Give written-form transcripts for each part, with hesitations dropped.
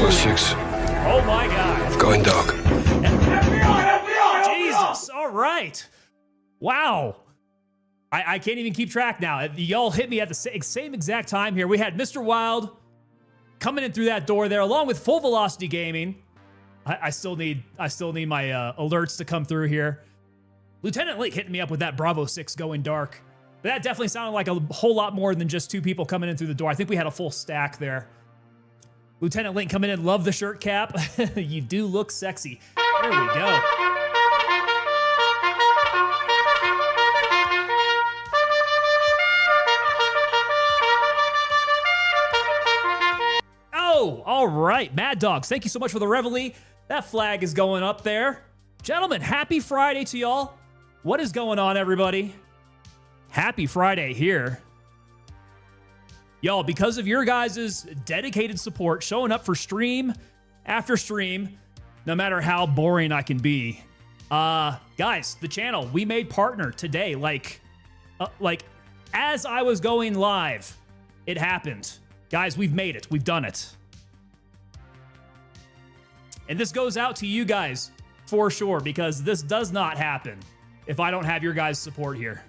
Bravo 6. Oh my God. Going dark. FBI! Jesus. All right. Wow. I can't even keep track now. Y'all hit me at the same exact time here. We had Mr. Wild coming in through that door there, along with Full Velocity Gaming. I still need my alerts to come through here. Lieutenant Link hitting me up with that Bravo 6 going dark. But that definitely sounded like a whole lot more than just 2 people coming in through the door. I think we had a full stack there. Lieutenant Link coming in, love the shirt cap. You do look sexy. There we go. Oh, all right. Mad Dogs, thank you so much for the reveille. That flag is going up there. Gentlemen, happy Friday to y'all. What is going on, everybody? Happy Friday here. Y'all, because of your guys' dedicated support, showing up for stream after stream, no matter how boring I can be. Guys, the channel, we made partner today. Like as I was going live, it happened. Guys, we've made it. We've done it. And this goes out to you guys for sure, because this does not happen if I don't have your guys' support here.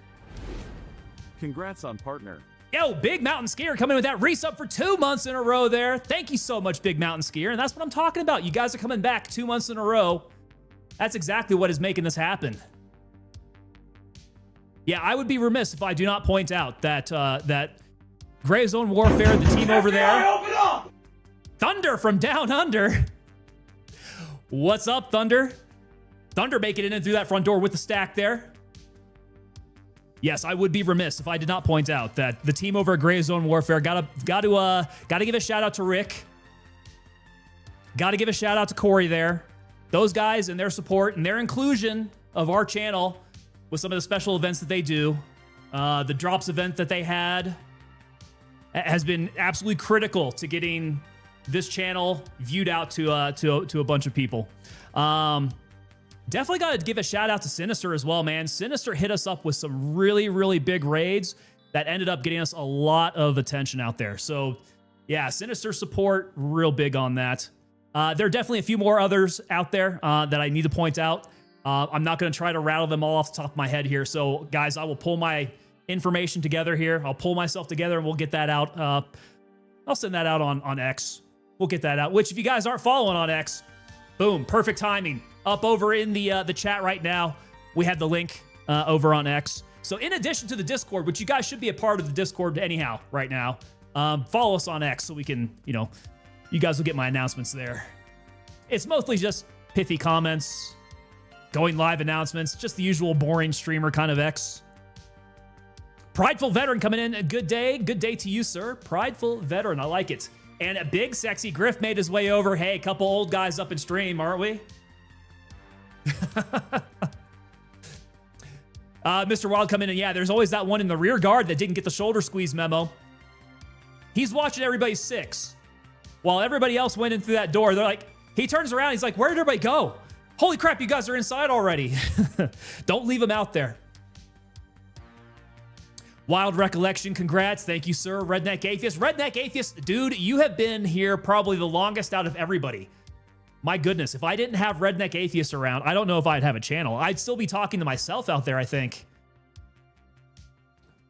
Congrats on partner. Yo, Big Mountain Skier coming with that resub for 2 months in a row there. Thank you so much, Big Mountain Skier. And that's what I'm talking about. You guys are coming back 2 months in a row. That's exactly what is making this happen. Yeah, I would be remiss if I do not point out that that Gray Zone Warfare, the team over there. Thunder from Down Under. What's up, Thunder? Thunder making it in through that front door with the stack there. Yes, I would be remiss if I did not point out that the team over at Gray Zone Warfare gotta give a shout out to Rick. Gotta give a shout out to Corey there. Those guys and their support and their inclusion of our channel with some of the special events that they do. The drops event that they had has been absolutely critical to getting this channel viewed out to a bunch of people. Definitely got to give a shout out to Sinister as well, man. Sinister hit us up with some really, really big raids that ended up getting us a lot of attention out there. So yeah, Sinister support, real big on that. There are definitely a few more others out there that I need to point out. I'm not going to try to rattle them all off the top of my head here. So guys, I will pull my information together here. I'll pull myself together and we'll get that out. I'll send that out on X. We'll get that out, which if you guys aren't following on X, boom, perfect timing. Up over in the chat right now, we have the link over on X. So in addition to the Discord, which you guys should be a part of the Discord anyhow right now, follow us on X so we can, you guys will get my announcements there. It's mostly just pithy comments, going live announcements, just the usual boring streamer kind of X. Prideful Veteran coming in. Good day to you, sir. Prideful Veteran, I like it. And a big sexy Griff made his way over. Hey, couple old guys up in stream, aren't we? Mr. Wild coming in. Yeah, there's always that one in the rear guard that didn't get the shoulder squeeze memo. He's watching everybody's 6. While everybody else went in through that door, they're like, he turns around, he's like, where did everybody go? Holy crap, you guys are inside already. Don't leave them out there. Wild Recollection, congrats. Thank you, sir. Redneck Atheist. Redneck Atheist, dude, you have been here probably the longest out of everybody. My goodness, if I didn't have Redneck Atheist around, I don't know if I'd have a channel. I'd still be talking to myself out there, I think.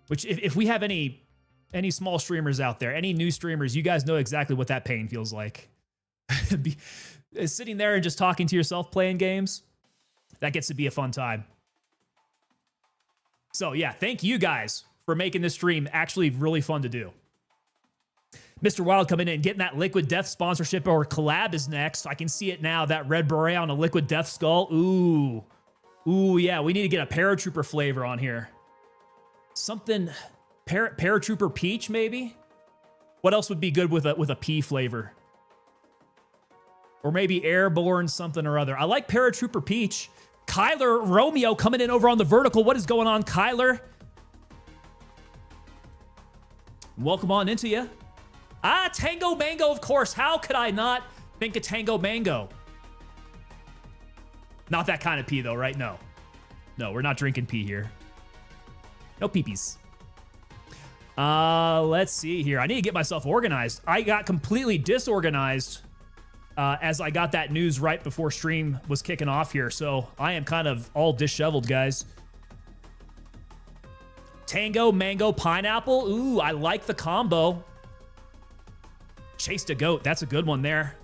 Which, if we have any small streamers out there, any new streamers, you guys know exactly what that pain feels like. Sitting there and just talking to yourself playing games, that gets to be a fun time. So yeah, thank you guys for making this stream actually really fun to do. Mr. Wild coming in, getting that Liquid Death sponsorship or collab is next. I can see it now, that red beret on a Liquid Death skull. Ooh. Ooh, yeah, we need to get a Paratrooper flavor on here. Something, Paratrooper Peach, maybe? What else would be good with a P flavor? Or maybe Airborne something or other. I like Paratrooper Peach. Kyler Romeo coming in over on the vertical. What is going on, Kyler? Welcome on into you. Ah, Tango Mango, of course. How could I not think of Tango Mango? Not that kind of pee, though, right? No. No, we're not drinking pee here. No peepees. Let's see here. I need to get myself organized. I got completely disorganized as I got that news right before stream was kicking off here. So I am kind of all disheveled, guys. Tango, mango, pineapple. Ooh, I like the combo. Chased a goat. That's a good one there.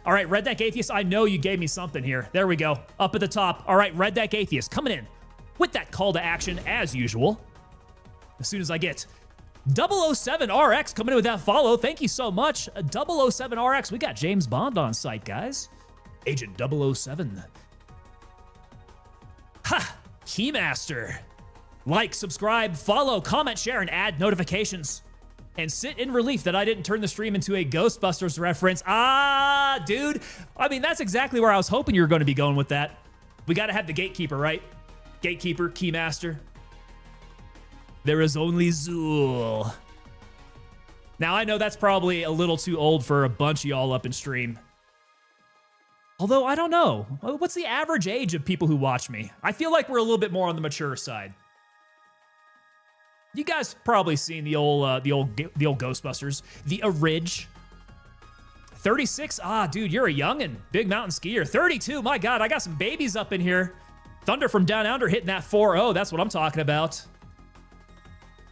All right, Redneck Atheist, I know you gave me something here. There we go. Up at the top. All right, Redneck Atheist coming in with that call to action as usual. As soon as I get 007RX coming in with that follow. Thank you so much. 007RX. We got James Bond on site, guys. Agent 007. Ha! Keymaster. Like, subscribe, follow, comment, share, and add notifications. And sit in relief that I didn't turn the stream into a Ghostbusters reference. Ah, dude. I mean, that's exactly where I was hoping you were going to be going with that. We got to have the gatekeeper, right? Gatekeeper, Keymaster. There is only Zool. Now, I know that's probably a little too old for a bunch of y'all up in stream. Although, I don't know. What's the average age of people who watch me? I feel like we're a little bit more on the mature side. You guys probably seen the old Ghostbusters, the Orig. 36, dude, you're a youngin'. Big mountain skier. 32, my God, I got some babies up in here. Thunder from Down Under hitting that 4-0. That's what I'm talking about.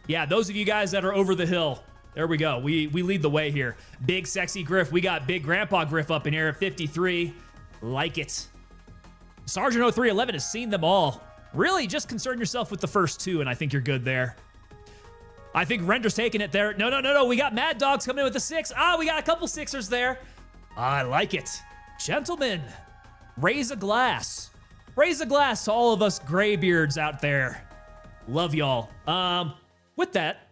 Yeah, those of you guys that are over the hill, there we go. We lead the way here. Big sexy Griff. We got Big Grandpa Griff up in here at 53. Like it. Sergeant 0311 has seen them all. Really, just concern yourself with the first two, and I think you're good there. I think Render's taking it there. No. We got Mad Dogs coming in with the 6. We got a couple Sixers there. I like it. Gentlemen, raise a glass. Raise a glass to all of us graybeards out there. Love y'all. With that,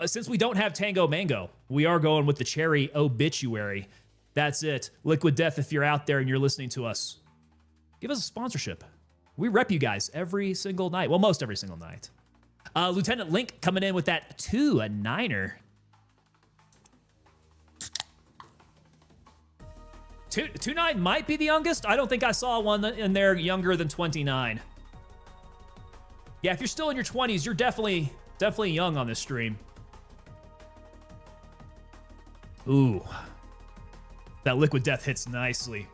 since we don't have Tango Mango, we are going with the Cherry Obituary. That's it. Liquid Death, if you're out there and you're listening to us, give us a sponsorship. We rep you guys every single night. Well, most every single night. Lieutenant Link coming in with that 2-9er. 2-9 might be the youngest. I don't think I saw one in there younger than 29. Yeah, if you're still in your 20s, you're definitely young on this stream. Ooh. That Liquid Death hits nicely.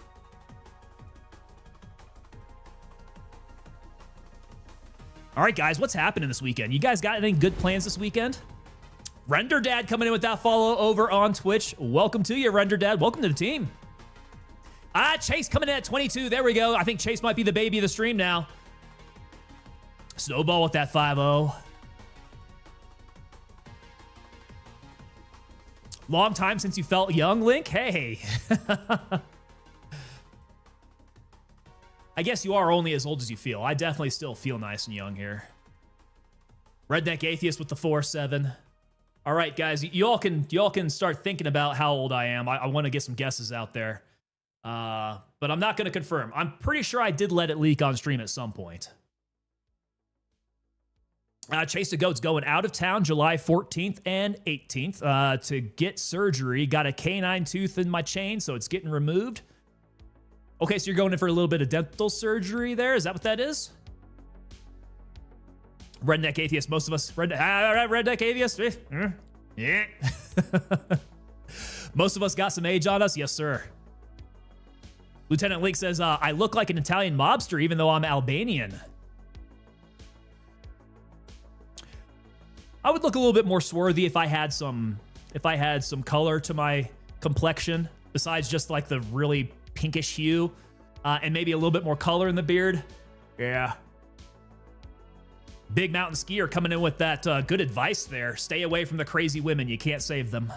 All right, guys, what's happening this weekend? You guys got any good plans this weekend? Render Dad coming in with that follow over on Twitch. Welcome to you, Render Dad. Welcome to the team. Chase coming in at 22. There we go. I think Chase might be the baby of the stream now. Snowball with that 5-0. Long time since you felt young, Link? Hey. I guess you are only as old as you feel. I definitely still feel nice and young here. Redneck Atheist with the 4-7. All right, guys, y'all can start thinking about how old I am. I want to get some guesses out there. But I'm not going to confirm. I'm pretty sure I did let it leak on stream at some point. Chase the Goat's going out of town July 14th and 18th to get surgery. Got a canine tooth in my chain, so it's getting removed. Okay, so you're going in for a little bit of dental surgery there. Is that what that is? Redneck Atheist, most of us. Redneck Atheist. Yeah. Most of us got some age on us. Yes, sir. Lieutenant Link says, I look like an Italian mobster even though I'm Albanian. I would look a little bit more swarthy if I had some color to my complexion besides just like the really pinkish hue and maybe a little bit more color in the beard. Yeah. Big mountain skier coming in with that good advice there. Stay away from the crazy women. You can't save them.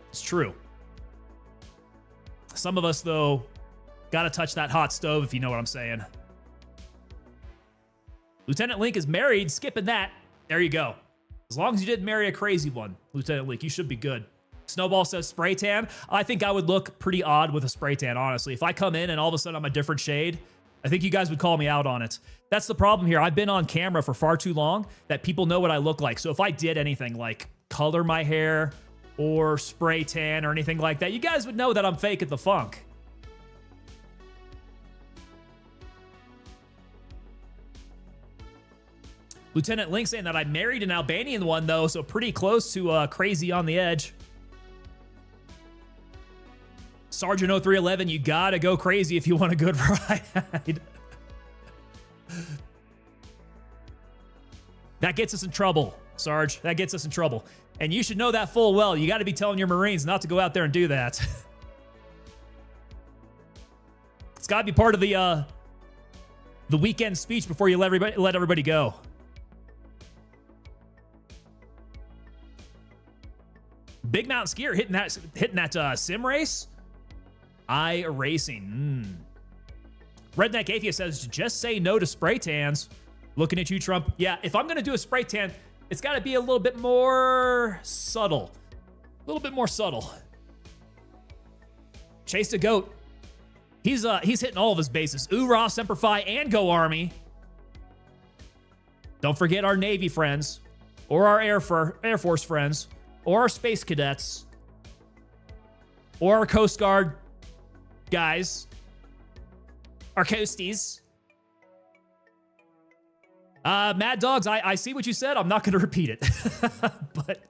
It's true. Some of us, though, gotta touch that hot stove, if you know what I'm saying. Lieutenant Link is married. Skipping that. There you go. As long as you didn't marry a crazy one, Lieutenant Link, you should be good. Snowball says spray tan. I think I would look pretty odd with a spray tan, honestly. If I come in and all of a sudden I'm a different shade, I think you guys would call me out on it. That's the problem here. I've been on camera for far too long that people know what I look like. So if I did anything like color my hair or spray tan or anything like that, you guys would know that I'm fake at the funk. Lieutenant Link saying that I married an Albanian one, though, so pretty close to crazy on the edge. Sergeant 0311, you gotta go crazy if you want a good ride. That gets us in trouble, Sarge. That gets us in trouble. And you should know that full well. You got to be telling your Marines not to go out there and do that. It's got to be part of the weekend speech before you let everybody go. Big Mountain Skier hitting that sim race. Racing. Redneck Atheist says, just say no to spray tans. Looking at you, Trump. Yeah, if I'm going to do a spray tan, it's got to be a little bit more subtle. A little bit more subtle. Chase the Goat. He's hitting all of his bases. Oorah, Semper Fi, and Go Army. Don't forget our Navy friends, or our Air Force friends, or our Space Cadets, or our Coast Guard guys, our Coasties. Mad Dogs, I see what you said. I'm not going to repeat it, but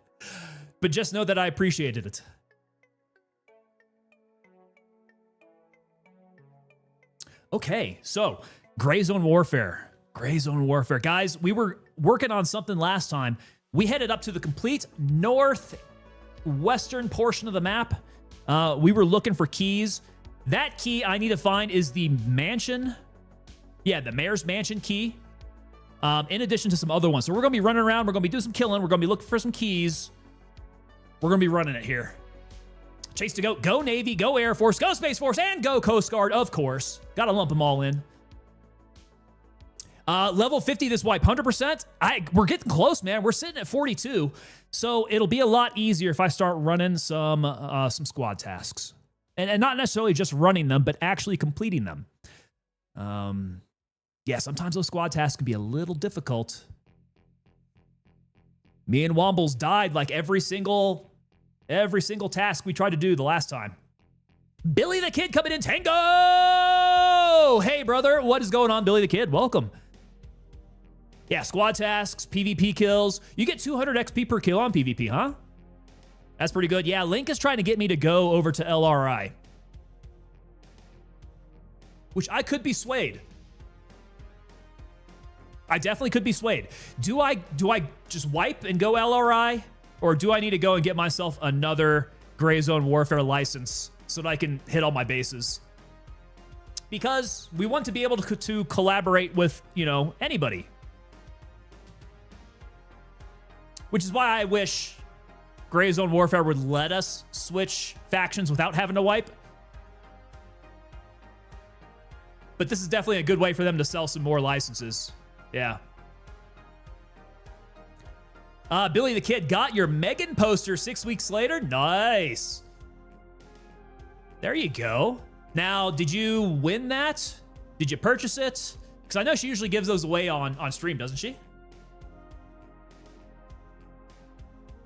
just know that I appreciated it. Okay, so Gray Zone Warfare. Gray Zone Warfare. Guys, we were working on something last time. We headed up to the complete northwestern portion of the map. We were looking for keys. That key I need to find is the mansion. Yeah, the mayor's mansion key. In addition to some other ones. So we're going to be running around. We're going to be doing some killing. We're going to be looking for some keys. We're going to be running it here. Chase to Goat. Go Navy. Go Air Force. Go Space Force. And go Coast Guard, of course. Got to lump them all in. Level 50 this wipe. 100%. We're getting close, man. We're sitting at 42. So it'll be a lot easier if I start running some squad tasks. And not necessarily just running them, but actually completing them. Yeah, sometimes those squad tasks can be a little difficult. Me and Wombles died like every single task we tried to do the last time. Billy the Kid coming in. Tango! Hey, brother. What is going on, Billy the Kid? Welcome. Yeah, squad tasks, PvP kills. You get 200 XP per kill on PvP, huh? That's pretty good. Yeah, Link is trying to get me to go over to LRI. Which I could be swayed. I definitely could be swayed. Do I just wipe and go LRI? Or do I need to go and get myself another Gray Zone Warfare license so that I can hit all my bases? Because we want to be able to collaborate with, anybody. Which is why I wish Gray Zone Warfare would let us switch factions without having to wipe. But this is definitely a good way for them to sell some more licenses. Yeah. Billy the Kid got your Megan poster 6 weeks later. Nice. There you go. Now, did you win that? Did you purchase it? Because I know she usually gives those away on stream, doesn't she?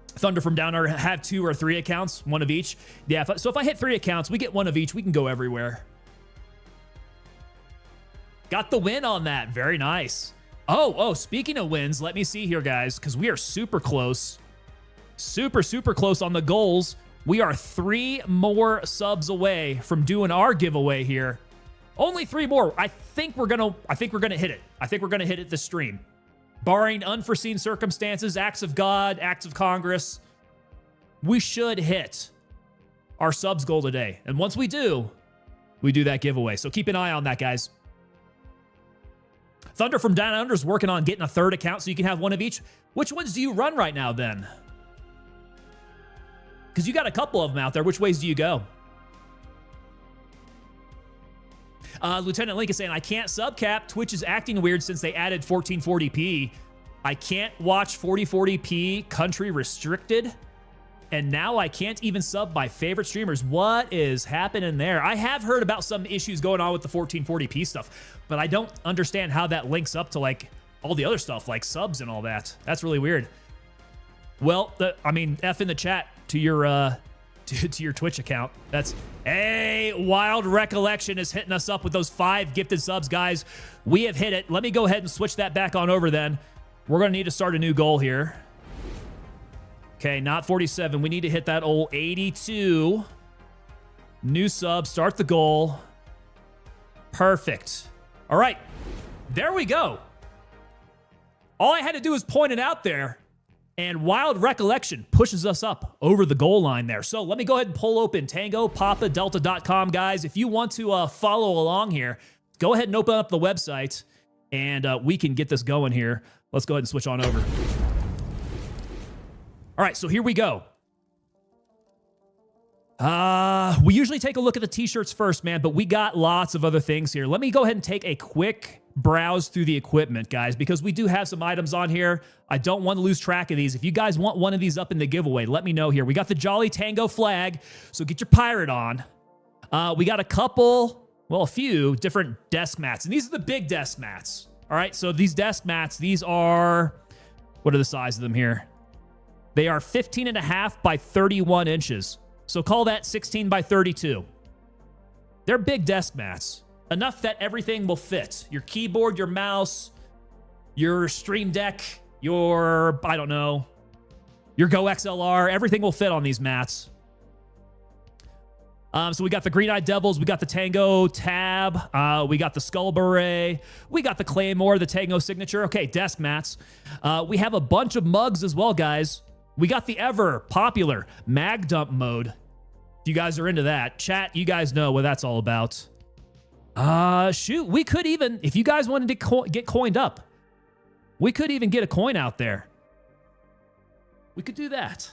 Thunder from Down Under have 2 or 3 accounts, one of each. Yeah, so if I hit 3 accounts, we get one of each. We can go everywhere. Got the win on that. Very nice. Oh, speaking of wins, let me see here, guys, because we are super close. Super close on the goals. We are 3 more subs away from doing our giveaway here. Only 3 more. I think we're gonna hit it. I think we're gonna hit it this stream. Barring unforeseen circumstances, acts of God, acts of Congress, we should hit our subs goal today. And once we do that giveaway. So keep an eye on that, guys. Thunder from Down Under is working on getting a 3rd account so you can have one of each. Which ones do you run right now, then? Because you got a couple of them out there. Which ways do you go? Lieutenant Link is saying, I can't subcap. Twitch is acting weird since they added 1440p. I can't watch 4040p country restricted. And now I can't even sub my favorite streamers. What is happening there? I have heard about some issues going on with the 1440p stuff, but I don't understand how that links up to like all the other stuff, like subs and all that. That's really weird. Well, F in the chat to your to your Twitch account. That's Wild Recollection is hitting us up with those 5 gifted subs, guys. We have hit it. Let me go ahead and switch that back on over then. We're going to need to start a new goal here. Okay, not 47. We need to hit that old 82. New sub, start the goal. Perfect. All right, there we go. All I had to do was point it out there, and Wild Recollection pushes us up over the goal line there. So let me go ahead and pull open TangoPapaDelta.com, guys. If you want to follow along here, go ahead and open up the website, and we can get this going here. Let's go ahead and switch on over. All right, so here we go. We usually take a look at the t-shirts first, man, but we got lots of other things here. Let me go ahead and take a quick browse through the equipment, guys, because we do have some items on here. I don't want to lose track of these. If you guys want one of these up in the giveaway, let me know here. We got the Jolly Tango flag, so get your pirate on. We got a couple, well, a few different desk mats, and these are the big desk mats. All right, so these desk mats, these are, what are the size of them here? They are 15.5 by 31 inches. So call that 16 by 32. They're big desk mats. Enough that everything will fit. Your keyboard, your mouse, your Stream Deck, your, I don't know, your Go XLR, everything will fit on these mats. So we got the Green-Eyed Devils, we got the Tango Tab, we got the Skull Beret, we got the Claymore, the Tango Signature. Okay, desk mats. We have a bunch of mugs as well, guys. We got the ever popular Mag Dump mode. If you guys are into that, chat, you guys know what that's all about. Shoot, we could even, if you guys wanted to get coined up, we could even get a coin out there. We could do that.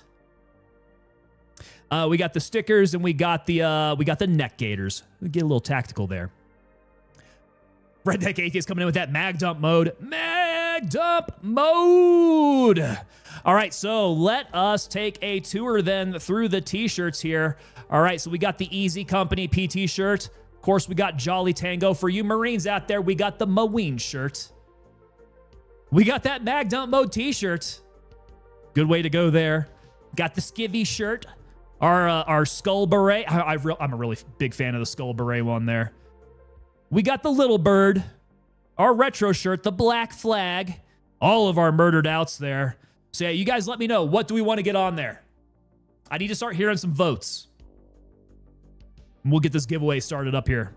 We got the stickers and we got the neck gaiters. We get a little tactical there. Redneck Atheist coming in with that Mag Dump mode. Mag Dump mode! All right, so let us take a tour then through the t-shirts here. All right, so we got the Easy Company PT shirt. Of course, we got Jolly Tango. For you Marines out there, we got the Maween shirt. We got that Mag Dump mode t-shirt. Good way to go there. Got the Skivvy shirt. Our Skull Beret. I'm a really big fan of the Skull Beret one there. We got the Little Bird. Our retro shirt, the Black Flag. All of our murdered outs there. So yeah, you guys let me know. What do we want to get on there? I need to start hearing some votes. And we'll get this giveaway started up here.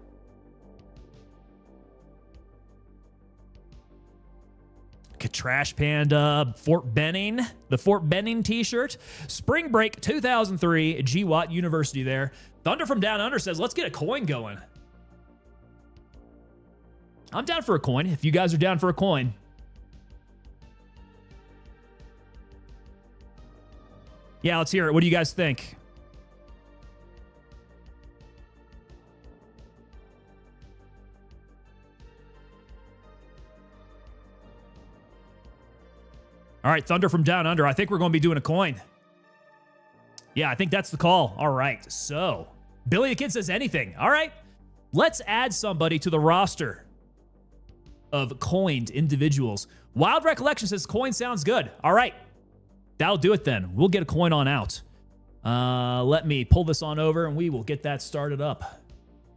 Trash Panda, Fort Benning, the Fort Benning t-shirt. Spring Break 2003, GWAT University there. Thunder from Down Under says, let's get a coin going. I'm down for a coin, if you guys are down for a coin. Yeah, let's hear it. What do you guys think? All right, Thunder from Down Under. I think we're going to be doing a coin. Yeah, I think that's the call. All right, so Billy the Kid says anything. All right, let's add somebody to the roster of coined individuals. Wild Recollection says coin sounds good. All right, that'll do it then. We'll get a coin on out. Let me pull this on over and we will get that started up.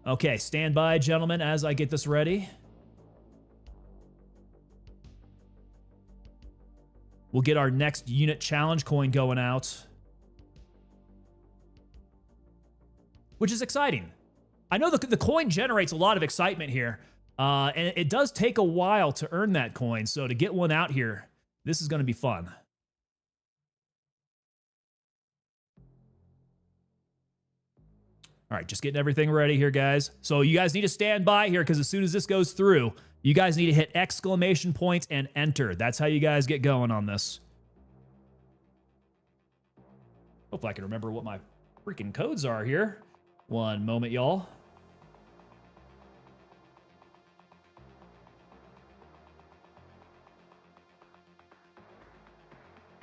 Okay, stand by, gentlemen, as I get this ready. We'll get our next unit challenge coin going out, which is exciting. I know the coin generates a lot of excitement here, and it does take a while to earn that coin. So to get one out here, this is going to be fun. All right, just getting everything ready here, guys. So you guys need to stand by here because as soon as this goes through, you guys need to hit exclamation point and enter. That's how you guys get going on this. Hopefully I can remember what my freaking codes are here. One moment, y'all.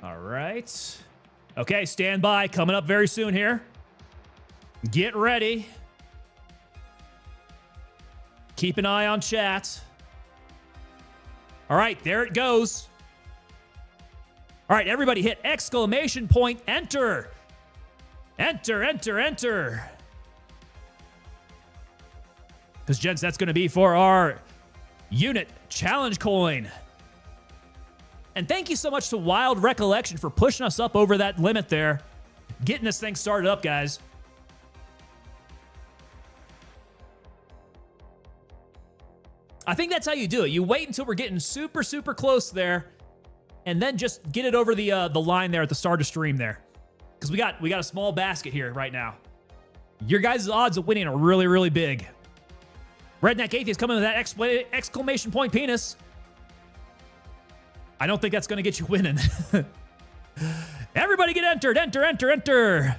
All right. Okay, stand by. Coming up very soon here. Get ready. Keep an eye on chat. All right, there it goes. All right, everybody hit exclamation point, enter. Enter, enter, enter. Because, gents, that's going to be for our unit challenge coin. And thank you so much to Wild Recollection for pushing us up over that limit there. Getting this thing started up, guys. I think that's how you do it. You wait until we're getting super, super close there, and then just get it over the line there at the start of stream there. Because we got a small basket here right now. Your guys' odds of winning are really, really big. Redneck Atheist coming with that exclamation point penis. I don't think that's going to get you winning. Everybody get entered. Enter, enter, enter.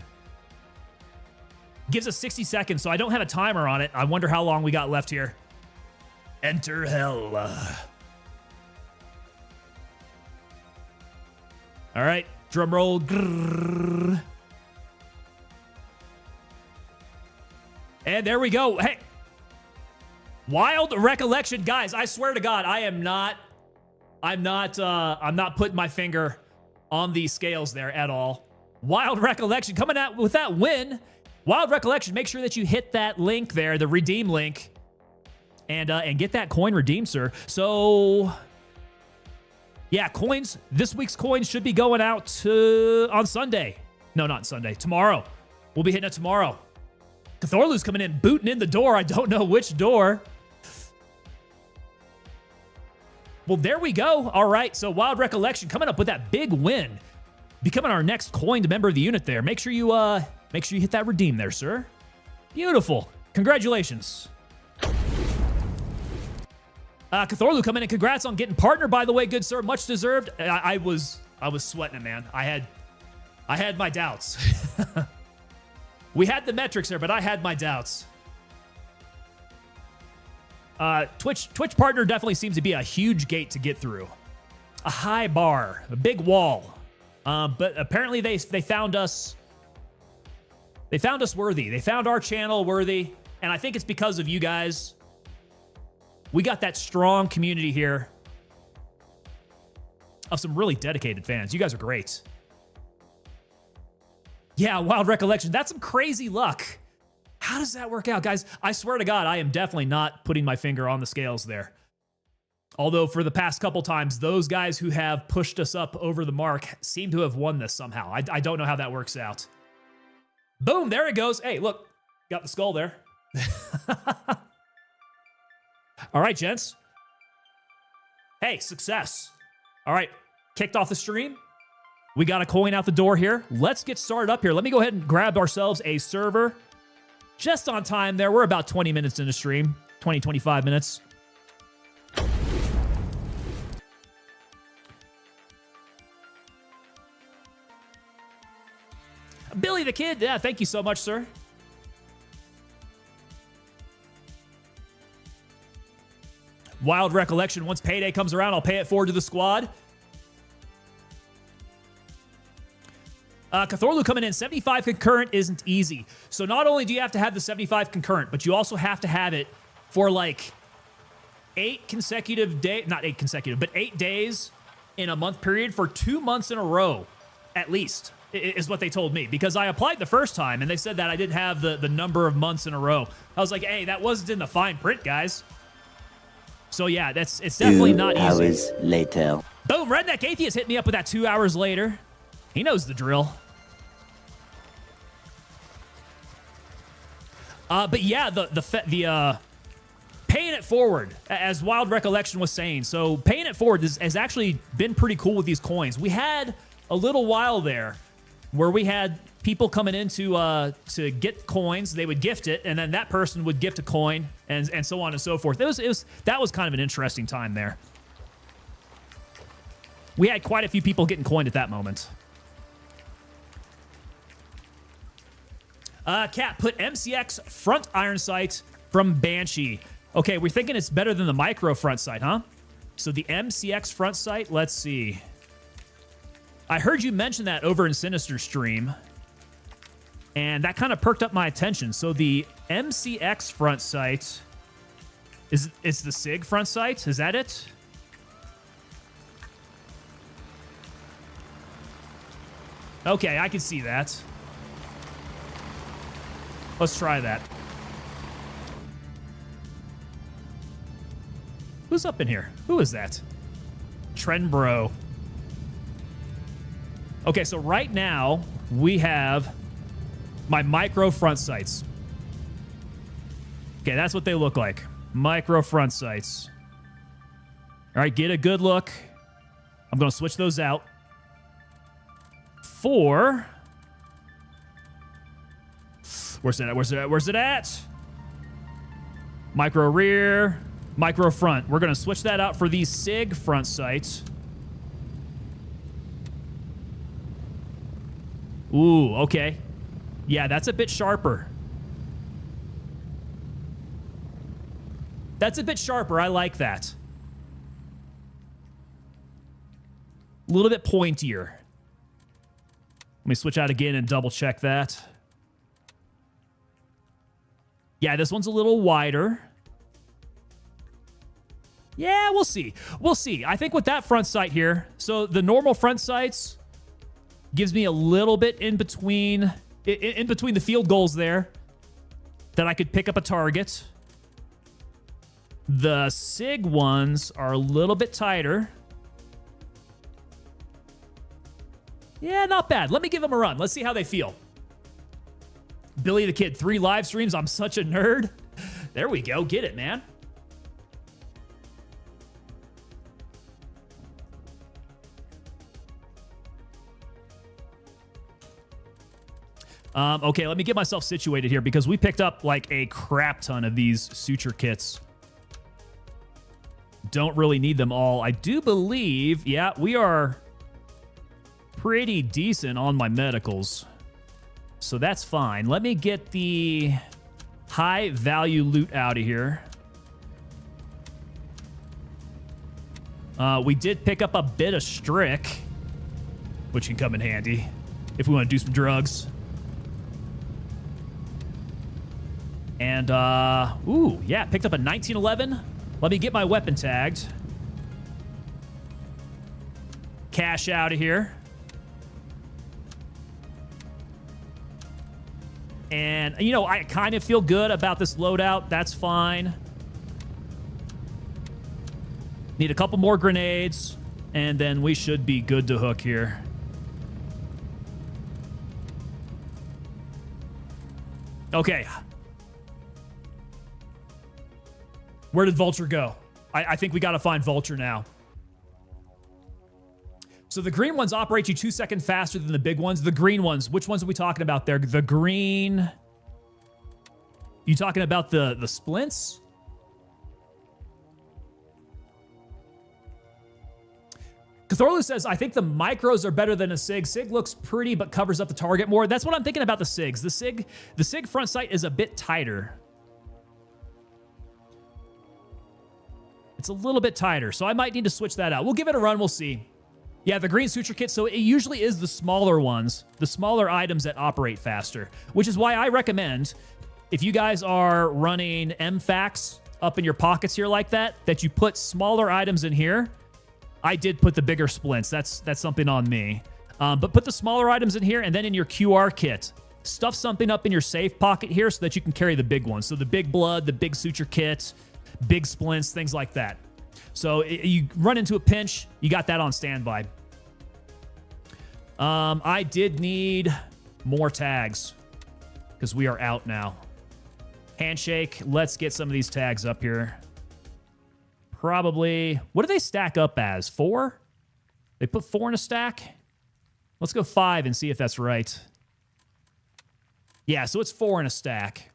Gives us 60 seconds, so I don't have a timer on it. I wonder how long we got left here. Enter hell. All right, drum roll. Grrr. And there we go. Hey, Wild Recollection, guys. I swear to God, I'm not putting my finger on the scales there at all. Wild Recollection coming out with that win. Wild Recollection, make sure that you hit that link there, the redeem link, and get that coin redeemed, sir. So, yeah, coins. This week's coins should be going out on Sunday. No, not Sunday. Tomorrow. We'll be hitting it tomorrow. Cthorlu's coming in, booting in the door. I don't know which door. Well, there we go. All right, so Wild Recollection coming up with that big win, becoming our next coined member of the unit there. Make sure you hit that redeem there, sir. Beautiful. Congratulations. Cthorlu coming in. Congrats on getting partner, by the way, good sir. Much deserved. I was sweating it, man. I had my doubts. We had the metrics there, but I had my doubts. Twitch partner definitely seems to be a huge gate to get through. A high bar, a big wall. But apparently they found us. They found us worthy. They found our channel worthy, and I think it's because of you guys. We got that strong community here of some really dedicated fans. You guys are great. Yeah, Wild Recollection. That's some crazy luck. How does that work out, guys? I swear to God, I am definitely not putting my finger on the scales there. Although for the past couple times, those guys who have pushed us up over the mark seem to have won this somehow. I don't know how that works out. Boom, there it goes. Hey, look, got the skull there. All right, gents. Hey, success. All right, kicked off the stream. We got a coin out the door here. Let's get started up here. Let me go ahead and grab ourselves a server. Just on time there. We're about 20 minutes into stream. 20, 25 minutes. Billy the Kid. Yeah, thank you so much, sir. Wild Recollection. Once payday comes around, I'll pay it forward to the squad. Cthorlu coming in, 75 concurrent isn't easy. So not only do you have to have the 75 concurrent, but you also have to have it for like 8 consecutive days, not 8 consecutive, but 8 days in a month period for 2 months in a row, at least, is what they told me. Because I applied the first time, and they said that I didn't have the number of months in a row. I was like, hey, that wasn't in the fine print, guys. So yeah, it's definitely not easy. 2 hours later. Boom, Redneck Atheist hit me up with that 2 hours later. He knows the drill. But yeah, the paying it forward, as Wild Recollection was saying. So paying it forward has actually been pretty cool with these coins. We had a little while there where we had people coming in to get coins. They would gift it, and then that person would gift a coin, and so on and so forth. That was kind of an interesting time there. We had quite a few people getting coined at that moment. Cat put MCX front iron sight from Banshee. Okay, we're thinking it's better than the micro front sight, huh? So the MCX front sight, let's see. I heard you mention that over in Sinister stream, and that kind of perked up my attention. So the MCX front sight is the SIG front sight? Is that it? Okay, I can see that. Let's try that. Who's up in here? Who is that? Trend Bro. Okay, so right now we have my micro front sights. Okay, that's what they look like. Micro front sights. All right, get a good look. I'm going to switch those out for... Where's it at? Where's it at? Where's it at? Micro rear, micro front. We're going to switch that out for the SIG front sights. Ooh, okay. Yeah, that's a bit sharper. That's a bit sharper. I like that. A little bit pointier. Let me switch out again and double check that. Yeah, this one's a little wider. Yeah, we'll see. We'll see. I think with that front sight here, so the normal front sights gives me a little bit in between the field goals there that I could pick up a target. The SIG ones are a little bit tighter. Yeah, not bad. Let me give them a run. Let's see how they feel. Billy the Kid, 3 live streams. I'm such a nerd. There we go. Get it, man. Okay, let me get myself situated here because we picked up like a crap ton of these suture kits. Don't really need them all. I do believe, yeah, we are pretty decent on my medicals. So that's fine. Let me get the high value loot out of here. We did pick up a bit of strick, which can come in handy if we want to do some drugs. And, ooh, yeah, picked up a 1911. Let me get my weapon tagged. Cash out of here. And, you know, I kind of feel good about this loadout. That's fine. Need a couple more grenades, and then we should be good to hook here. Okay. Where did Vulture go? I think we got to find Vulture now. So the green ones operate you 2 seconds faster than the big ones. The green ones, which ones are we talking about there? The green... You talking about the splints? Cthorlu says, I think the micros are better than a SIG. SIG looks pretty, but covers up the target more. That's what I'm thinking about the SIGs. The SIG front sight is a bit tighter. It's a little bit tighter, so I might need to switch that out. We'll give it a run. We'll see. Yeah, the green suture kit, so it usually is the smaller ones, the smaller items that operate faster, which is why I recommend, if you guys are running MFACs up in your pockets here like that, that you put smaller items in here. I did put the bigger splints. That's something on me. But put the smaller items in here, and then in your QR kit, stuff something up in your safe pocket here so that you can carry the big ones. So the big blood, the big suture kit, big splints, things like that. So you run into a pinch, you got that on standby. I did need more tags because we are out now. Handshake. Let's get some of these tags up here. Probably, what do they stack up as? 4? They put 4 in a stack? Let's go 5 and see if that's right. Yeah, so it's 4 in a stack.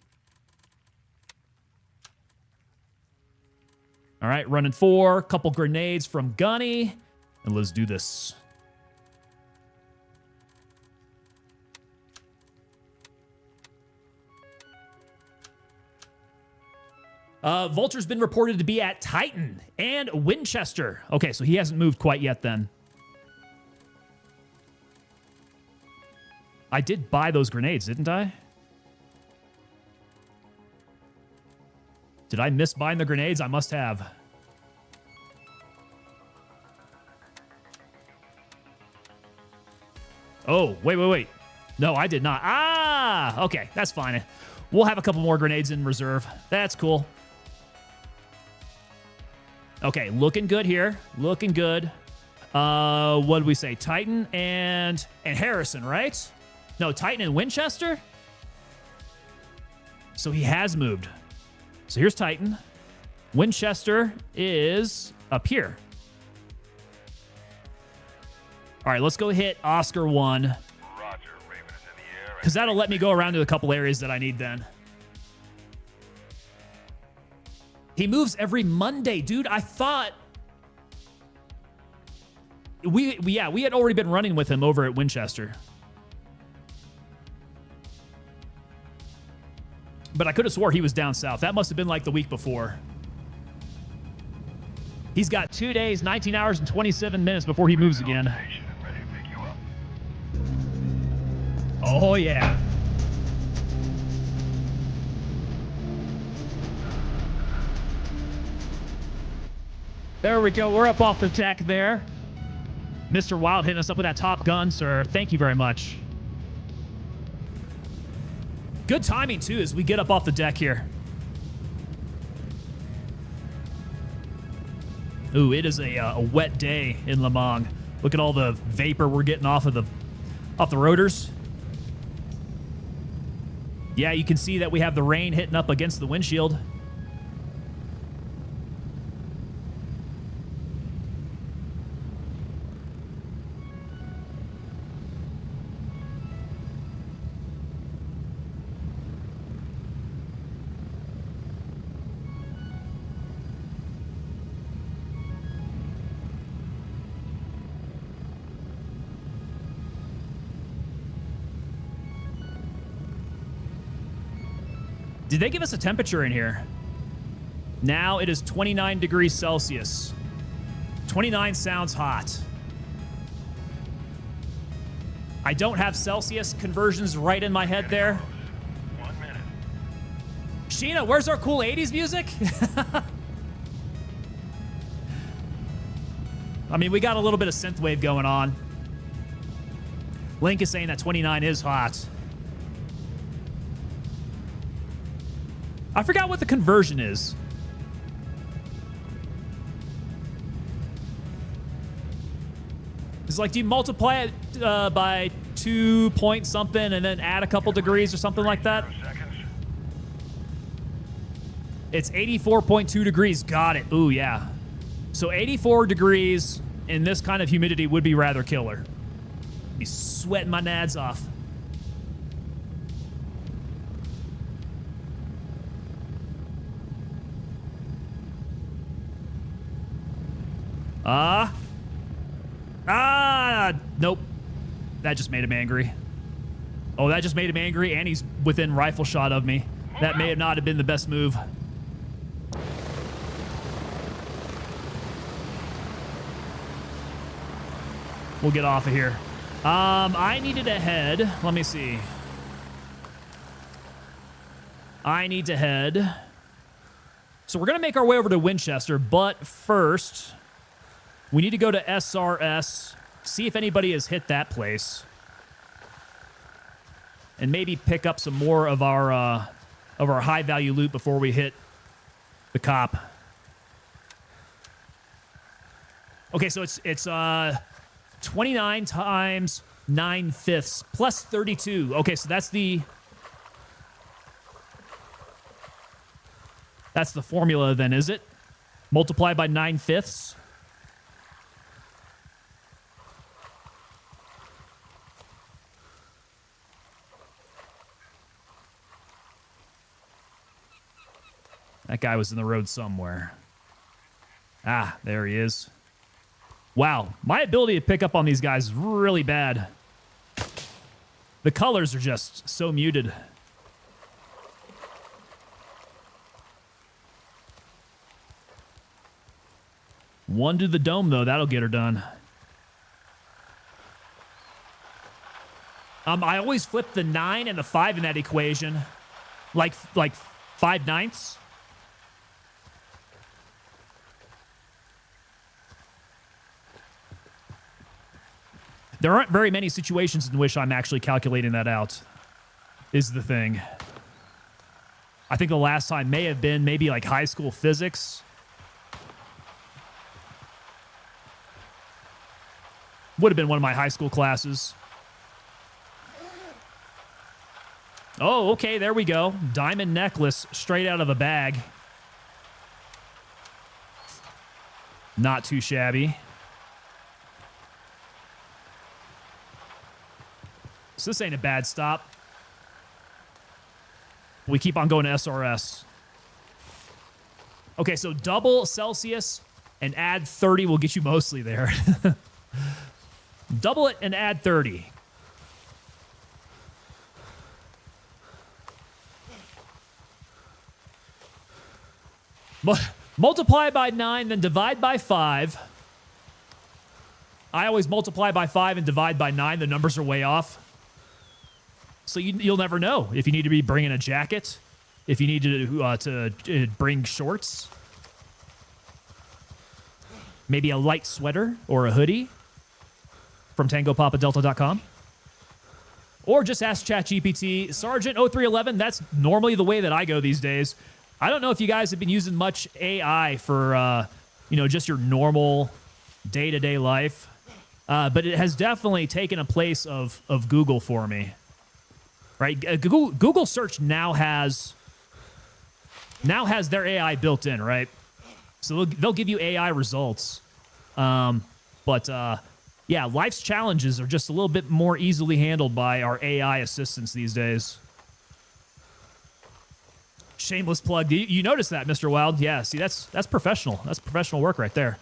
All right, running 4, couple grenades from Gunny, and let's do this. Vulture's been reported to be at Titan and Winchester. Okay, so he hasn't moved quite yet then. I did buy those grenades, didn't I? Did I miss buying the grenades? I must have. Oh, wait. No, I did not. Ah, okay, that's fine. We'll have a couple more grenades in reserve. That's cool. Okay, looking good here. Looking good. What did we say? Titan and Harrison, right? No, Titan and Winchester? So he has moved. So here's Titan. Winchester is up here. All right, let's go hit Oscar 1. Because that'll let me go around to a couple areas that I need then. He moves every Monday, dude. I thought we had already been running with him over at Winchester. But I could have swore he was down south. That must have been like the week before. He's got 2 days, 19 hours, and 27 minutes before he moves again. Oh, yeah. There we go. We're up off the deck there. Mr. Wild hitting us up with that Top Gun, sir. Thank you very much. Good timing, too, as we get up off the deck here. Ooh, it is a wet day in Lamang. Look at all the vapor we're getting off the rotors. Yeah, you can see that we have the rain hitting up against the windshield. Did they give us a temperature in here? Now it is 29 degrees Celsius. 29 sounds hot. I don't have Celsius conversions right in my head there. 1 minute. Sheena, where's our cool 80s music? I mean, we got a little bit of synthwave going on. Link is saying that 29 is hot. I forgot what the conversion is. It's like, do you multiply it by 2 point something and then add a couple degrees or something like that? It's 84.2 degrees. Got it. Ooh, yeah. So 84 degrees in this kind of humidity would be rather killer. Be sweating my nads off. Nope. That just made him angry. Oh, that just made him angry, and he's within rifle shot of me. That may have not have been the best move. We'll get off of here. I needed to head. Let me see. I need to head. So we're going to make our way over to Winchester, but first, we need to go to SRS, see if anybody has hit that place, and maybe pick up some more of our high-value loot before we hit the cop. Okay, so it's 29 times 9/5 plus 32. Okay, so that's the formula then, is it? Multiply by 9/5. That guy was in the road somewhere. Ah, there he is. Wow, my ability to pick up on these guys is really bad. The colors are just so muted. One to the dome, though. That'll get her done. I always flip the 9 and the 5 in that equation. Like 5/9. There aren't very many situations in which I'm actually calculating that out, is the thing. I think the last time may have been maybe like high school physics. Would have been one of my high school classes. Oh, okay, there we go. Diamond necklace straight out of a bag. Not too shabby. So this ain't a bad stop. We keep on going to SRS. Okay, so double Celsius and add 30 will get you mostly there. Double it and add 30. Multiply by 9, then divide by 5. I always multiply by 5 and divide by 9. The numbers are way off. So you'll never know if you need to be bringing a jacket, if you need to bring shorts, maybe a light sweater or a hoodie from TangoPapaDelta.com. Or just ask ChatGPT. Sergeant 0311, that's normally the way that I go these days. I don't know if you guys have been using much AI for, just your normal day-to-day life. But it has definitely taken a place of Google for me. Right? Google search now has their AI built in, right? So they'll give you AI results. Yeah, life's challenges are just a little bit more easily handled by our AI assistants these days. Shameless plug. You notice that, Mr. Wild? Yeah, see, that's professional. That's professional work right there.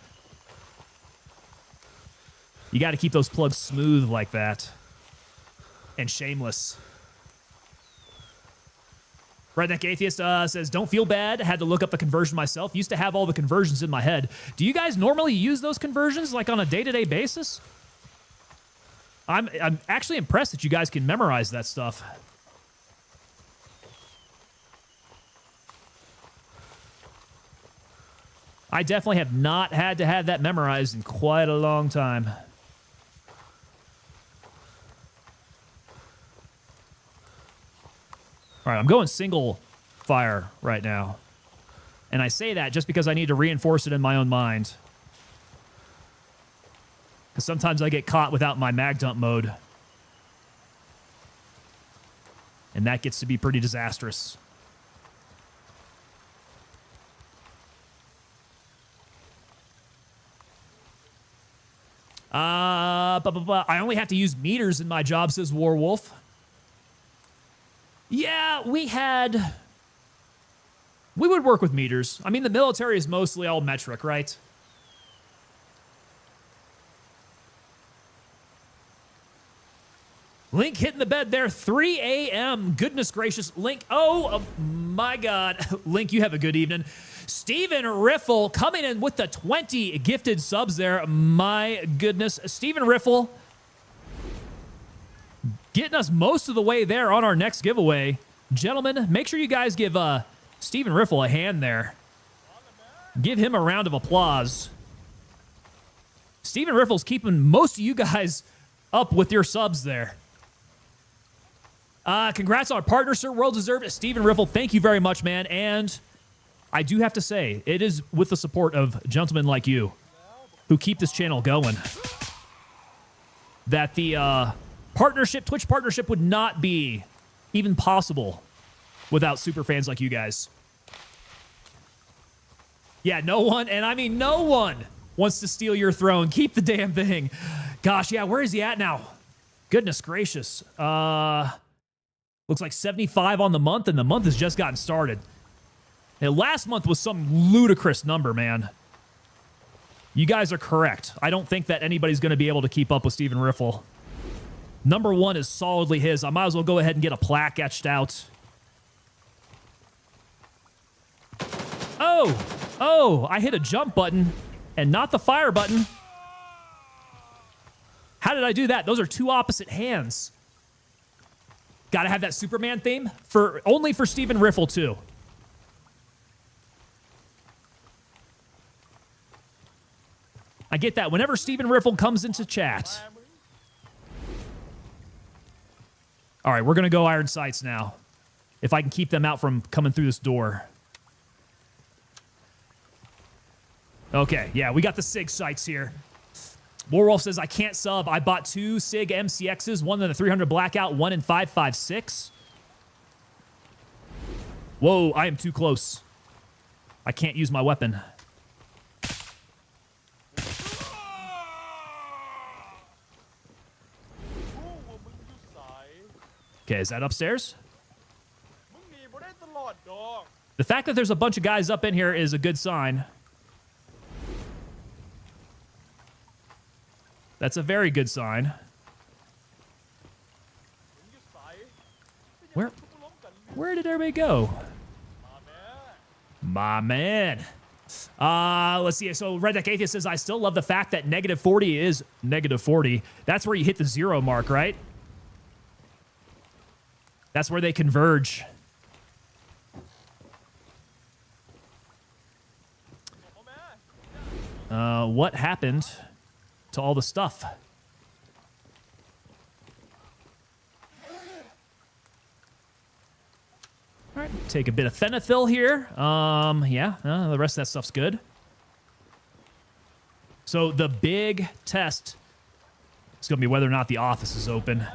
You got to keep those plugs smooth like that. And shameless. Redneck Atheist says, don't feel bad. Had to look up the conversion myself. Used to have all the conversions in my head. Do you guys normally use those conversions like on a day-to-day basis? I'm actually impressed that you guys can memorize that stuff. I definitely have not had to have that memorized in quite a long time. All right, I'm going single fire right now. And I say that just because I need to reinforce it in my own mind. Because sometimes I get caught without my mag dump mode. And that gets to be pretty disastrous. I only have to use meters in my job, says Warwolf. Yeah, we would work with meters. I mean, the military is mostly all metric, right? Link hitting the bed there, 3 a.m. Goodness gracious, Link. Oh, my God. Link, you have a good evening. Stephen Riffle coming in with the 20 gifted subs there. My goodness. Stephen Riffle getting us most of the way there on our next giveaway. Gentlemen, make sure you guys give Stephen Riffle a hand there. Give him a round of applause. Stephen Riffle's keeping most of you guys up with your subs there. Congrats on our partner, sir. Well deserved. Stephen Riffle, thank you very much, man. And I do have to say, it is with the support of gentlemen like you who keep this channel going that the Twitch partnership would not be even possible without super fans like you guys. Yeah, no one, and I mean no one, wants to steal your throne. Keep the damn thing. Gosh, yeah, where is he at now? Goodness gracious. Looks like 75 on the month, and the month has just gotten started. And last month was some ludicrous number, man. You guys are correct. I don't think that anybody's going to be able to keep up with Stephen Riffle. Number one is solidly his. I might as well go ahead and get a plaque etched out. Oh, I hit a jump button and not the fire button. How did I do that? Those are two opposite hands. Gotta have that Superman theme only for Stephen Riffle too. I get that whenever Stephen Riffle comes into chat. All right, we're going to go iron sights now. If I can keep them out from coming through this door. Okay, yeah, we got the SIG sights here. Warwolf says, I can't sub. I bought 2 SIG MCXs, one in the 300 Blackout, one in 5.56. Whoa, I am too close. I can't use my weapon. Okay, is that upstairs? The fact that there's a bunch of guys up in here is a good sign. That's a very good sign. Where did everybody go? My man. Let's see. So Red Deck Atheist says, I still love the fact that -40 is -40. That's where you hit the 0 mark, right? That's where they converge. What happened to all the stuff? All right, take a bit of phenethil here. The rest of that stuff's good. So the big test is going to be whether or not the office is open.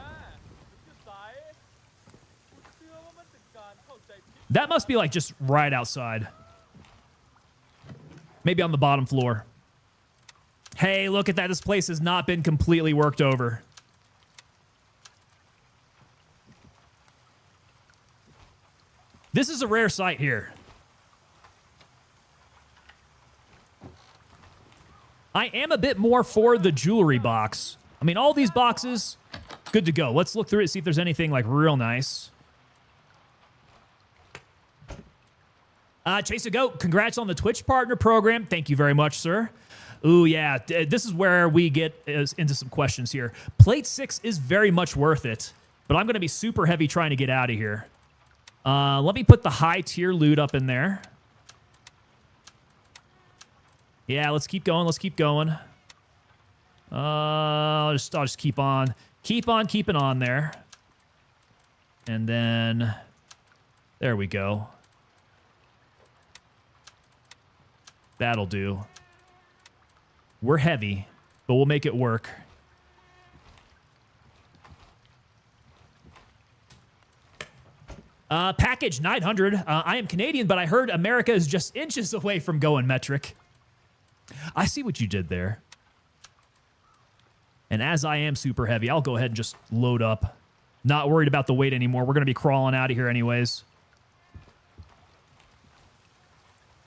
That must be like just right outside. Maybe on the bottom floor. Hey, look at that. This place has not been completely worked over. This is a rare sight here. I am a bit more for the jewelry box. I mean, all these boxes, good to go. Let's look through it, see if there's anything like real nice. Chase a Goat, congrats on the Twitch partner program. Thank you very much, sir. Ooh, yeah, this is where we get into some questions here. Plate 6 is very much worth it, but I'm going to be super heavy trying to get out of here. Let me put the high tier loot up in there. Yeah, let's keep going. Let's keep going. I'll just keep on keeping on there. And then there we go. That'll do. We're heavy, but we'll make it work. Package 900. I am Canadian, but I heard America is just inches away from going metric. I see what you did there. And as I am super heavy, I'll go ahead and just load up. Not worried about the weight anymore. We're going to be crawling out of here anyways.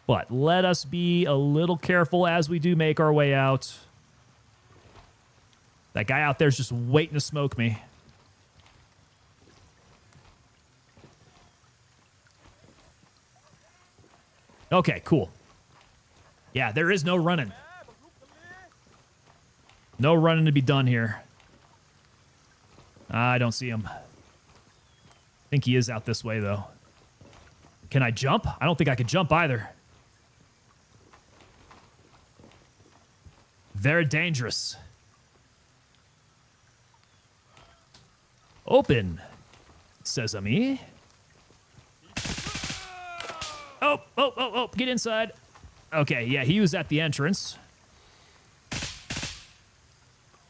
But let us be a little careful as we do make our way out. That guy out there's just waiting to smoke me. Okay, cool. Yeah, there is no running. No running to be done here. I don't see him. I think he is out this way, though. Can I jump? I don't think I could jump either. Very dangerous. Open, Sesame. Oh, get inside. Okay, yeah, he was at the entrance.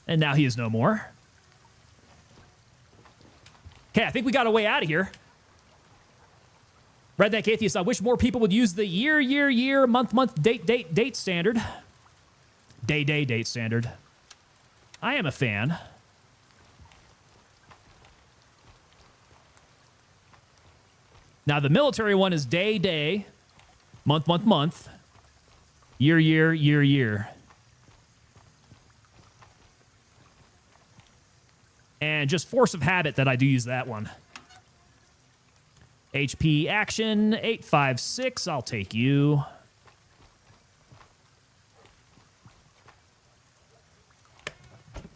And now he is no more. Okay, I think we got a way out of here. Redneck Atheist, I wish more people would use the year, month, date standard. Date standard. I am a fan. Now, the military one is day, month, year. And just force of habit that I do use that one. HP action 856. I'll take you.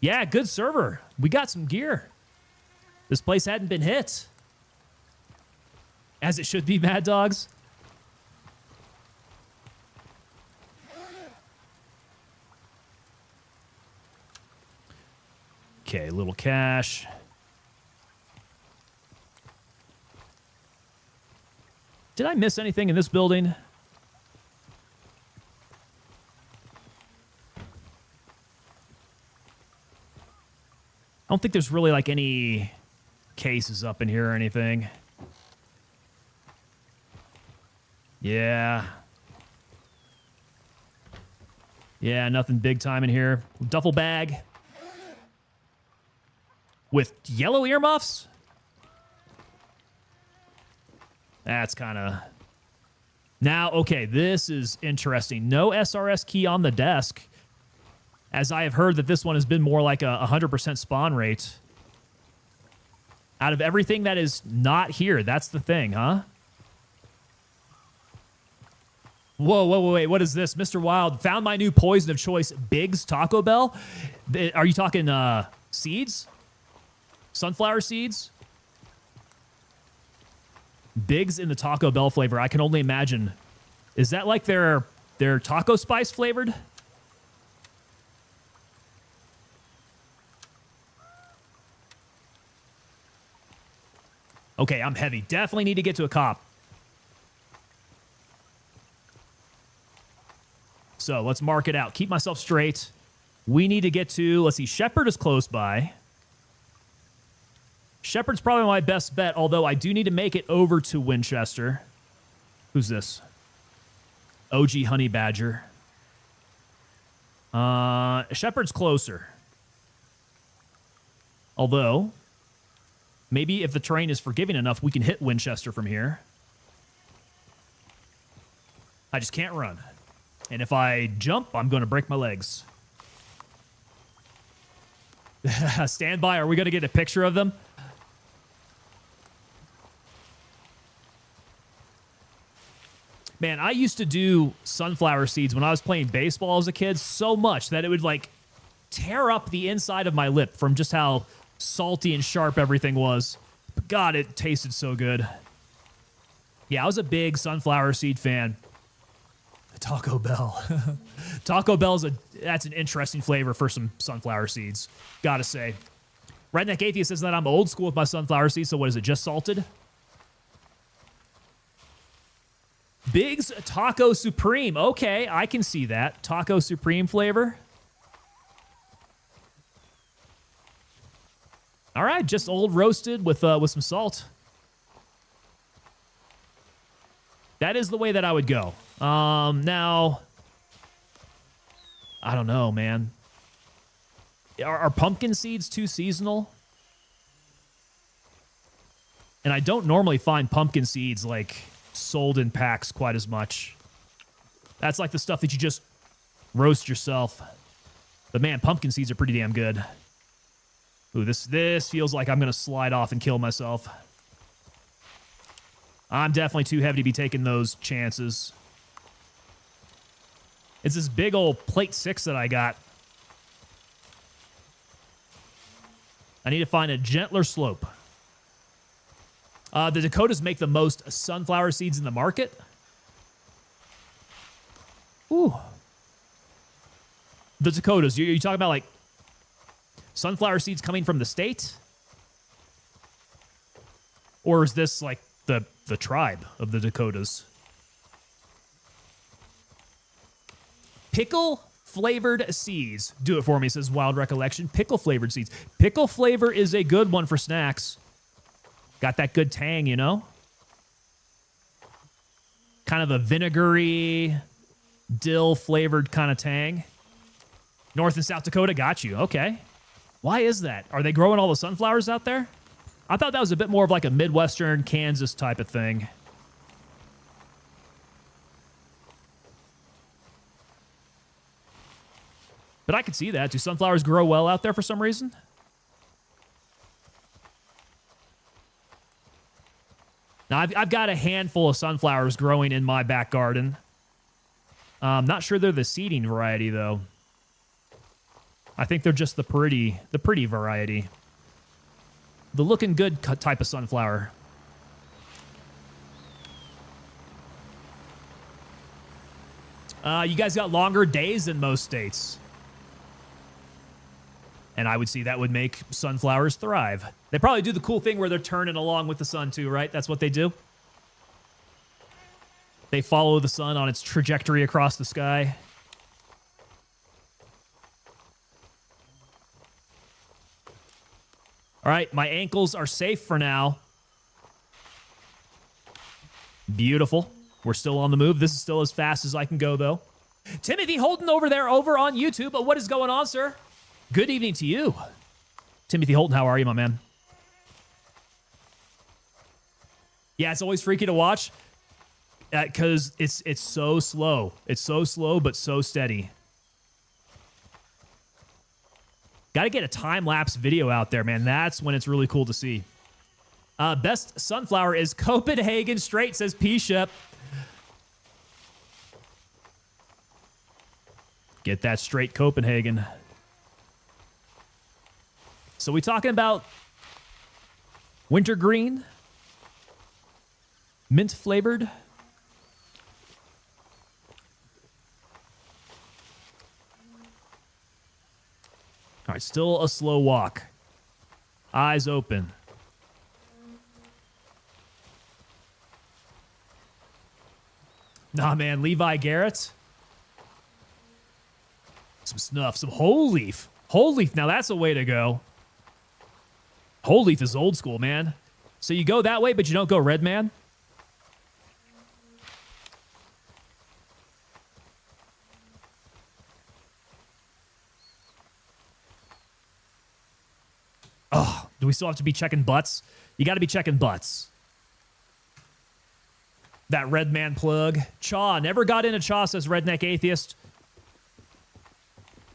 Yeah, good server. We got some gear. This place hadn't been hit. As it should be, Mad Dogs. Okay, little cash. Did I miss anything in this building? I don't think there's really like any cases up in here or anything. Yeah. Yeah, nothing big time in here. Duffel bag. With yellow earmuffs? That's kind of... Now, okay, this is interesting. No SRS key on the desk, as I have heard that this one has been more like a 100% spawn rate. Out of everything that is not here, that's the thing, huh? Whoa, whoa, whoa, wait, what is this? Mr. Wild found my new poison of choice, Big's Taco Bell. Are you talking seeds? Sunflower seeds? Big's in the Taco Bell flavor. I can only imagine. Is that like their taco spice flavored? Okay, I'm heavy. Definitely need to get to a cop. So let's mark it out. Keep myself straight. We need to get to, let's see, Shepherd is close by. Shepherd's probably my best bet, although I do need to make it over to Winchester. Who's this? OG Honey Badger. Shepherd's closer. Although, maybe if the terrain is forgiving enough, we can hit Winchester from here. I just can't run. And if I jump, I'm going to break my legs. Stand by. Are we going to get a picture of them? Man, I used to do sunflower seeds when I was playing baseball as a kid so much that it would like tear up the inside of my lip from just how salty and sharp everything was. But God, it tasted so good. Yeah, I was a big sunflower seed fan. Taco Bell. Taco Bell's that's an interesting flavor for some sunflower seeds. Gotta say. Redneck Atheist says that I'm old school with my sunflower seeds, so what is it, just salted? Big's Taco Supreme. Okay, I can see that. Taco Supreme flavor. All right, just old roasted with some salt. That is the way that I would go. Now, I don't know, man. Are pumpkin seeds too seasonal? And I don't normally find pumpkin seeds like sold in packs quite as much. That's like the stuff that you just roast yourself. But man, pumpkin seeds are pretty damn good. Ooh, this feels like I'm gonna slide off and kill myself. I'm definitely too heavy to be taking those chances. It's this big old plate 6 that I got. I need to find a gentler slope. The Dakotas make the most sunflower seeds in the market. Ooh. The Dakotas, you talking about like sunflower seeds coming from the state? Or is this like the tribe of the Dakotas? Pickle flavored seeds. Do it for me, says Wild Recollection. Pickle flavored seeds. Pickle flavor is a good one for snacks. Got that good tang, you know? Kind of a vinegary, dill flavored kind of tang. North and South Dakota, got you. Okay. Why is that? Are they growing all the sunflowers out there? I thought that was a bit more of like a Midwestern Kansas type of thing. But I could see that. Do sunflowers grow well out there for some reason? Now, I've got a handful of sunflowers growing in my back garden. I'm not sure they're the seeding variety, though. I think they're just the pretty variety. The looking good type of sunflower. You guys got longer days than most states. And I would see that would make sunflowers thrive. They probably do the cool thing where they're turning along with the sun too, right? That's what they do. They follow the sun on its trajectory across the sky. All right, my ankles are safe for now. Beautiful. We're still on the move. This is still as fast as I can go, though. Timothy Holton over there over on YouTube. What is going on, sir? Good evening to you. Timothy Holton, how are you, my man? Yeah, it's always freaky to watch because it's so slow. It's so slow, but so steady. Got to get a time-lapse video out there, man. That's when it's really cool to see. Best sunflower is Copenhagen Straight, says P-Shep. Get that straight, Copenhagen. So we talking about wintergreen? Mint flavored? All right, still a slow walk. Eyes open. Nah, man, Levi Garrett. Some snuff, some whole leaf. Whole leaf, now that's a way to go. Whole leaf is old school, man. So you go that way, but you don't go red, man? Oh, do we still have to be checking butts? You got to be checking butts. That red man plug. Chaw, never got into Chaw, says Redneck Atheist.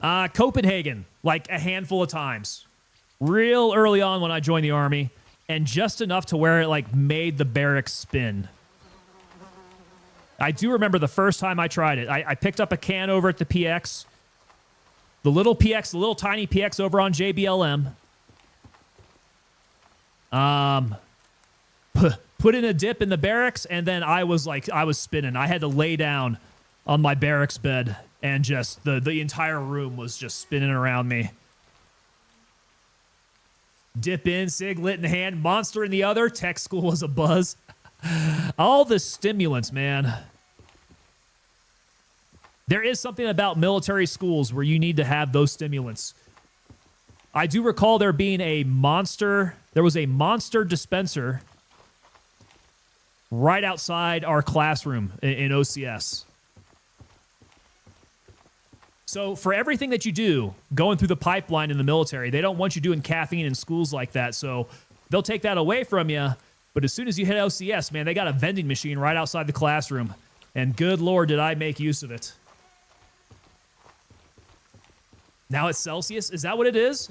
Copenhagen, like a handful of times. Real early on when I joined the Army, and just enough to where it like made the barracks spin. I do remember the first time I tried it. I picked up a can over at the PX. The little PX, the little tiny PX over on JBLM. Put in a dip in the barracks, and then I was spinning. I had to lay down on my barracks bed, and just the entire room was just spinning around me. Dip in, cig lit in hand, monster in the other. Tech school was a buzz. All the stimulants, man. There is something about military schools where you need to have those stimulants. I do recall there being a monster. There was a monster dispenser right outside our classroom in OCS. So for everything that you do, going through the pipeline in the military, they don't want you doing caffeine in schools like that. So they'll take that away from you. But as soon as you hit OCS, man, they got a vending machine right outside the classroom. And good Lord, did I make use of it. Now it's Celsius. Is that what it is?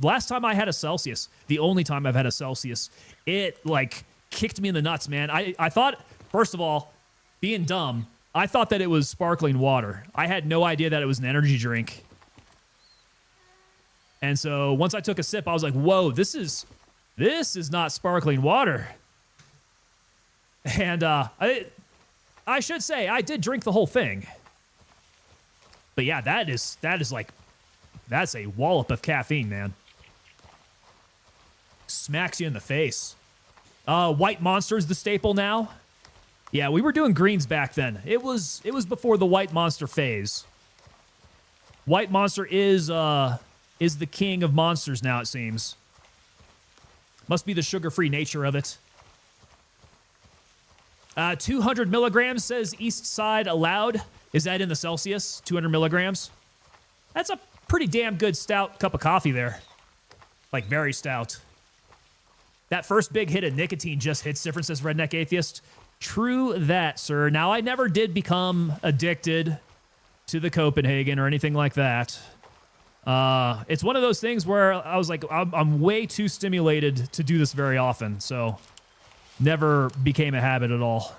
Last time I had a Celsius, the only time I've had a Celsius, it like kicked me in the nuts, man. I thought, first of all, being dumb, I thought that it was sparkling water. I had no idea that it was an energy drink. And so once I took a sip, I was like, whoa, this is not sparkling water. And I should say, I did drink the whole thing. But yeah, that is like, that's a wallop of caffeine, man. Smacks you in the face. White Monster is the staple now. Yeah, we were doing greens back then. It was before the White Monster phase. White Monster is the king of monsters now, it seems. Must be the sugar-free nature of it. 200 milligrams, says East Side Aloud. Is that in the Celsius? 200 milligrams? That's a pretty damn good stout cup of coffee there. Like, very stout. That first big hit of nicotine just hits different, says Redneck Atheist. True that, sir. Now, I never did become addicted to the Copenhagen or anything like that. It's one of those things where I was like, I'm way too stimulated to do this very often, so never became a habit at all.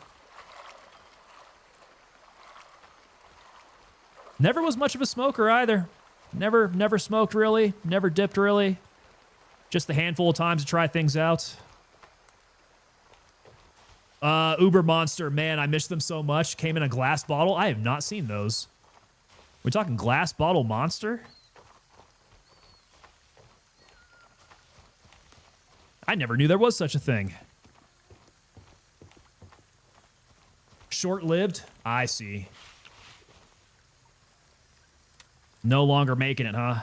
Never was much of a smoker either. Never smoked really, never dipped really. Just the handful of times to try things out. Uber Monster, man, I miss them so much. Came in a glass bottle. I have not seen those. We're talking glass bottle Monster? I never knew there was such a thing. Short-lived? I see. No longer making it, huh?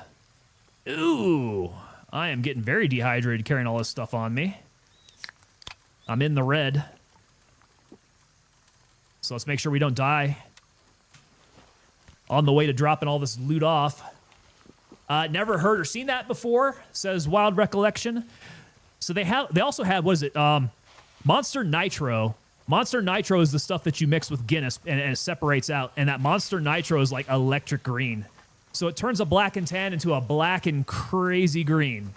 Ooh, I am getting very dehydrated carrying all this stuff on me. I'm in the red. So let's make sure we don't die on the way to dropping all this loot off. Never heard or seen that before, says Wild Recollection. So they also have, what is it? Monster Nitro. Monster Nitro is the stuff that you mix with Guinness and it separates out. And that Monster Nitro is like electric green. So it turns a black and tan into a black and crazy green.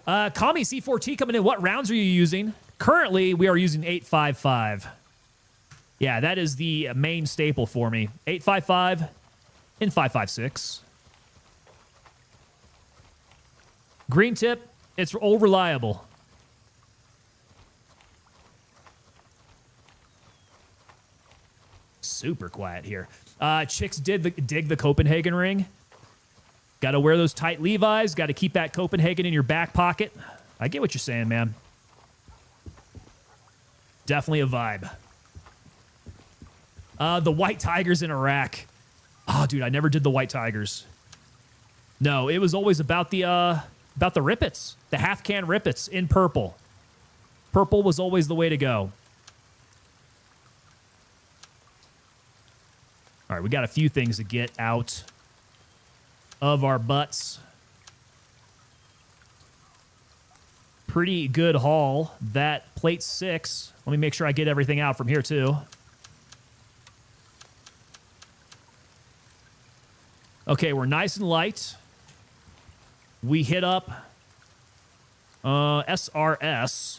Kami C4T coming in. What rounds are you using? Currently, we are using 8.55. Yeah, that is the main staple for me. 8.55 and 5.56. Green tip, it's all reliable. Super quiet here. Chicks dig the Copenhagen ring. Got to wear those tight Levi's. Got to keep that Copenhagen in your back pocket. I get what you're saying, man. Definitely a vibe. The White Tigers in Iraq. Oh, dude, I never did the White Tigers. No, it was always about the Rippets. The half-can Rippets in purple. Purple was always the way to go. All right, we got a few things to get out of our butts. Pretty good haul. That plate 6. Let me make sure I get everything out from here, too. Okay, we're nice and light. We hit up SRS,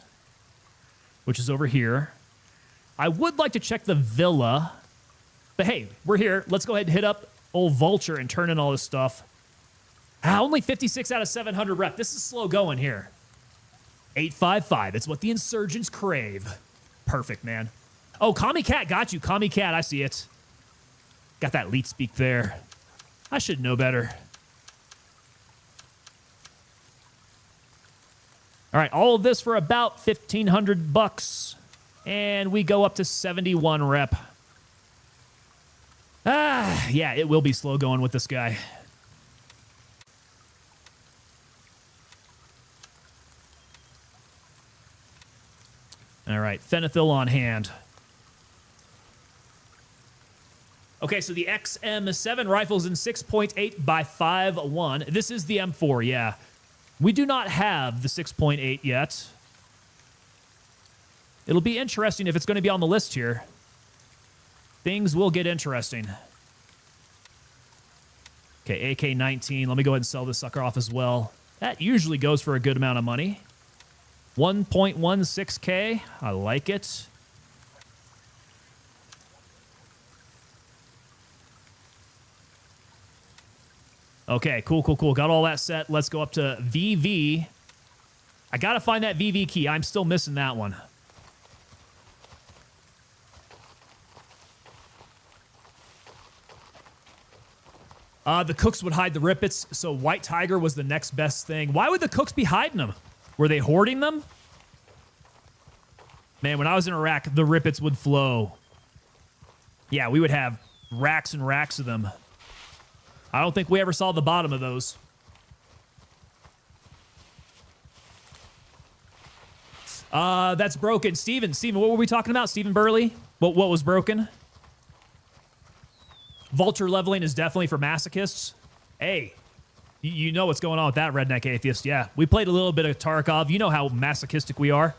which is over here. I would like to check the Villa. But hey, we're here. Let's go ahead and hit up old Vulture and turn in all this stuff. Only 56 out of 700 rep. This is slow going here. 8.55. It's what the insurgents crave. Perfect, man. Oh, Kami Cat got you. Kami Cat, I see it. Got that leet speak there. I should know better. All right, all of this for about 1,500 bucks. And we go up to 71 rep. Yeah, it will be slow going with this guy. All right, Phenethil on hand. Okay, so the XM7 rifle's in 6.8 by 5.1. This is the M4, yeah. We do not have the 6.8 yet. It'll be interesting if it's going to be on the list here. Things will get interesting. Okay, AK-19. Let me go ahead and sell this sucker off as well. That usually goes for a good amount of money. 1.16K. I like it. Okay, cool. Got all that set. Let's go up to VV. I got to find that VV key. I'm still missing that one. The cooks would hide the Rippets, so White Tiger was the next best thing. Why would the cooks be hiding them? Were they hoarding them? Man, when I was in Iraq, the Rippets would flow. Yeah, we would have racks and racks of them. I don't think we ever saw the bottom of those. That's broken. Steven, what were we talking about? Stephen Burley? What was broken? Vulture leveling is definitely for masochists. Hey, you know what's going on with that redneck atheist. Yeah, we played a little bit of Tarkov. You know how masochistic we are.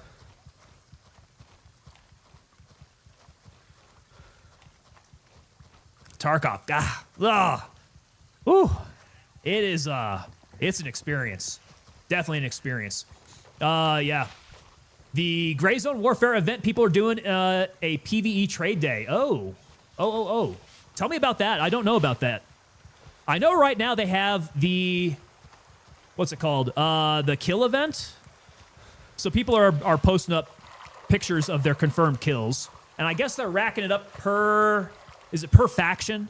Tarkov. Ooh. It is, it's an experience. Definitely an experience. Yeah. The Gray Zone Warfare event, people are doing a PvE trade day. Oh. Tell me about that. I don't know about that. I know right now they have the, what's it called? The kill event. So people are posting up pictures of their confirmed kills. And I guess they're racking it up per, is it per faction?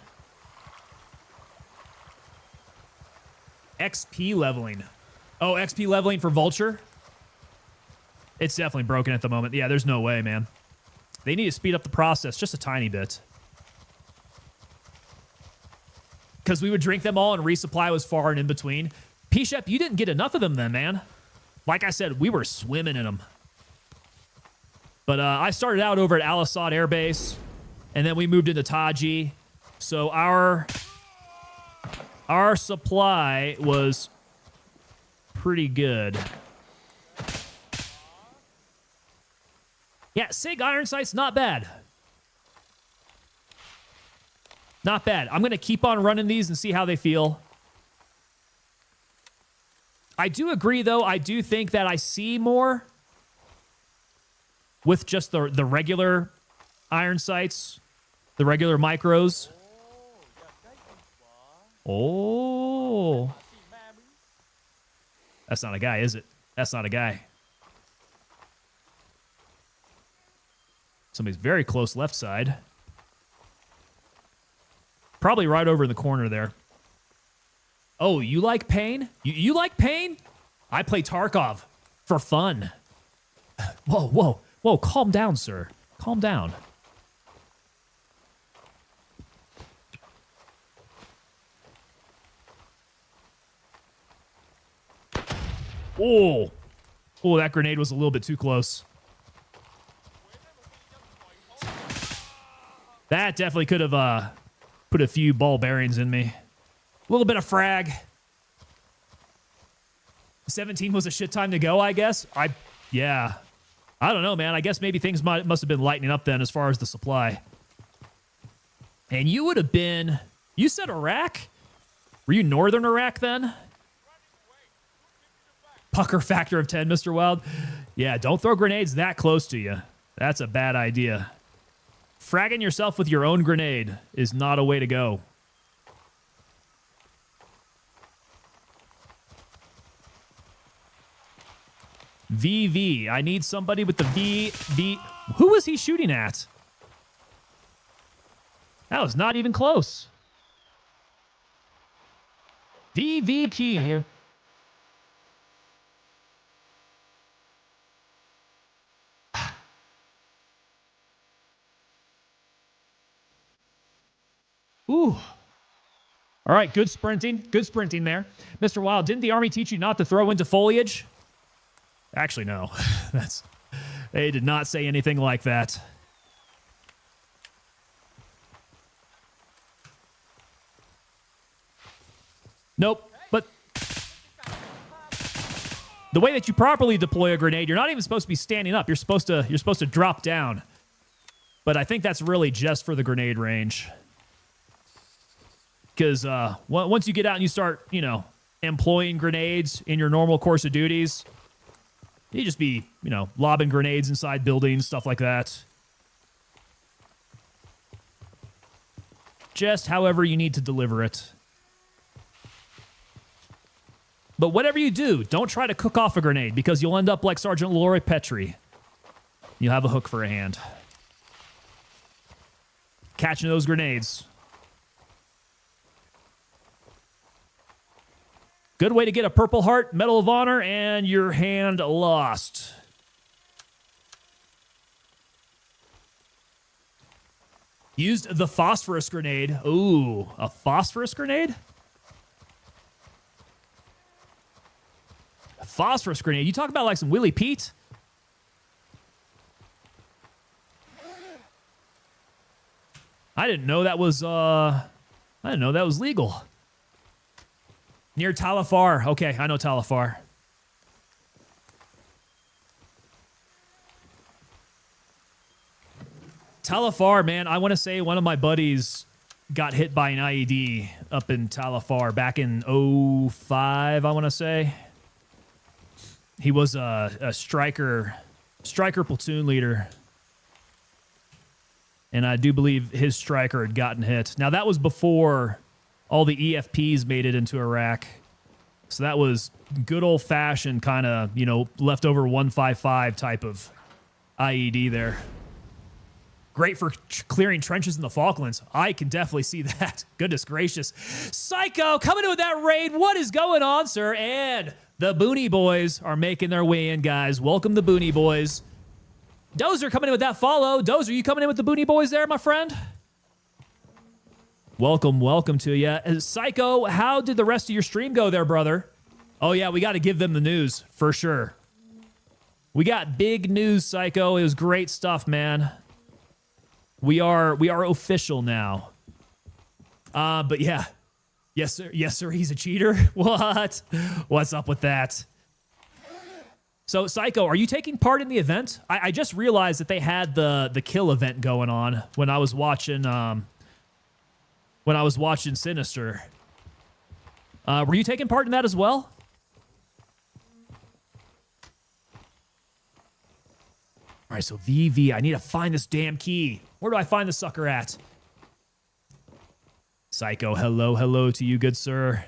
XP leveling. Oh, XP leveling for Vulture? It's definitely broken at the moment. Yeah, there's no way, man. They need to speed up the process just a tiny bit. Because we would drink them all and resupply was far and in between. P-Shep, you didn't get enough of them then, man. Like I said, we were swimming in them. But I started out over at Al Assad Air Base, and then we moved into Taji. So our supply was pretty good. Yeah, SIG iron sights, not bad. Not bad. I'm going to keep on running these and see how they feel. I do agree, though. I do think that I see more with just the regular iron sights, the regular micros. Oh. That's not a guy, is it? That's not a guy. Somebody's very close left side. Probably right over in the corner there. Oh, you like pain? You like pain? I play Tarkov for fun. Whoa, whoa, whoa, calm down, sir. Calm down. Oh. Oh, that grenade was a little bit too close. That definitely could have put a few ball bearings in me. A little bit of frag. 17 was a shit time to go, I guess. Yeah. I don't know, man. I guess maybe things must have been lightening up then as far as the supply. And you would have been... You said Iraq? Were you northern Iraq then? Pucker factor of 10, Mr. Wild. Yeah, don't throw grenades that close to you. That's a bad idea. Fragging yourself with your own grenade is not a way to go. VV. I need somebody with the V. Who was he shooting at? That was not even close. VVP here. Ooh. All right, good sprinting. Good sprinting there. Mr. Wild, didn't the Army teach you not to throw into foliage? Actually, no. They did not say anything like that. Nope. But the way that you properly deploy a grenade, you're not even supposed to be standing up. You're supposed to drop down. But I think that's really just for the grenade range. Because once you get out and you start, employing grenades in your normal course of duties, you just be, lobbing grenades inside buildings, stuff like that. Just however you need to deliver it. But whatever you do, don't try to cook off a grenade because you'll end up like Sergeant Leroy Petrie. You'll have a hook for a hand. Catching those grenades. Good way to get a Purple Heart, Medal of Honor, and your hand lost. Used the phosphorus grenade. Ooh, a phosphorus grenade? A phosphorus grenade. You talk about like some Willie Pete? I didn't know that was legal. Near Talafar. Okay, I know Talafar. Talafar, man, I want to say one of my buddies got hit by an IED up in Talafar back in 2005, I want to say. He was a striker platoon leader. And I do believe his striker had gotten hit. Now, that was before all the EFPs made it into Iraq. So that was good old-fashioned kind of, leftover 155 type of IED there. Great for clearing trenches in the Falklands. I can definitely see that. Goodness gracious. Psycho coming in with that raid. What is going on, sir? And the Booney Boys are making their way in, guys. Welcome the Booney Boys. Dozer coming in with that follow. Dozer, you coming in with the Booney Boys there, my friend? Welcome to you. Psycho, how did the rest of your stream go there, brother? Oh, yeah, we got to give them the news, for sure. We got big news, Psycho. It was great stuff, man. We are official now. But yeah. Yes, sir. Yes, sir. He's a cheater. What? What's up with that? So, Psycho, are you taking part in the event? I just realized that they had the kill event going on when I was watching Sinister. Were you taking part in that as well? All right, so VV, I need to find this damn key. Where do I find the sucker at? Psycho, hello to you, good sir.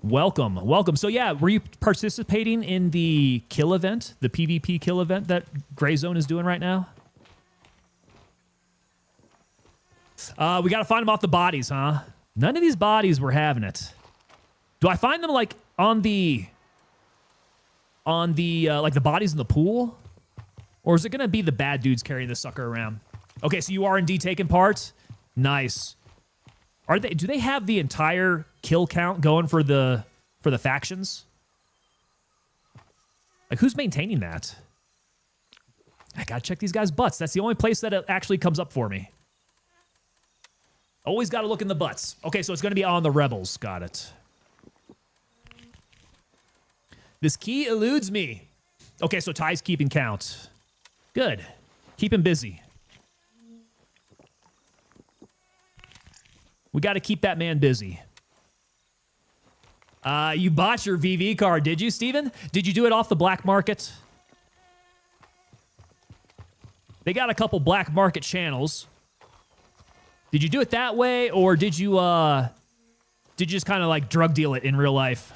Welcome. So yeah, were you participating in the kill event, the PvP kill event that Gray Zone is doing right now? We got to find them off the bodies, huh? None of these bodies were having it. Do I find them like on the like the bodies in the pool? Or is it going to be the bad dudes carrying this sucker around? Okay, so you are indeed taking part. Nice. Do they have the entire kill count going for the factions? Like, who's maintaining that? I gotta check these guys' butts. That's the only place that it actually comes up for me. Always gotta look in the butts. Okay, so it's gonna be on the rebels. Got it. This key eludes me. Okay, so Ty's keeping count. Good. Keep him busy. We got to keep that man busy. You bought your VV card, did you, Steven? Did you do it off the black market? They got a couple black market channels. Did you do it that way, or did you just kind of like drug deal it in real life?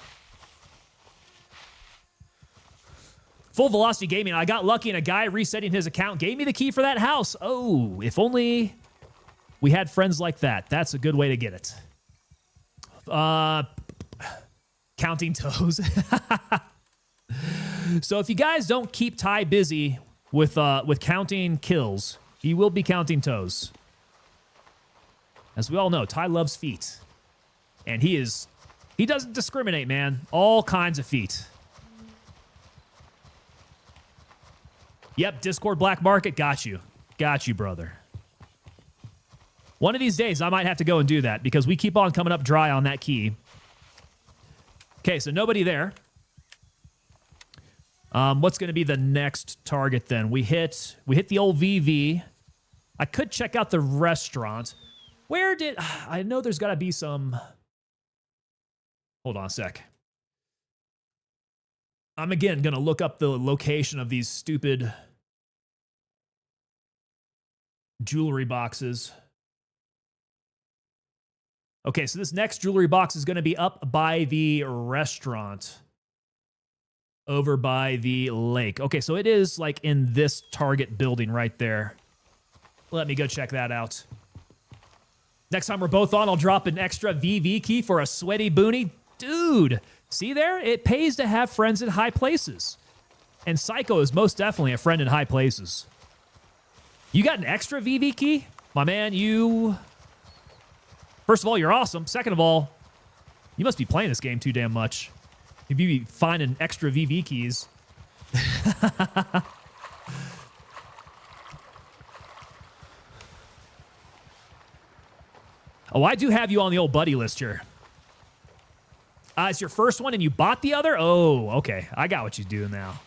Full Velocity Gaming, I got lucky and a guy resetting his account gave me the key for that house. Oh, if only we had friends like that. That's a good way to get it. Counting toes. So if you guys don't keep Ty busy with counting kills, he will be counting toes. As we all know, Ty loves feet. And he doesn't discriminate, man. All kinds of feet. Yep, Discord Black Market, got you. Got you, brother. One of these days, I might have to go and do that because we keep on coming up dry on that key. Okay, so nobody there. What's going to be the next target then? We hit the old VV. I could check out the restaurant. Where did... I know there's got to be some... Hold on a sec. I'm again going to look up the location of these stupid jewelry boxes. Okay, so this next jewelry box is going to be up by the restaurant. Over by the lake. Okay, so it is like in this target building right there. Let me go check that out. Next time we're both on, I'll drop an extra VV key for a sweaty boonie. Dude, see there? It pays to have friends in high places. And Psycho is most definitely a friend in high places. You got an extra VV key? My man, you... First of all, you're awesome. Second of all, you must be playing this game too damn much. If you be finding extra VV keys. Oh, I do have you on the old buddy list here. It's your first one and you bought the other? Oh, okay. I got what you're doing now.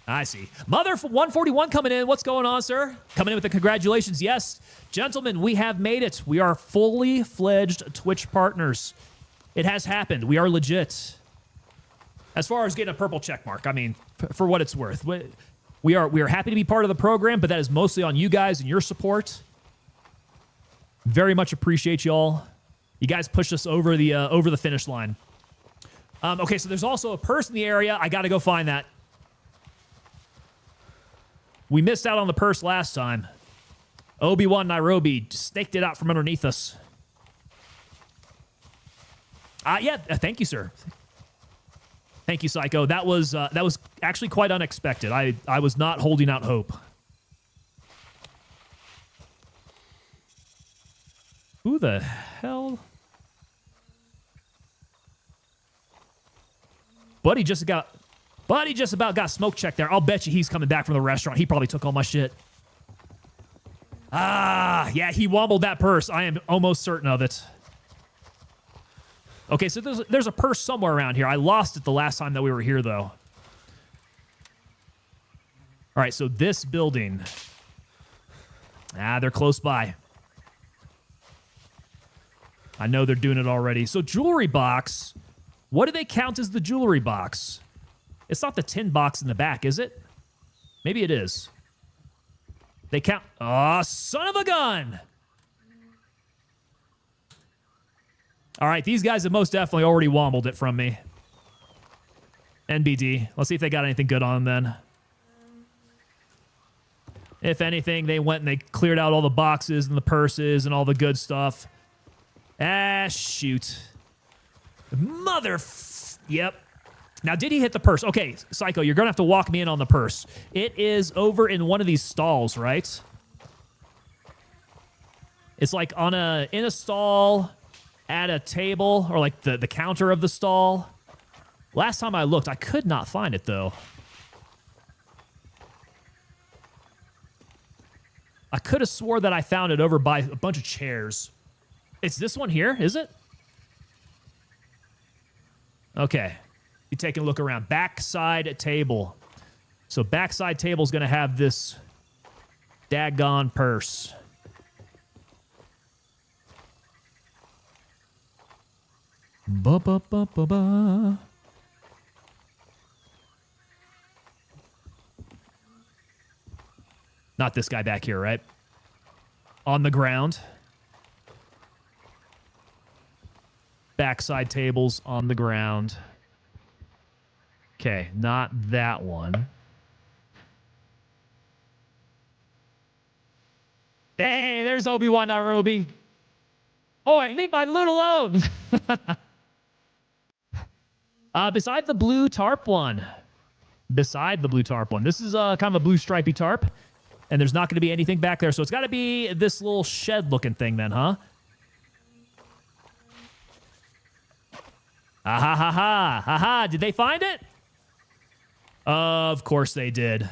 I see. Mother 141 coming in. What's going on, sir? Coming in with the congratulations. Yes, gentlemen, we have made it. We are fully fledged Twitch partners. It has happened. We are legit. As far as getting a purple check mark, I mean, for what it's worth. We are happy to be part of the program, but that is mostly on you guys and your support. Very much appreciate y'all. You guys pushed us over the finish line. Okay, so there's also a purse in the area. I got to go find that. We missed out on the purse last time. Obi-Wan Nairobi snaked it out from underneath us. Yeah, thank you, sir. Thank you, Psycho. That was actually quite unexpected. I was not holding out hope. Who the hell? Buddy just about got smoke checked there. I'll bet you he's coming back from the restaurant. He probably took all my shit. Ah, yeah, he wobbled that purse. I am almost certain of it. Okay, so there's a purse somewhere around here. I lost it the last time that we were here, though. All right, so this building. They're close by. I know they're doing it already. So jewelry box. What do they count as the jewelry box? It's not the tin box in the back, is it? Maybe it is. They count. Oh, son of a gun! All right, these guys have most definitely already wombled it from me. NBD. Let's see if they got anything good on them then. If anything, they went and they cleared out all the boxes and the purses and all the good stuff. Shoot. Yep. Now, did he hit the purse? Okay, Psycho, you're going to have to walk me in on the purse. It is over in one of these stalls, right? It's like in a stall at a table, or like the counter of the stall. Last time I looked, I could not find it, though. I could have swore that I found it over by a bunch of chairs. It's this one here, is it? Okay. You taking a look around. Backside table. So backside table's going to have this daggone purse. Ba-ba-ba-ba-ba. Not this guy back here, right? On the ground. Backside tables on the ground. Okay, not that one. Hey, there's Obi-Wan Nairobi. Oh, leave my little alone. Beside the blue tarp one. Beside the blue tarp one. This is kind of a blue stripy tarp. And there's not going to be anything back there. So it's got to be this little shed-looking thing then, huh? Ah, ha, ha, ha. Ha, ha. Did they find it? Of course they did.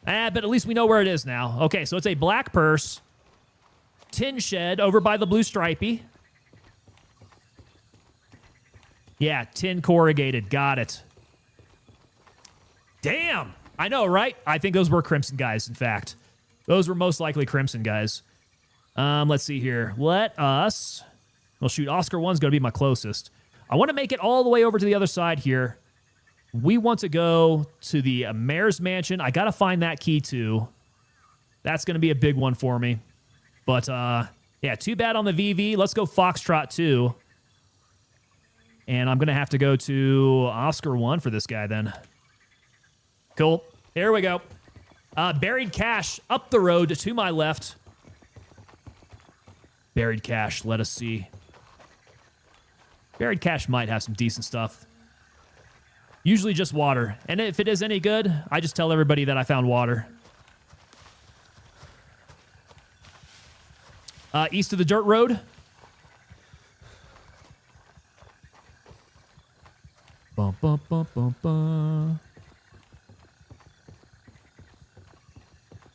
But at least we know where it is now. Okay, so it's a black purse. Tin shed over by the blue stripy. Yeah, tin corrugated. Got it. Damn. I know, right? I think those were Crimson guys, in fact. Those were most likely Crimson guys. Let's see here. Let us... Well, shoot, Oscar 1's going to be my closest. I want to make it all the way over to the other side here. We want to go to the Mayor's Mansion. I got to find that key, too. That's going to be a big one for me. But, yeah, too bad on the VV. Let's go Foxtrot 2. And I'm going to have to go to Oscar 1 for this guy, then. Cool. Here we go. Buried cash up the road to my left. Buried cash. Let us see. Buried cash might have some decent stuff. Usually just water. And if it is any good, I just tell everybody that I found water. East of the dirt road. Bum, bum, bum, bum, bum.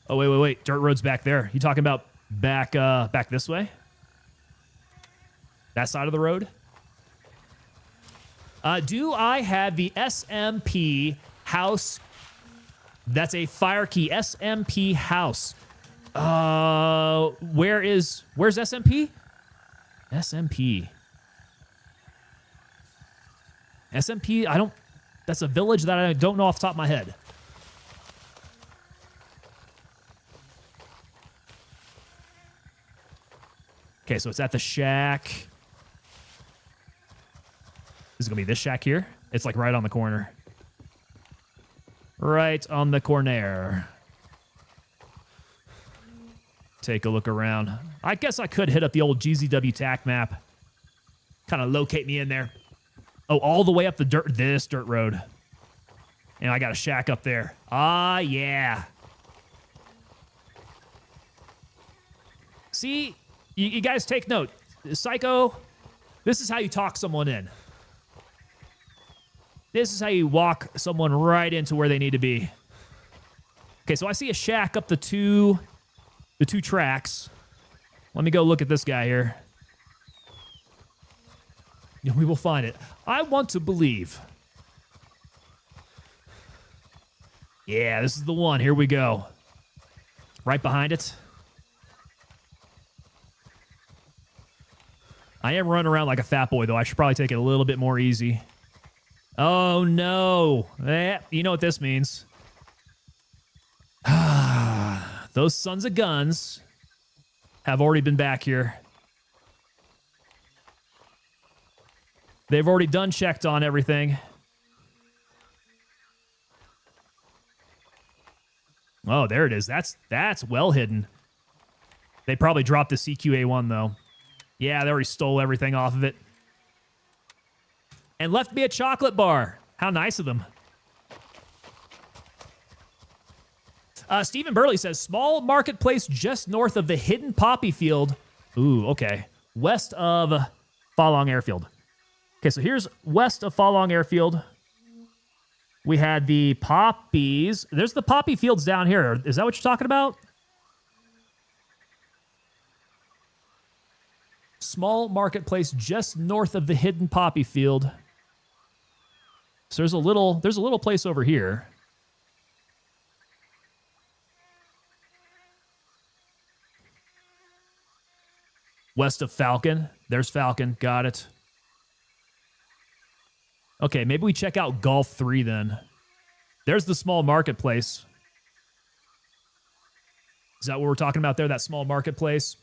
Oh, wait. Dirt road's back there. You talking about back this way? That side of the road? Do I have the SMP house? That's a fire key. SMP house. Where's SMP? SMP. SMP, that's a village that I don't know off the top of my head. Okay, so it's at the shack. This is going to be this shack here. It's like right on the corner. Right on the corner. Take a look around. I guess I could hit up the old GZW TAC map. Kind of locate me in there. Oh, all the way up this dirt road. And I got a shack up there. Ah, yeah. See, you guys take note. Psycho, this is how you talk someone in. This is how you walk someone right into where they need to be. Okay, so I see a shack up the two tracks. Let me go look at this guy here. We will find it. I want to believe. Yeah, this is the one. Here we go. Right behind it. I am running around like a fat boy, though. I should probably take it a little bit more easy. Oh, no. You know what this means. Those sons of guns have already been back here. They've already done checked on everything. Oh, there it is. That's well hidden. They probably dropped the CQA1, though. Yeah, they already stole everything off of it. And left me a chocolate bar. How nice of them. Stephen Burley says, small marketplace just north of the hidden poppy field. Ooh, okay. West of Falong Airfield. Okay, so here's west of Falong Airfield. We had the poppies. There's the poppy fields down here. Is that what you're talking about? Small marketplace just north of the hidden poppy field. So there's a little place over here. West of Falcon. There's Falcon. Got it. Okay, maybe we check out Golf 3 then. There's the small marketplace. Is that what we're talking about there, that small marketplace?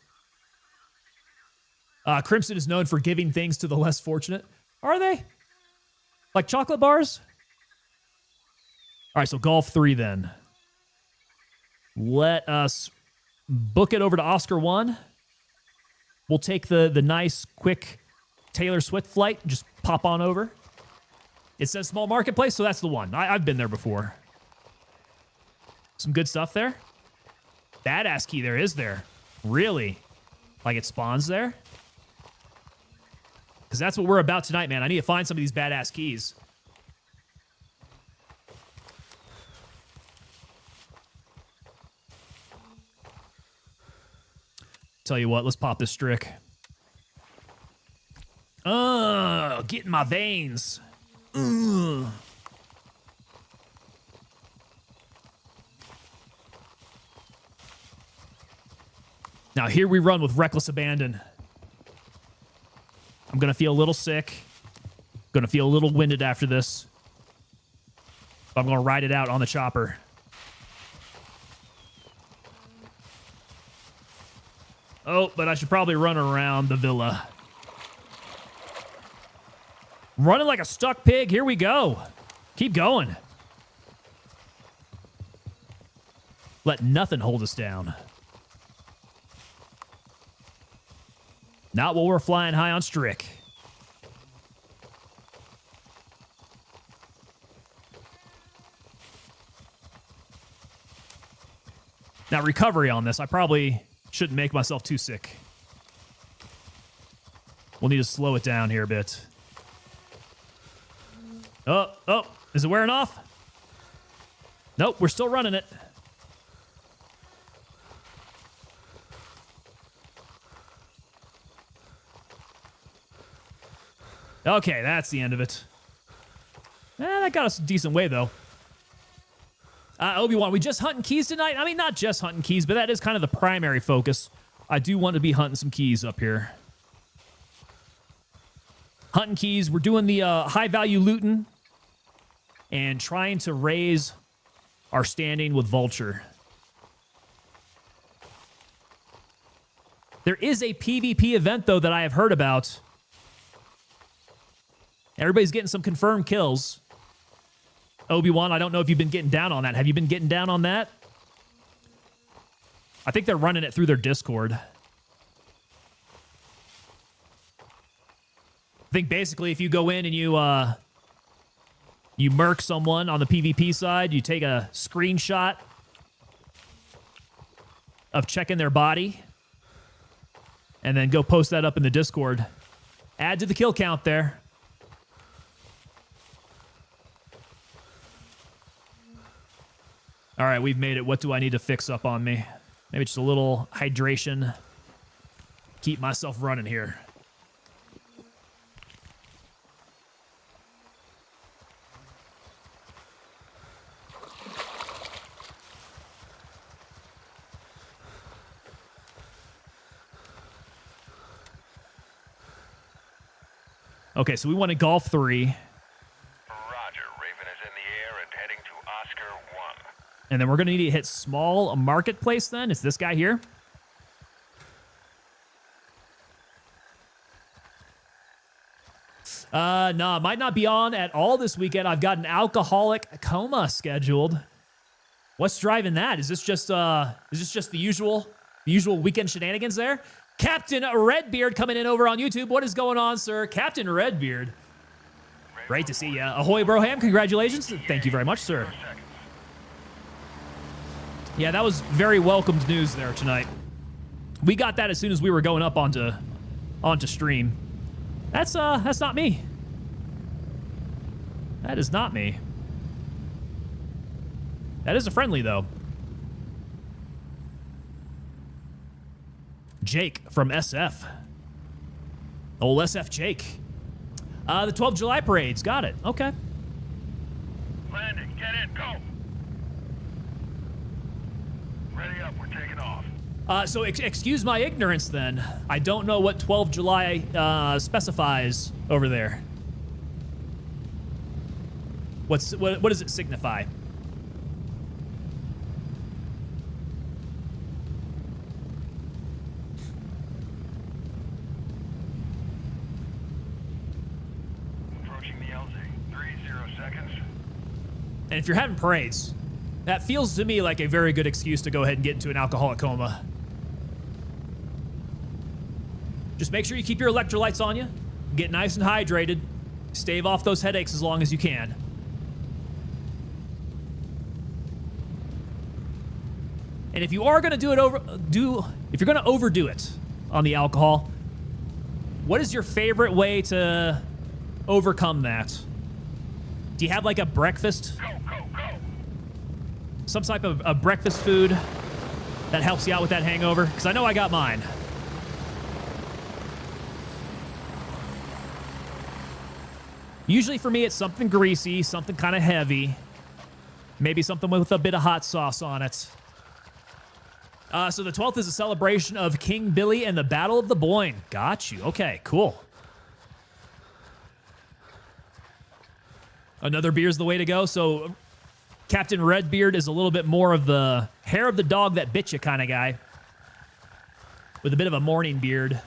Crimson is known for giving things to the less fortunate. Are they? Like chocolate bars? All right, so Golf 3 then. Let us book it over to Oscar 1. We'll take the nice, quick Taylor Swift flight and just pop on over. It says small marketplace, so that's the one. I've been there before. Some good stuff there. Badass key there is there. Really? Like it spawns there? Because that's what we're about tonight, man. I need to find some of these badass keys. Tell you what, let's pop this Strick. Get in my veins. Ugh. Now here we run with reckless abandon. I'm going to feel a little sick. Going to feel a little winded after this. But I'm going to ride it out on the chopper. Oh, but I should probably run around the villa. Running like a stuck pig. Here we go. Keep going. Let nothing hold us down. Not while we're flying high on Strick. Now, recovery on this, I probably shouldn't make myself too sick. We'll need to slow it down here a bit. Oh, is it wearing off? Nope, we're still running it. Okay, that's the end of it. That got us a decent way, though. Obi-Wan, we just hunting keys tonight? I mean, not just hunting keys, but that is kind of the primary focus. I do want to be hunting some keys up here. Hunting keys. We're doing the high-value looting and trying to raise our standing with Vulture. There is a PvP event, though, that I have heard about. Everybody's getting some confirmed kills. Obi-Wan, I don't know if you've been getting down on that. Have you been getting down on that? I think they're running it through their Discord. I think basically if you go in and you murk someone on the PvP side, you take a screenshot of checking their body, and then go post that up in the Discord. Add to the kill count there. All right, we've made it. What do I need to fix up on me? Maybe just a little hydration. Keep myself running here. Okay, so we wanted golf 3. Roger. Raven is in the air and heading to Oscar 1. And then we're going to need to hit small marketplace then. It's this guy here. No, might not be on at all this weekend. I've got an alcoholic coma scheduled. What's driving that? Is this just the usual weekend shenanigans there? Captain Redbeard coming in over on YouTube. What is going on, sir? Captain Redbeard. Great to see you. Ahoy, Broham. Congratulations. Thank you very much, sir. Yeah, that was very welcomed news there tonight. We got that as soon as we were going up onto stream. That's not me. That is not me. That is a friendly, though. Jake from SF. Old SF Jake. The 12th of July parades. Got it. Okay. Landing. Get in. Go. Ready up. We're taking off. So excuse my ignorance then. I don't know what 12th July specifies over there. What does it signify? Approaching the LZ. 30 seconds. And if you're having parades, that feels to me like a very good excuse to go ahead and get into an alcoholic coma. Just make sure you keep your electrolytes on you, get nice and hydrated, stave off those headaches as long as you can. And if you are going to if you're going to overdo it on the alcohol, what is your favorite way to overcome that? Do you have like a breakfast? Go, go, go. Some type of a breakfast food that helps you out with that hangover? Because I know I got mine. Usually for me, it's something greasy, something kind of heavy. Maybe something with a bit of hot sauce on it. So the 12th is a celebration of King Billy and the Battle of the Boyne. Got you. Okay, cool. Another beer's the way to go. So Captain Redbeard is a little bit more of the hair of the dog that bit you kind of guy. With a bit of a morning beer.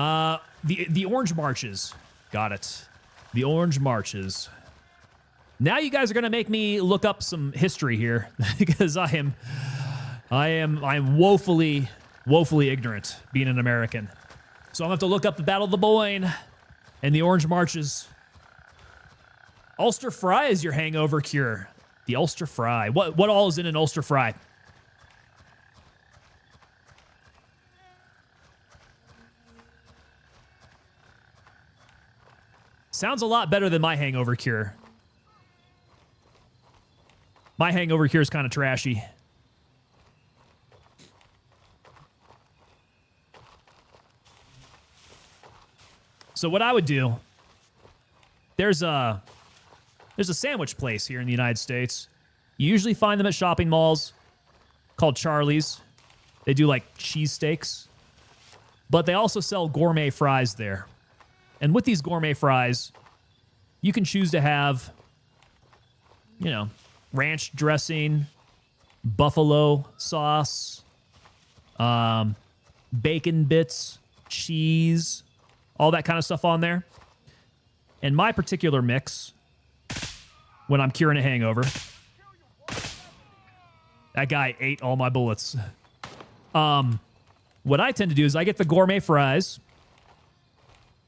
The Orange Marches. Got it. The Orange Marches. Now you guys are going to make me look up some history here because I am woefully ignorant being an American. So I'm going to have to look up the Battle of the Boyne and the Orange Marches. Ulster Fry is your hangover cure. The Ulster Fry. What all is in an Ulster Fry? Sounds a lot better than my hangover cure. My hangover cure is kind of trashy. So what I would do, there's a sandwich place here in the United States. You usually find them at shopping malls called Charlie's. They do like cheesesteaks, but they also sell gourmet fries there. And with these gourmet fries, you can choose to have, ranch dressing, buffalo sauce, bacon bits, cheese, all that kind of stuff on there. And my particular mix, when I'm curing a hangover, that guy ate all my bullets. What I tend to do is I get the gourmet fries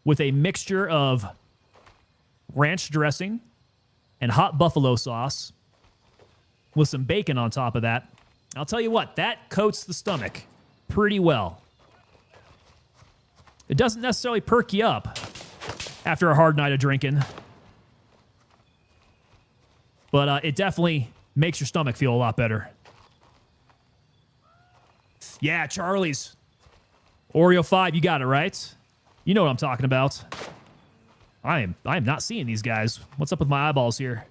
with a mixture of ranch dressing and hot buffalo sauce with some bacon on top of that. I'll tell you what, that coats the stomach pretty well. It doesn't necessarily perk you up after a hard night of drinking, but it definitely makes your stomach feel a lot better. Yeah, Charlie's. Oreo 5, you got it, right? You know what I'm talking about. I am not seeing these guys. What's up with my eyeballs here?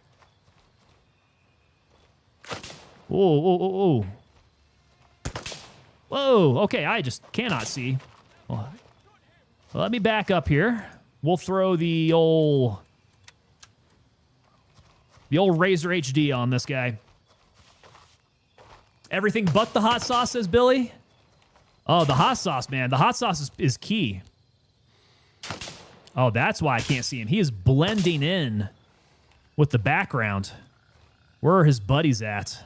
Whoa. Whoa, okay, I just cannot see. Well, let me back up here. We'll throw the old Razor HD on this guy. Everything but the hot sauce, says Billy. Oh, the hot sauce, man. The hot sauce is key. Oh, that's why I can't see him. He is blending in with the background. Where are his buddies at?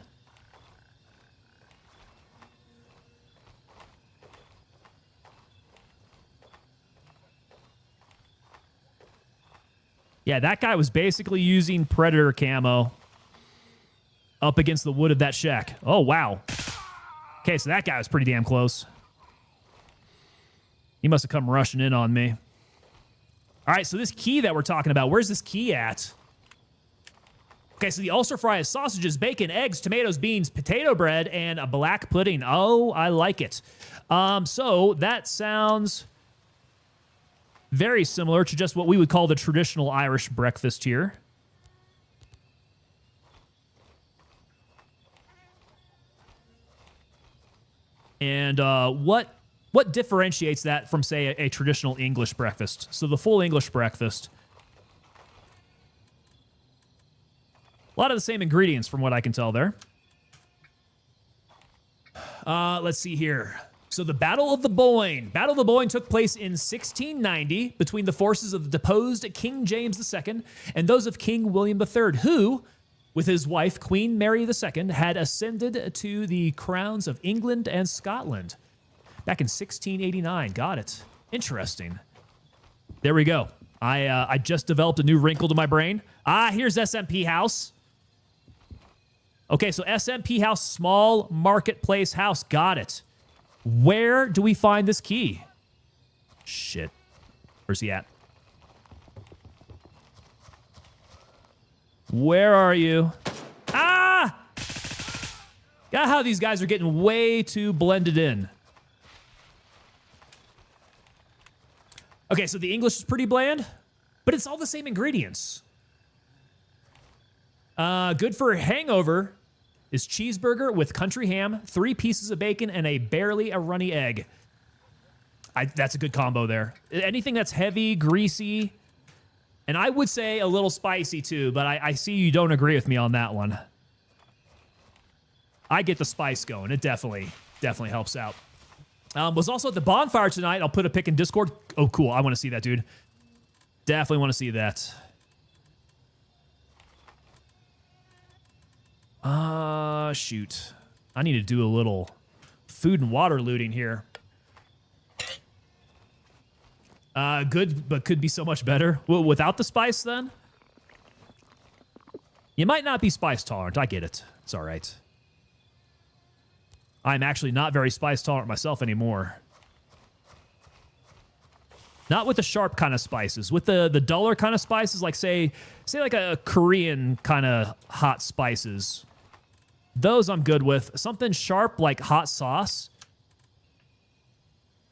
Yeah, that guy was basically using Predator camo up against the wood of that shack. Oh, wow. Okay, so that guy was pretty damn close. He must have come rushing in on me. All right, so this key that we're talking about, where's this key at? Okay, so the ulcer fry is sausages, bacon, eggs, tomatoes, beans, potato bread, and a black pudding. Oh, I like it. So that sounds very similar to just what we would call the traditional Irish breakfast here. And what differentiates that from, say, a traditional English breakfast? So the full English breakfast. A lot of the same ingredients from what I can tell there. Let's see here. So the Battle of the Boyne. Battle of the Boyne took place in 1690 between the forces of the deposed King James II and those of King William III, who, with his wife, Queen Mary II, had ascended to the crowns of England and Scotland. Back in 1689. Got it. Interesting. There we go. I just developed a new wrinkle to my brain. Here's SMP House. Okay, so SMP House, small marketplace house. Got it. Where do we find this key? Shit. Where's he at? Where are you? Got how these guys are getting way too blended in. Okay, so the English is pretty bland, but it's all the same ingredients. Good for a hangover is cheeseburger with country ham, 3 pieces of bacon, and barely a runny egg. That's a good combo there. Anything that's heavy, greasy, and I would say a little spicy too, but I see you don't agree with me on that one. I get the spice going. It definitely helps out. Was also at the bonfire tonight. I'll put a pic in Discord. Oh, cool. I want to see that, dude. Definitely want to see that. Shoot. I need to do a little food and water looting here. Good, but could be so much better. Well, without the spice, then? You might not be spice tolerant. I get it. It's all right. I'm actually not very spice tolerant myself anymore. Not with the sharp kind of spices. With the duller kind of spices, like say like a Korean kind of hot spices. Those I'm good with. Something sharp like hot sauce,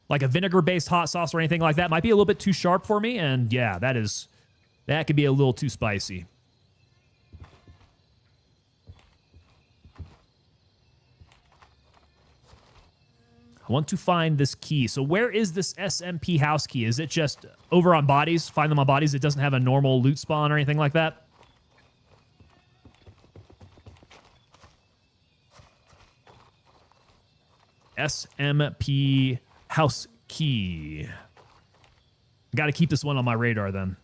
like a vinegar-based hot sauce or anything like that, might be a little bit too sharp for me. And yeah, that could be a little too spicy. I want to find this key. So where is this SMP house key? Is it just over on bodies? Find them on bodies. It doesn't have a normal loot spawn or anything like that? SMP house key. Got to keep this one on my radar then.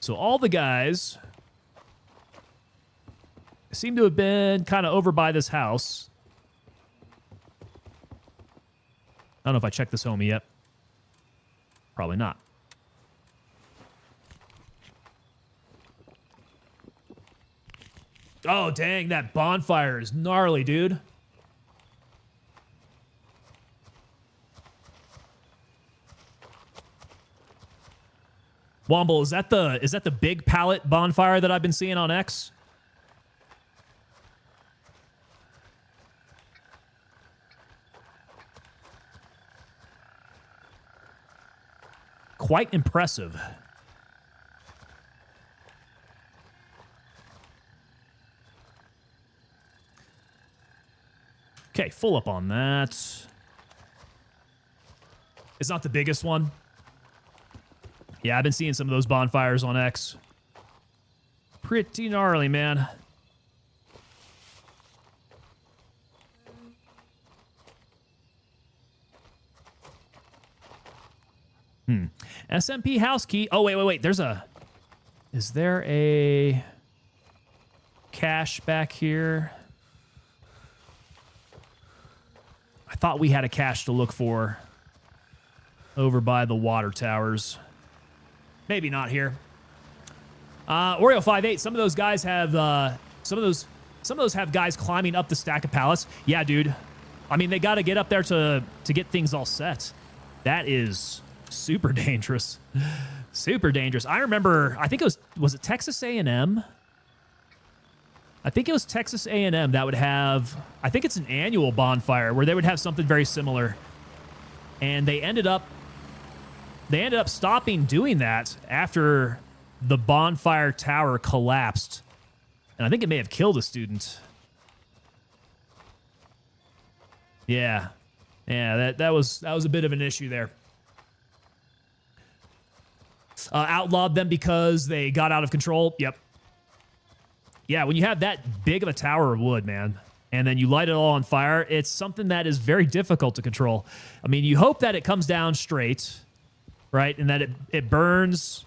So all the guys seem to have been kind of over by this house. I don't know if I checked this homie yet. Probably not. Oh, dang, that bonfire is gnarly, dude. Womble, is that the big pallet bonfire that I've been seeing on X? Quite impressive. Okay, full up on that. It's not the biggest one. Yeah, I've been seeing some of those bonfires on X. Pretty gnarly, man. SMP house key. Oh, wait. There's a... Is there a cache back here? I thought we had a cache to look for over by the water towers. Maybe not here. Oreo58. Some of those guys have some of those have guys climbing up the stack of pallets. Yeah, dude. I mean, they got to get up there to get things all set. That is super dangerous. Super dangerous. I remember, I think it was it Texas A&M? I think it was Texas A&M that would have, I think it's an annual bonfire where they would have something very similar. And they ended up stopping doing that after the bonfire tower collapsed. And I think it may have killed a student. Yeah. Yeah, that was a bit of an issue there. Outlawed them because they got out of control. Yep. Yeah, when you have that big of a tower of wood, man, and then you light it all on fire, it's something that is very difficult to control. I mean, you hope that it comes down straight, right, and that it burns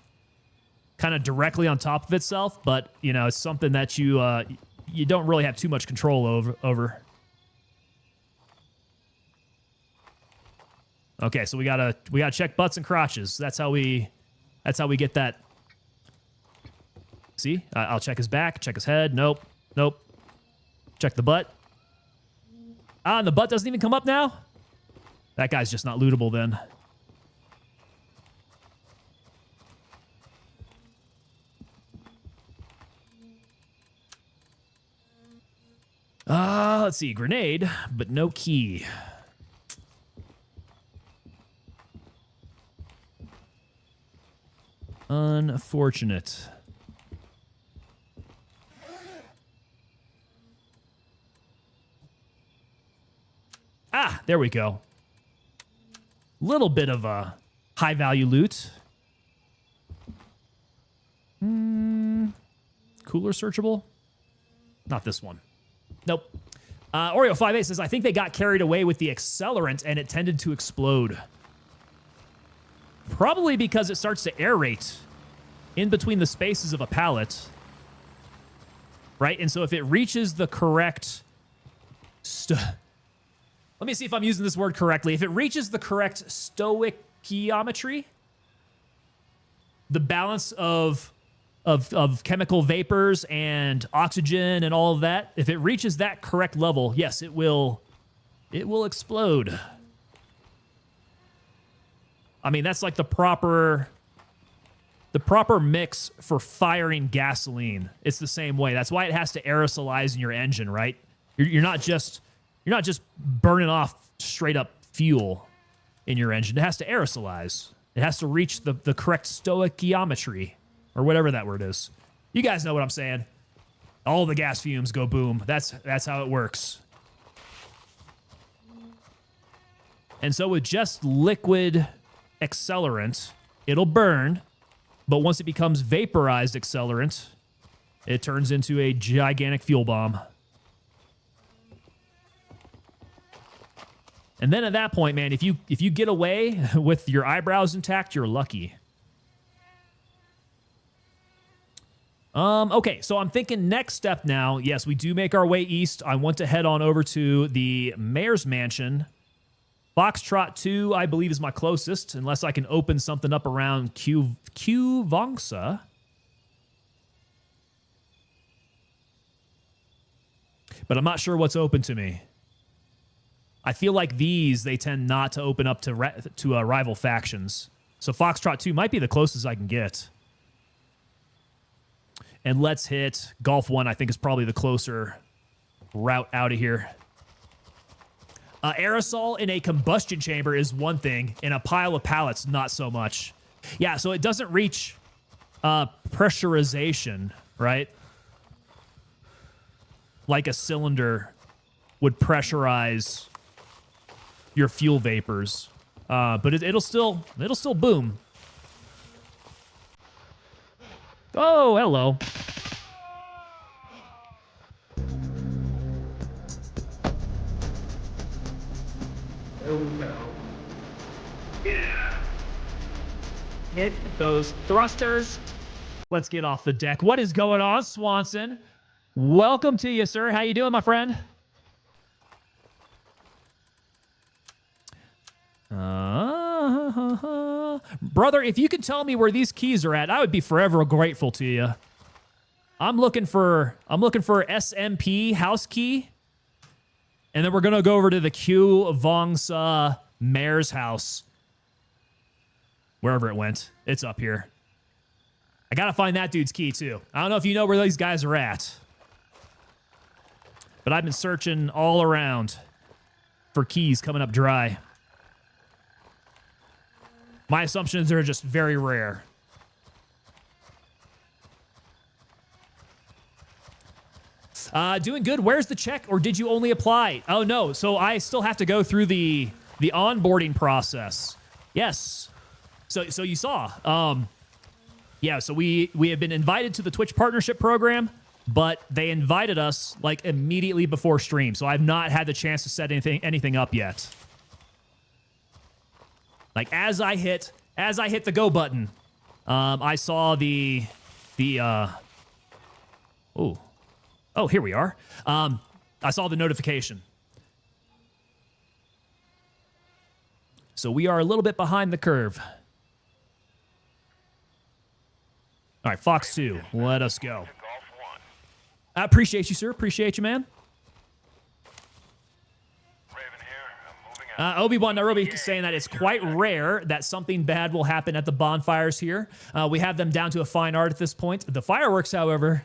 kind of directly on top of itself, but, you know, it's something that you don't really have too much control over. Okay, so we gotta check butts and crotches. That's how we get that. See? I'll check his back, check his head. Nope. Check the butt. Ah, and the butt doesn't even come up now? That guy's just not lootable then. Let's see. Grenade, but no key. Unfortunate. Ah, there we go. Little bit of a high-value loot. Cooler searchable? Not this one. Nope. Oreo58 says, I think they got carried away with the accelerant and it tended to explode. Probably because it starts to aerate in between the spaces of a pallet. Right? And so if it reaches the correct... Let me see if I'm using this word correctly. If it reaches the correct stoichiometry, the balance of chemical vapors and oxygen and all of that, if it reaches that correct level, yes, it will explode. I mean, that's like the proper mix for firing gasoline. It's the same way. That's why it has to aerosolize in your engine, right? You're not just burning off straight up fuel in your engine. It has to aerosolize. It has to reach the correct stoichiometry, or whatever that word is. You guys know what I'm saying. All the gas fumes go boom. That's how it works. And so with just liquid accelerant, it'll burn, but once it becomes vaporized accelerant, it turns into a gigantic fuel bomb. And then at that point, man, if you get away with your eyebrows intact, you're lucky. Okay, so I'm thinking next step now. Yes, we do make our way east. I want to head on over to the Mayor's Mansion. Foxtrot 2, I believe, is my closest, unless I can open something up around Vongsa. But I'm not sure what's open to me. I feel like they tend not to open up to rival factions. So Foxtrot 2 might be the closest I can get. And let's hit Golf 1, I think is probably the closer route out of here. Aerosol in a combustion chamber is one thing. In a pile of pallets, not so much. Yeah, so it doesn't reach pressurization, right? Like a cylinder would pressurize your fuel vapors. But it'll still boom. Oh, hello. Oh no. Yeah. Hit those thrusters. Let's get off the deck. What is going on, Swanson? Welcome to you, sir. How you doing, my friend? Brother, if you could tell me where these keys are at, I would be forever grateful to you. I'm looking for SMP house key. And then we're going to go over to the Q Vongsa mayor's house. Wherever it went. It's up here. I got to find that dude's key, too. I don't know if you know where these guys are at. But I've been searching all around for keys coming up dry. My assumption is they're just very rare. Doing good. Where's the check, or did you only apply? Oh, no. So I still have to go through the onboarding process. Yes. So you saw. Yeah, so we have been invited to the Twitch partnership program, but they invited us like immediately before stream. So I've not had the chance to set anything up yet. Like as I hit the go button, I saw oh, here we are. I saw the notification. So we are a little bit behind the curve. All right, Fox 2, let us go. I appreciate you, sir. Appreciate you, man. Obi-Wan Nairobi saying that it's quite rare that something bad will happen at the bonfires here. We have them down to a fine art at this point. The fireworks, however,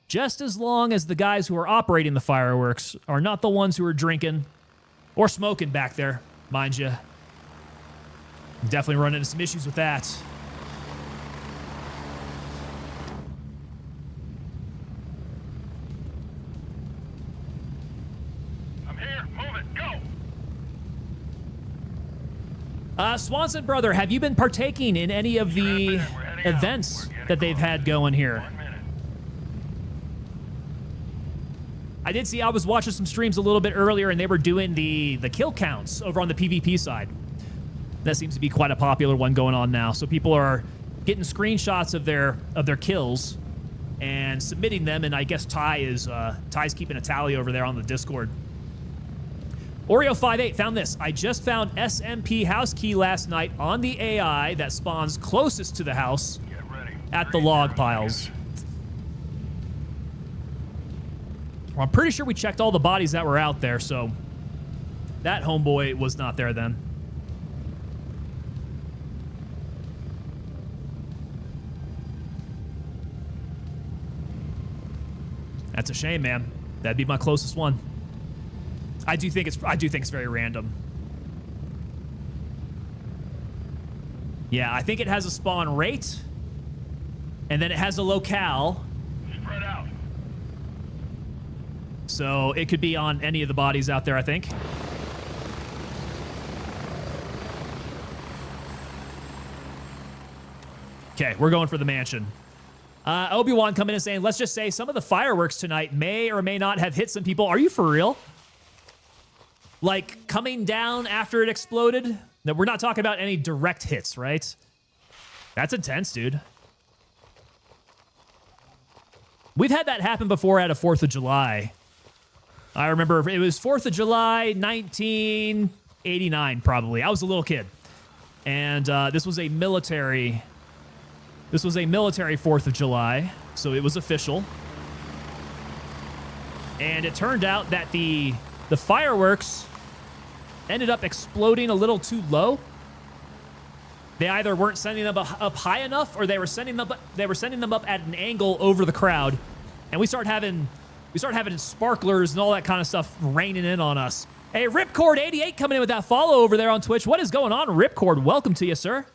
just as long as the guys who are operating the fireworks are not the ones who are drinking or smoking back there, mind you. Definitely run into some issues with that. I'm here. Move it. Go. Swanson, brother, have you been partaking in any of the events that they've had going here? 1 minute. I did see, I was watching some streams a little bit earlier, and they were doing the kill counts over on the PvP side. That seems to be quite a popular one going on now. So people are getting screenshots of their kills and submitting them, and I guess Ty's keeping a tally over there on the Discord. Oreo58 found this. I just found SMP house key last night on the AI that spawns closest to the house at the log piles. Well, I'm pretty sure we checked all the bodies that were out there, so that homeboy was not there then. That's a shame, man. That'd be my closest one. I do think it's very random. Yeah, I think it has a spawn rate, and then it has a locale. Spread out. So it could be on any of the bodies out there, I think. Okay, we're going for the mansion. Obi-Wan coming in and saying, let's just say some of the fireworks tonight may or may not have hit some people. Are you for real? Like coming down after it exploded? No, we're not talking about any direct hits, right? That's intense, dude. We've had that happen before at a 4th of July. I remember it was 4th of July, 1989, probably. I was a little kid. And this was a military 4th of July, so it was official. And it turned out that the fireworks ended up exploding a little too low. They either weren't sending them up high enough, or they were sending them up at an angle over the crowd. And we started having sparklers and all that kind of stuff raining in on us. Hey, Ripcord88 coming in with that follow over there on Twitch. What is going on, Ripcord? Welcome to you, sir.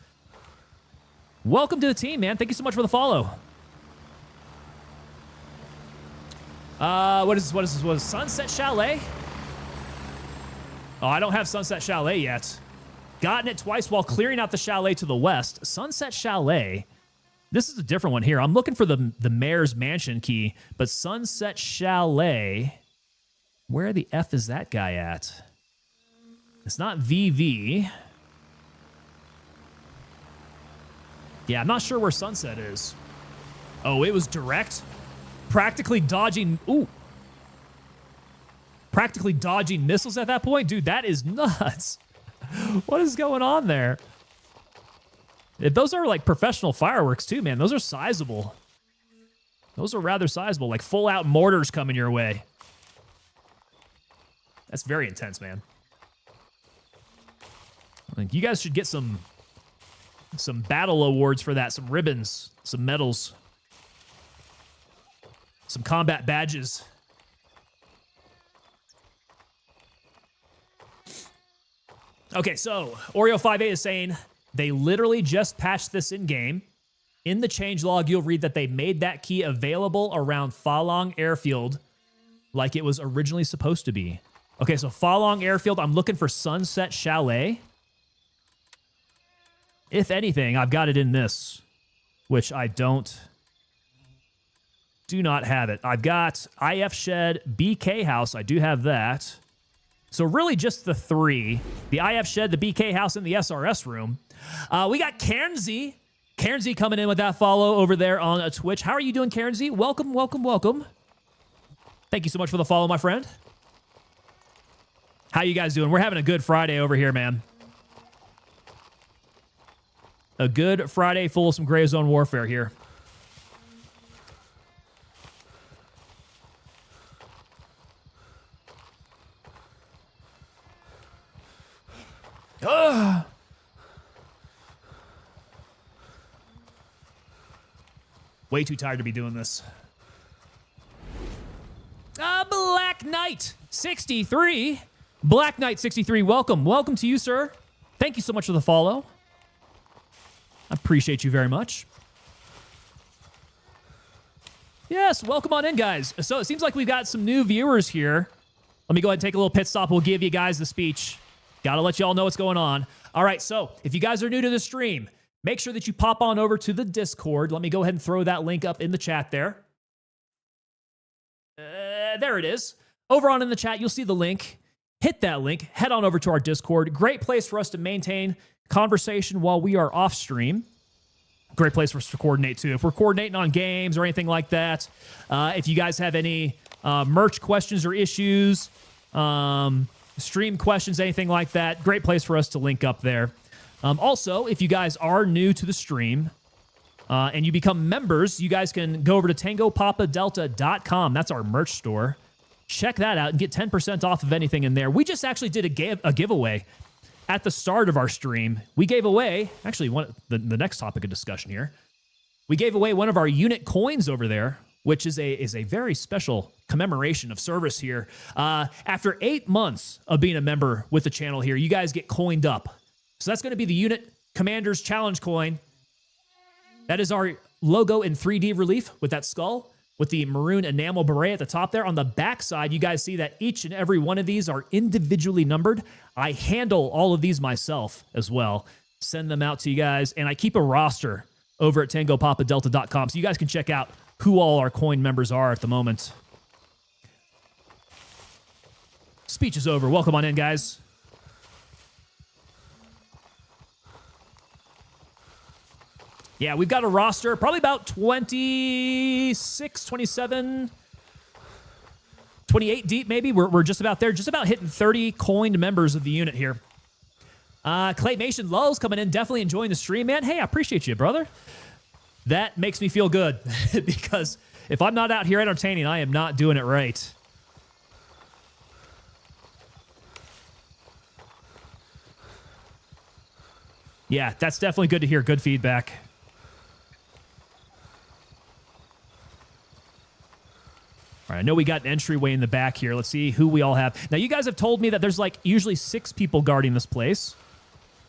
Welcome to the team, man. Thank you so much for the follow. What is this? What is Sunset Chalet? Oh, I don't have Sunset Chalet yet. Gotten it twice while clearing out the chalet to the west. Sunset Chalet. This is a different one here. I'm looking for the mayor's mansion key, but Sunset Chalet. Where the F is that guy at? It's not VV. Yeah, I'm not sure where Sunset is. Oh, it was direct? Practically dodging... Ooh. Practically dodging missiles at that point? Dude, that is nuts. What is going on there? If those are like professional fireworks too, man, those are sizable. Those are rather sizable, like full-out mortars coming your way. That's very intense, man. Like, you guys should get some battle awards for that, some ribbons, some medals, some combat badges. Okay, so Oreo58 is saying they literally just patched this in-game. In the changelog, you'll read that they made that key available around Falong Airfield like it was originally supposed to be. Okay, so Falong Airfield, I'm looking for Sunset Chalet. If anything, I've got it in this, which I do not have it. I've got IF Shed, BK House. I do have that. So really just the three. The IF Shed, the BK House, and the SRS room. We got Cairnsey. Cairnsey coming in with that follow over there on Twitch. How are you doing, Cairnsey? Welcome, welcome, welcome. Thank you so much for the follow, my friend. How you guys doing? We're having a good Friday over here, man. A good Friday full of some gray zone warfare here. Ugh. Way too tired to be doing this. Black Knight 63. Black Knight 63, welcome. Welcome to you, sir. Thank you so much for the follow. I appreciate you very much. Yes, welcome on in, guys. So it seems like we've got some new viewers here. Let me go ahead and take a little pit stop. We'll give you guys the speech. Gotta let you all know what's going on. All right, so if you guys are new to the stream, make sure that you pop on over to the Discord. Let me go ahead and throw that link up in the chat there. There it is. Over on in the chat, you'll see the link. Hit that link. Head on over to our Discord. Great place for us to maintain conversation while we are off stream. Great place for us to coordinate too. If we're coordinating on games or anything like that, if you guys have any merch questions or issues, stream questions, anything like that, great place for us to link up there. Also, if you guys are new to the stream and you become members, you guys can go over to tangopapadelta.com. That's our merch store. Check that out and get 10% off of anything in there. We just actually did a giveaway at the start of our stream. We gave away, actually, the next topic of discussion here. We gave away one of our unit coins over there, which is a very special commemoration of service here. After 8 months of being a member with the channel here, you guys get coined up. So that's going to be the Unit Commander's Challenge coin. That is our logo in 3D relief with that skull, with the maroon enamel beret at the top there. On the back side, you guys see that each and every one of these are individually numbered. I handle all of these myself as well. Send them out to you guys, and I keep a roster over at tangopapadelta.com, so you guys can check out who all our coin members are at the moment. Speech is over. Welcome on in, guys. Yeah, we've got a roster, probably about 26, 27, 28 deep maybe. We're just about there, just about hitting 30 coined members of the unit here. Claymation Lulls coming in, definitely enjoying the stream, man. Hey, I appreciate you, brother. That makes me feel good because if I'm not out here entertaining, I am not doing it right. Yeah, that's definitely good to hear. Good feedback. All right, I know we got an entryway in the back here. Let's see who we all have. Now, you guys have told me that there's like usually 6 people guarding this place.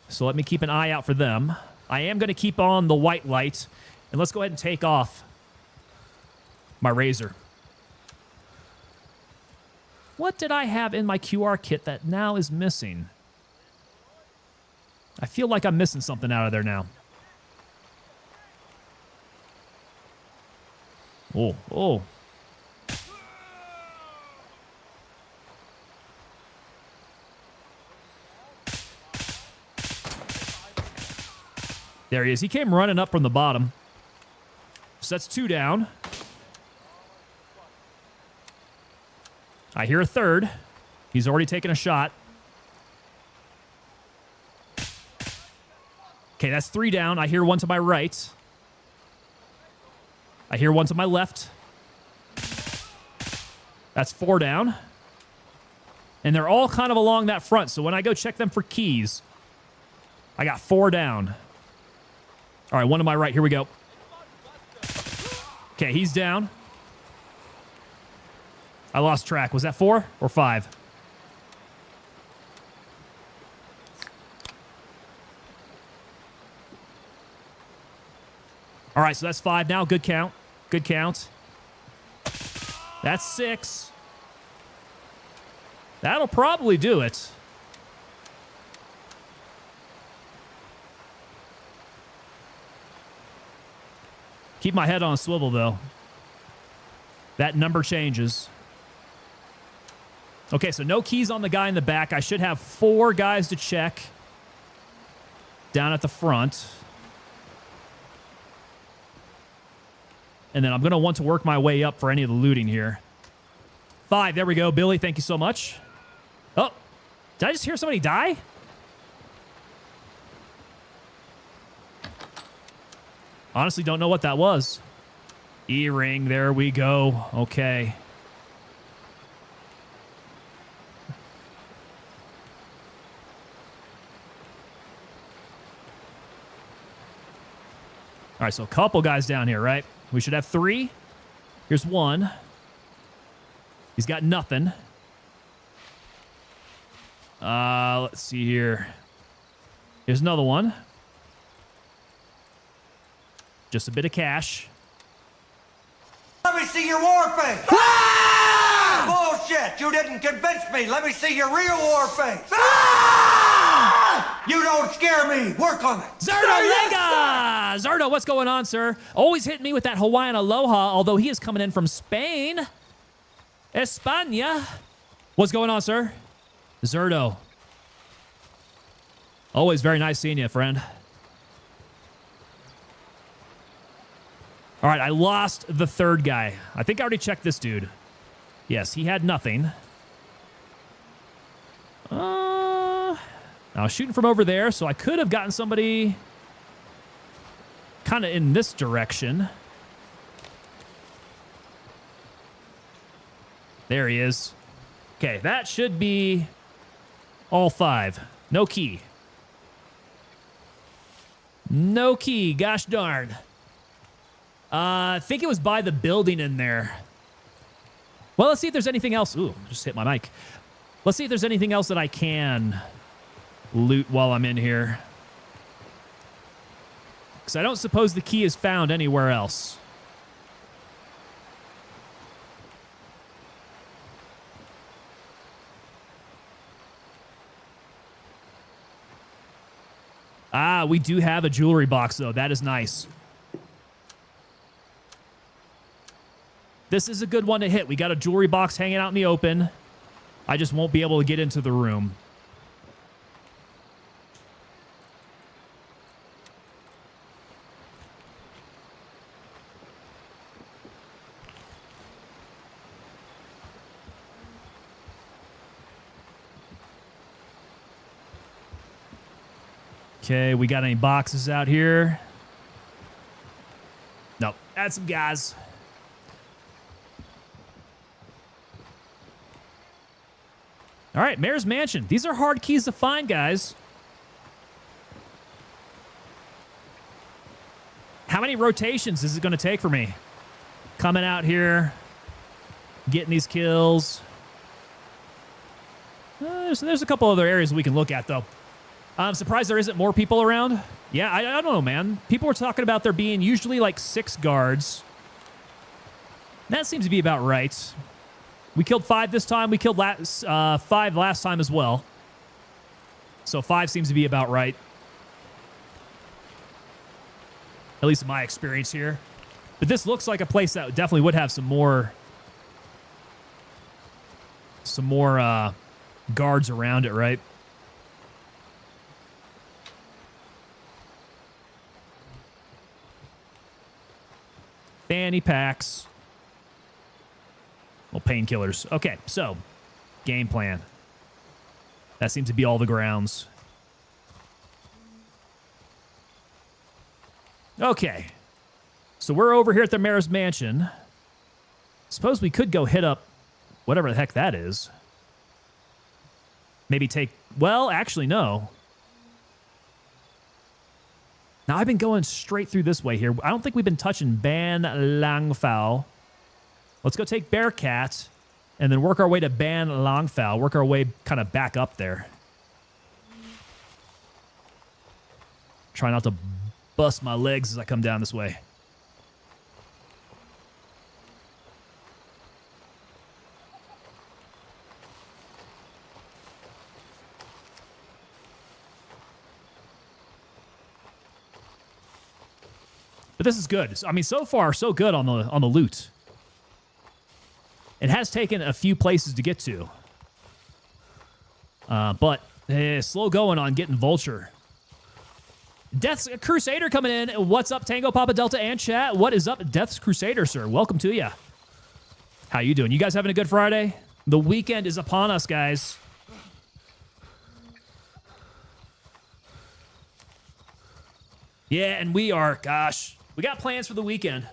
So let me keep an eye out for them. I am going to keep on the white light. And let's go ahead and take off my Razor. What did I have in my QR kit that now is missing? I feel like I'm missing something out of there now. Oh, oh. There he is. He came running up from the bottom. So that's 2 down. I hear a third. He's already taken a shot. Okay, that's 3 down. I hear one to my right. I hear one to my left. That's 4 down. And they're all kind of along that front, so when I go check them for keys, I got 4 down. All right, one to my right. Here we go. Okay, he's down. I lost track. Was that 4 or 5? All right, so that's 5 now. Good count. Good count. That's 6. That'll probably do it. Keep my head on a swivel, though. That number changes. Okay, so no keys on the guy in the back. I should have 4 guys to check down at the front. And then I'm going to want to work my way up for any of the looting here. 5, there we go. Billy, thank you so much. Oh, did I just hear somebody die? Honestly, don't know what that was. E-ring, there we go. Okay. All right, so a couple guys down here, right? We should have 3. Here's 1. He's got nothing. Let's see here. Here's another one. Just a bit of cash. Let me see your war face. Ah! Bullshit! You didn't convince me. Let me see your real war face. Ah! You don't scare me. Work on it. Zerdo Lega! Zerdo, what's going on, sir? Always hitting me with that Hawaiian aloha, although he is coming in from Spain. España. What's going on, sir? Zerdo. Always very nice seeing you, friend. All right, I lost the 3rd guy. I think I already checked this dude. Yes, he had nothing. I was shooting from over there, so I could have gotten somebody kind of in this direction. There he is. Okay, that should be all 5. No key. No key, gosh darn. I think it was by the building in there. Well, let's see if there's anything else. Ooh, just hit my mic. Let's see if there's anything else that I can loot while I'm in here. Because I don't suppose the key is found anywhere else. Ah, we do have a jewelry box, though. That is nice. This is a good one to hit. We got a jewelry box hanging out in the open. I just won't be able to get into the room. Okay, we got any boxes out here? Nope. Add some guys. All right, Mayor's Mansion. These are hard keys to find, guys. How many rotations is it going to take for me? Coming out here, getting these kills. There's a couple other areas we can look at, though. I'm surprised there isn't more people around. Yeah, I don't know, man. People were talking about there being usually like 6 guards. That seems to be about right. We killed 5 this time. We killed 5 last time as well. So 5 seems to be about right. At least in my experience here. But this looks like a place that definitely would have some more guards around it, right? Fanny packs. Well, painkillers. Okay, so game plan. That seems to be all the grounds. Okay. So we're over here at the mayor's mansion. Suppose we could go hit up whatever the heck that is. Maybe take... Well, actually, no. Now, I've been going straight through this way here. I don't think we've been touching Ban Langfao. Let's go take Bearcat and then work our way to Ban Langfao. Work our way kind of back up there. Try not to bust my legs as I come down this way. But this is good. I mean, so far, so good on the loot. It has taken a few places to get to. But slow going on getting Vulture. Death's Crusader coming in. What's up, Tango, Papa, Delta, and chat? What is up, Death's Crusader, sir? Welcome to you. How you doing? You guys having a good Friday? The weekend is upon us, guys. Yeah, and we are, gosh, we got plans for the weekend.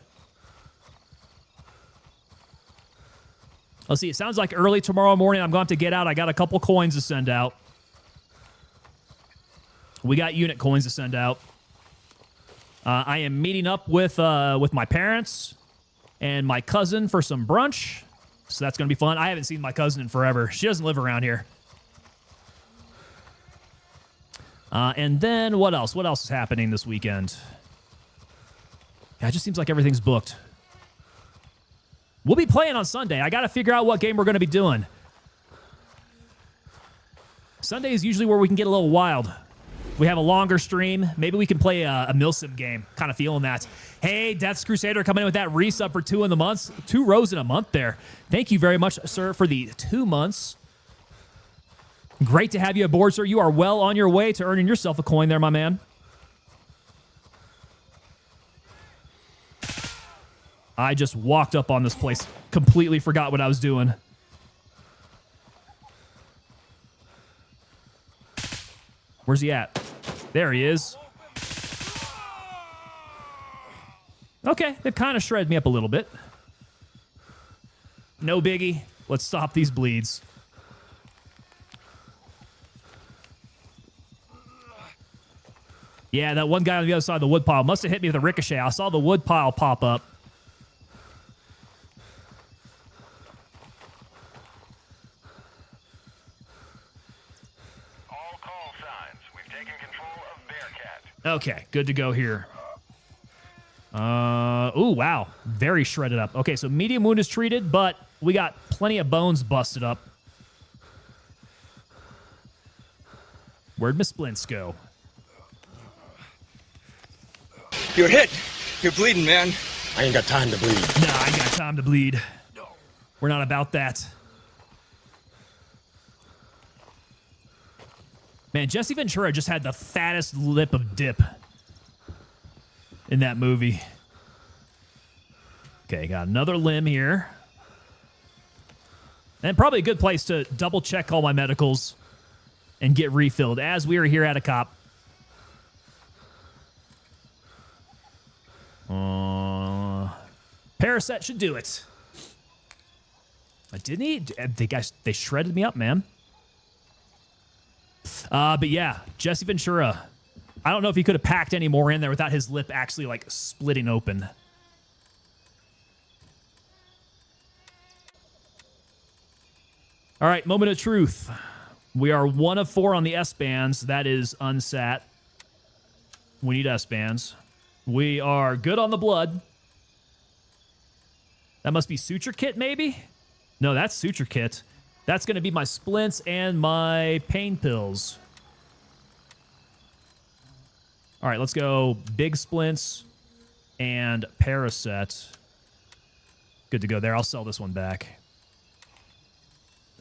Let's see, it sounds like early tomorrow morning I'm going to have to get out. I got a couple coins to send out. We got unit coins to send out. I am meeting up with my parents and my cousin for some brunch. So that's going to be fun. I haven't seen my cousin in forever. She doesn't live around here. And then what else? What else is happening this weekend? Yeah, it just seems like everything's booked. We'll be playing on Sunday. I got to figure out what game we're going to be doing. Sunday is usually where we can get a little wild. We have a longer stream. Maybe we can play a Milsim game. Kind of feeling that. Hey, Death's Crusader coming in with that resub for 2 in the months. 2 rows in a month there. Thank you very much, sir, for the 2 months. Great to have you aboard, sir. You are well on your way to earning yourself a coin there, my man. I just walked up on this place. Completely forgot what I was doing. Where's he at? There he is. Okay, they've kind of shredded me up a little bit. No biggie. Let's stop these bleeds. Yeah, that one guy on the other side of the woodpile must have hit me with a ricochet. I saw the woodpile pop up. All call signs. We've taken control of Bearcat. Okay, good to go here. Oh, wow. Very shredded up. Okay, so medium wound is treated, but we got plenty of bones busted up. Where'd Miss Splints go? You're hit. You're bleeding, man. I ain't got time to bleed. Nah, I ain't got time to bleed. We're not about that. Man, Jesse Ventura just had the fattest lip of dip in that movie. Okay, got another limb here. And probably a good place to double check all my medicals and get refilled as we are here at a cop. Paracet should do it. Didn't he? They shredded me up, man. But yeah, Jesse Ventura. I don't know if he could have packed any more in there without his lip actually like splitting open. All right, moment of truth. We are 1 of 4 on the S-bands. That is unsat. We need S-bands. We are good on the blood. That must be suture kit, maybe? No, that's suture kit. That's going to be my splints and my pain pills. All right, let's go big splints and Paraset. Good to go there. I'll sell this one back.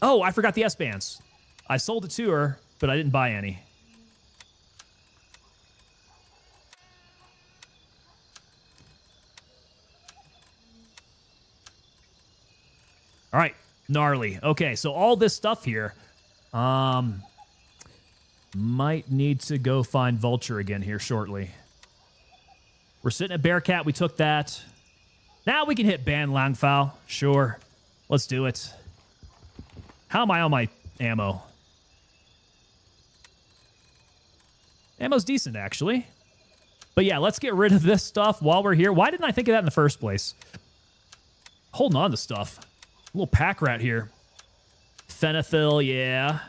Oh, I forgot the S-bands. I sold it to her, but I didn't buy any. All right, gnarly. Okay, so all this stuff here, might need to go find Vulture again here shortly. We're sitting at Bearcat. We took that. Now we can hit Ban Langfao. Sure, let's do it. How am I on my ammo? Ammo's decent, actually. But yeah, let's get rid of this stuff while we're here. Why didn't I think of that in the first place? Holding on to stuff. A little pack rat here. Phenethil, yeah.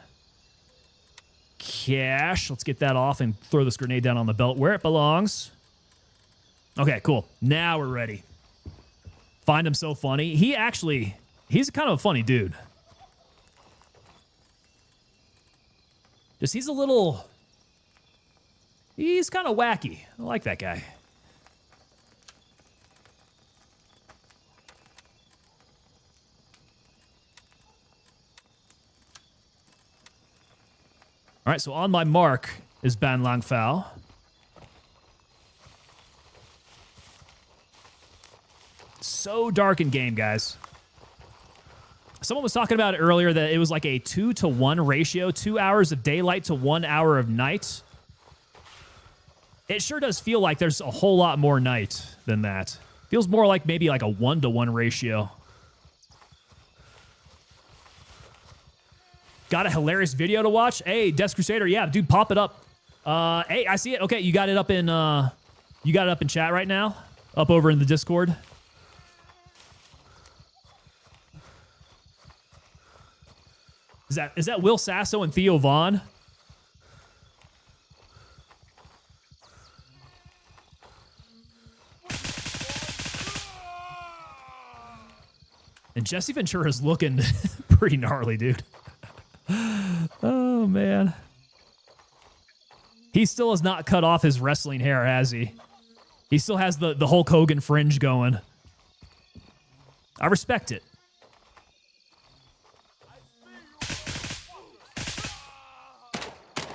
Cash. Let's get that off and throw this grenade down on the belt where it belongs. Okay, cool. Now we're ready. Find him so funny. He's kind of a funny dude. He's kind of wacky. I like that guy. All right, so on my mark is Ban Langfao. So dark in game, guys. Someone was talking about it earlier that it was like a 2-to-1 ratio, 2 hours of daylight to 1 hour of night. It sure does feel like there's a whole lot more night than that. Feels more like maybe like a 1-to-1 ratio. Got a hilarious video to watch? Hey, Death Crusader, yeah, dude, pop it up. Hey, I see it. Okay, you got it up in chat right now? Up over in the Discord? Is that Will Sasso and Theo Vaughn? And Jesse Ventura's looking pretty gnarly, dude. Oh, man. He still has not cut off his wrestling hair, has he? He still has the Hulk Hogan fringe going. I respect it.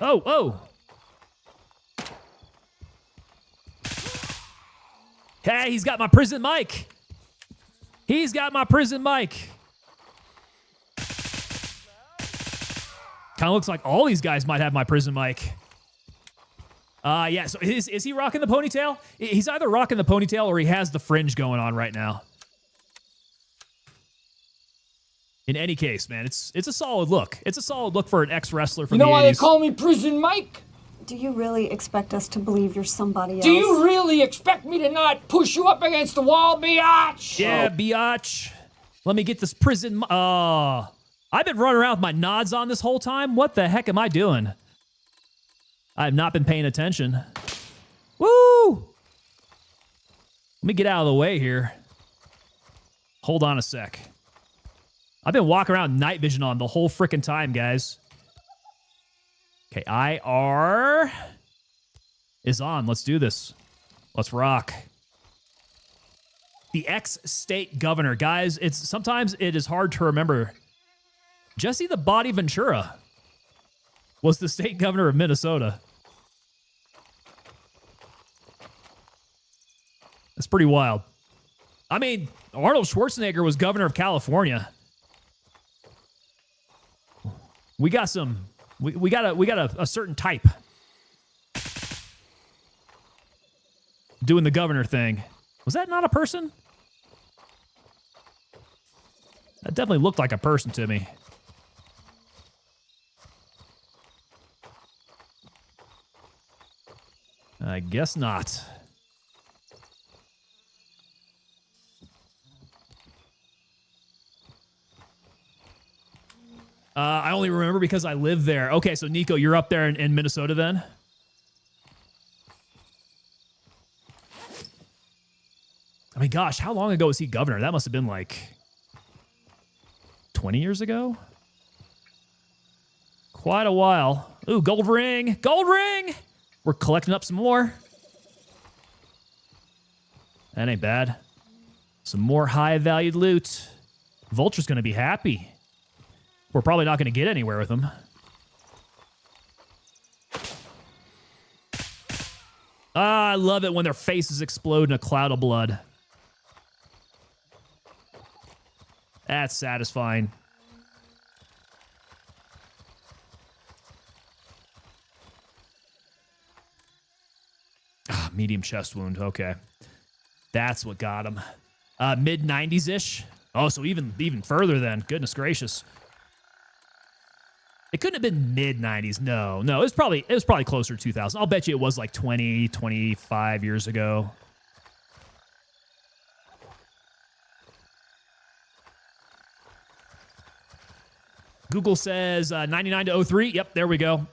Oh, oh. Hey, he's got my prison mic. He's got my prison mic. Kind of looks like all these guys might have my prison mic. Yeah, so is he rocking the ponytail? He's either rocking the ponytail or he has the fringe going on right now. In any case, man, it's a solid look. It's a solid look for an ex-wrestler from the 80s. You know why they call me Prison Mike? Do you really expect us to believe you're somebody else? Do you really expect me to not push you up against the wall, biatch? Yeah, biatch. Let me get this prison... I've been running around with my nods on this whole time. What the heck am I doing? I have not been paying attention. Woo! Let me get out of the way here. Hold on a sec. I've been walking around night vision on the whole frickin' time, guys. Okay, IR is on. Let's do this. Let's rock. The ex-state governor. Guys, sometimes it is hard to remember. Jesse the Body Ventura was the state governor of Minnesota. That's pretty wild. I mean, Arnold Schwarzenegger was governor of California. We got some. We got a certain type doing the governor thing. Was that not a person? That definitely looked like a person to me. I guess not. I only remember because I live there. Okay, so Nico, you're up there in Minnesota then? I mean, gosh, how long ago was he governor? That must have been like 20 years ago? Quite a while. Ooh, gold ring. Gold ring! We're collecting up some more. That ain't bad. Some more high-valued loot. Vulture's going to be happy. We're probably not going to get anywhere with him. Ah, I love it when their faces explode in a cloud of blood. That's satisfying. Ah, medium chest wound. Okay. That's what got him. Mid-90s-ish. Oh, so even further then. Goodness gracious. It couldn't have been mid-90s. No. It was probably closer to 2000. I'll bet you it was like 20, 25 years ago. Google says 99 to 03. Yep, there we go.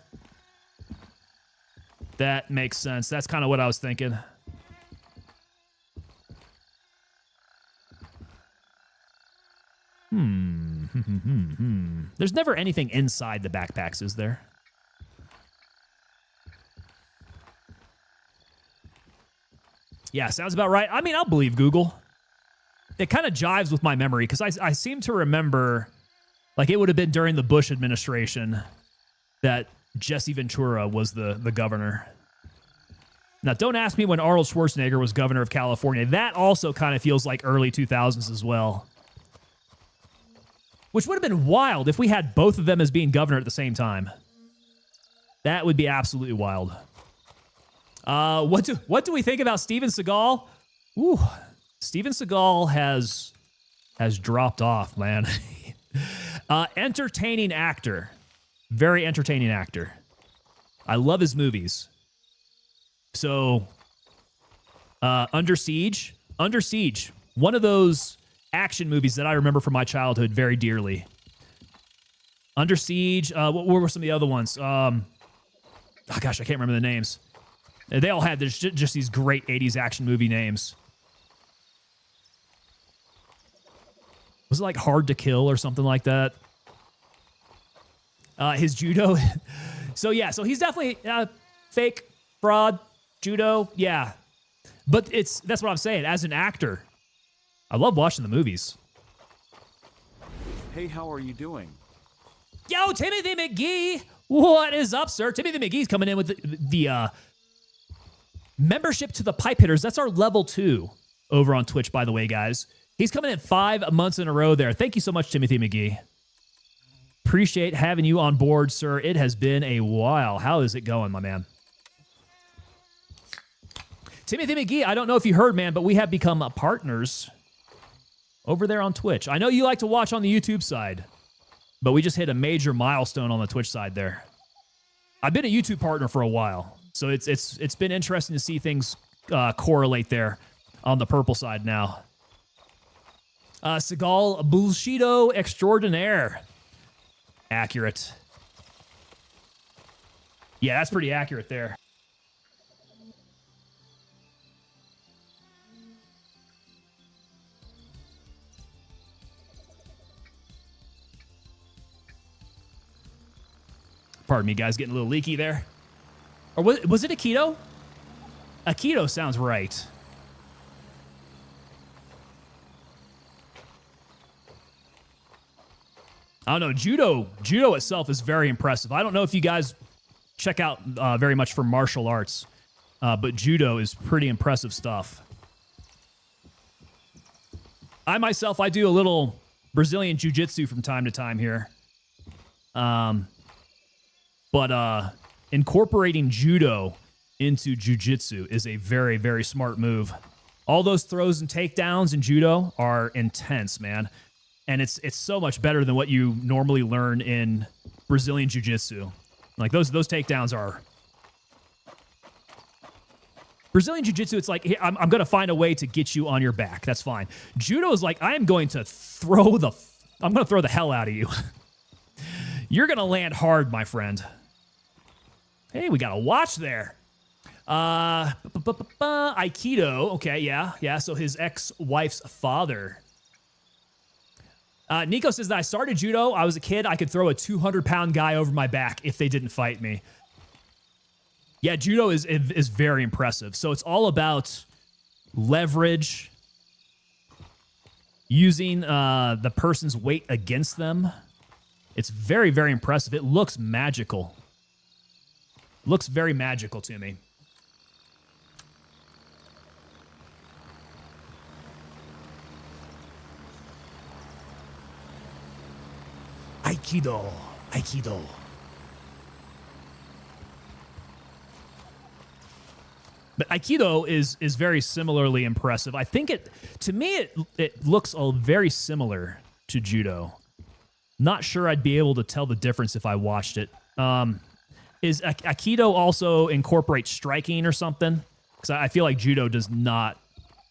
That makes sense. That's kind of what I was thinking. There's never anything inside the backpacks, is there? Yeah, sounds about right. I mean, I'll believe Google. It kind of jives with my memory because I seem to remember, like, it would have been during the Bush administration that Jesse Ventura was the governor. Now, don't ask me when Arnold Schwarzenegger was governor of California. That also kind of feels like early 2000s as well. Which would have been wild if we had both of them as being governor at the same time. That would be absolutely wild. What do we think about Steven Seagal? Ooh, Steven Seagal has dropped off, man. Entertaining actor. Very entertaining actor. I love his movies. So, Under Siege. Under Siege. One of those action movies that I remember from my childhood very dearly. Under Siege. What were some of the other ones? Oh gosh, I can't remember the names. They all had just these great 80s action movie names. Was it like Hard to Kill or something like that? His judo. So he's definitely fake, fraud, judo. Yeah. But that's what I'm saying. As an actor, I love watching the movies. Hey, how are you doing? Yo, Timothy McGee. What is up, sir? Timothy McGee's coming in with the membership to the Pipe Hitters. That's our level 2 over on Twitch, by the way, guys. He's coming in 5 months in a row there. Thank you so much, Timothy McGee. Appreciate having you on board, sir. It has been a while. How is it going, my man? Timothy McGee, I don't know if you heard, man, but we have become partners over there on Twitch. I know you like to watch on the YouTube side, but we just hit a major milestone on the Twitch side there. I've been a YouTube partner for a while, so it's been interesting to see things correlate there on the purple side now. Seagal Bullshido Extraordinaire. Accurate. Yeah, that's pretty accurate there. Pardon me, guys, getting a little leaky there. Or was it Aikido? Aikido sounds right. I don't know. Judo itself is very impressive. I don't know if you guys check out very much for martial arts, but judo is pretty impressive stuff. I myself, I do a little Brazilian jiu-jitsu from time to time here. But incorporating judo into jiu-jitsu is a very, very smart move. All those throws and takedowns in judo are intense, man. And it's so much better than what you normally learn in Brazilian jiu-jitsu. Like those takedowns are... Brazilian jiu-jitsu, it's like, hey, I'm going to find a way to get you on your back. That's fine. Judo is like, I'm going to throw the hell out of you. You're going to land hard, my friend. Hey, we got a watch there. Aikido. Okay, yeah. So his ex-wife's father. Nico says that I started judo. I was a kid. I could throw a 200-pound guy over my back if they didn't fight me. Yeah, judo is very impressive. So it's all about leverage, using the person's weight against them. It's very, very impressive. It looks magical. Looks very magical to me. Aikido. Aikido. But Aikido is very similarly impressive. I think to me, it looks very similar to Judo. Not sure I'd be able to tell the difference if I watched it. Is Aikido also incorporate striking or something? Because I feel like Judo does not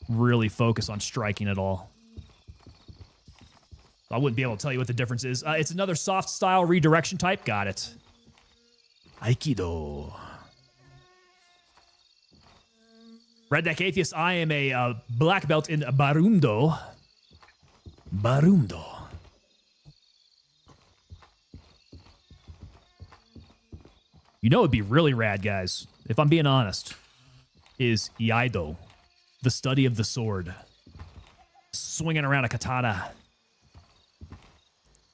really focus on striking at all. I wouldn't be able to tell you what the difference is. It's another soft style redirection type. Got it. Aikido. Redneck Atheist, I am a black belt in Barundo. Barundo. You know it'd be really rad, guys, if I'm being honest, is Iaido, the study of the sword. Swinging around a katana.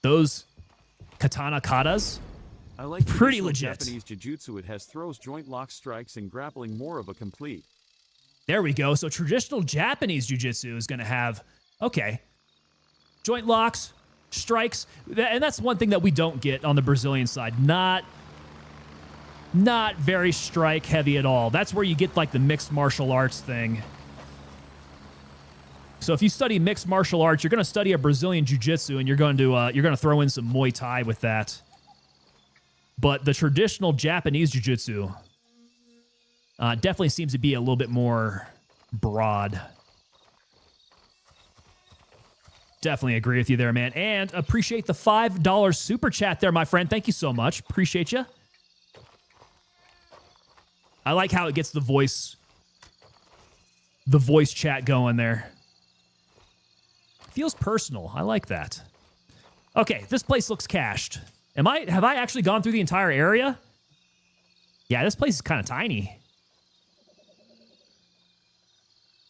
Those katana katas, I like pretty traditional legit. Japanese jiu-jitsu. It has throws, joint lock strikes, and grappling, more of a complete. There we go. So traditional Japanese jiu-jitsu is going to have, okay, joint locks, strikes, and that's one thing that we don't get on the Brazilian side. Not very strike heavy at all. That's where you get like the mixed martial arts thing. So if you study mixed martial arts, you're going to study a Brazilian jiu-jitsu, and you're going to throw in some Muay Thai with that. But the traditional Japanese jiu-jitsu definitely seems to be a little bit more broad. Definitely agree with you there, man. And appreciate the $5 super chat there, my friend. Thank you so much. Appreciate you. I like how it gets the voice chat going there. Feels personal. I like that. Okay, this place looks cached. Have I actually gone through the entire area? Yeah, this place is kind of tiny.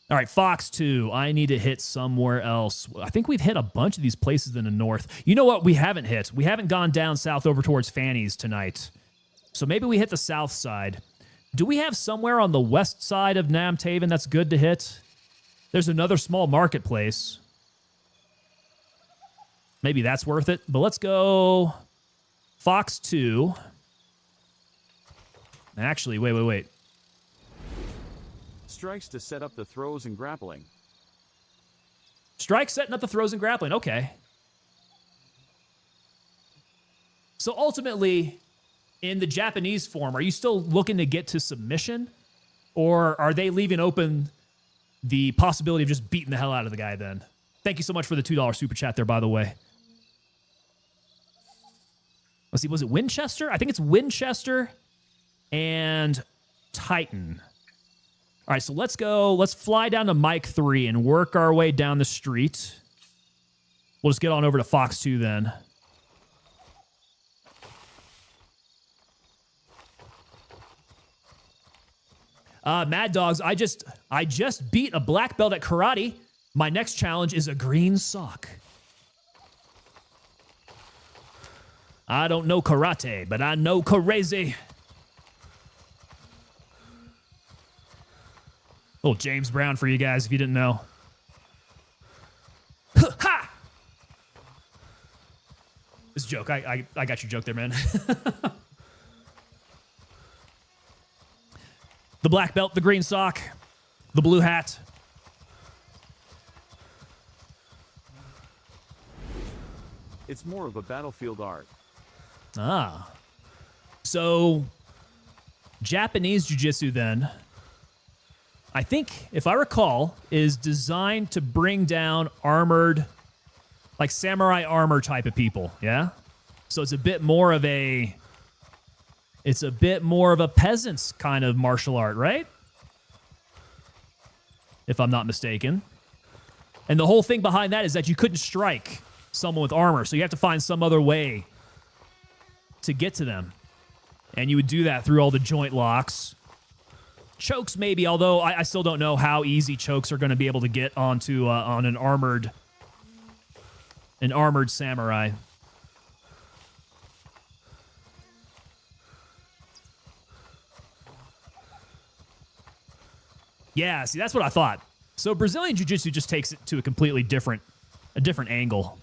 All right, Fox 2. I need to hit somewhere else. I think we've hit a bunch of these places in the north. You know what we haven't hit? We haven't gone down south over towards Fanny's tonight. So maybe we hit the south side. Do we have somewhere on the west side of Namtaven that's good to hit? There's another small marketplace. Maybe that's worth it. But let's go Fox 2. Actually, wait. Strikes to set up the throws and grappling. Strike setting up the throws and grappling. Okay. So ultimately, in the Japanese form, are you still looking to get to submission? Or are they leaving open the possibility of just beating the hell out of the guy then? Thank you so much for the $2 super chat there, by the way. Let's see, was it Winchester? I think it's Winchester and Titan. All right, so let's go. Let's fly down to Mike 3 and work our way down the street. We'll just get on over to Fox 2 then. Mad Dogs, I just beat a black belt at karate. My next challenge is a green sock. I don't know karate, but I know crazy. Little James Brown for you guys if you didn't know. Ha! This is a joke. I got your joke there, man. The black belt, the green sock, the blue hat. It's more of a battlefield art. Ah. So, Japanese jiu-jitsu then, I think, if I recall, is designed to bring down armored, like samurai armor type of people, yeah? So it's a bit more of a peasant's kind of martial art, right? If I'm not mistaken. And the whole thing behind that is that you couldn't strike. someone with armor. So you have to find some other way to get to them. And you would do that through all the joint locks. Chokes maybe, although I still don't know how easy chokes are going to be able to get onto on an armored samurai. Yeah, see, that's what I thought. So Brazilian Jiu-Jitsu just takes it to a completely different angle.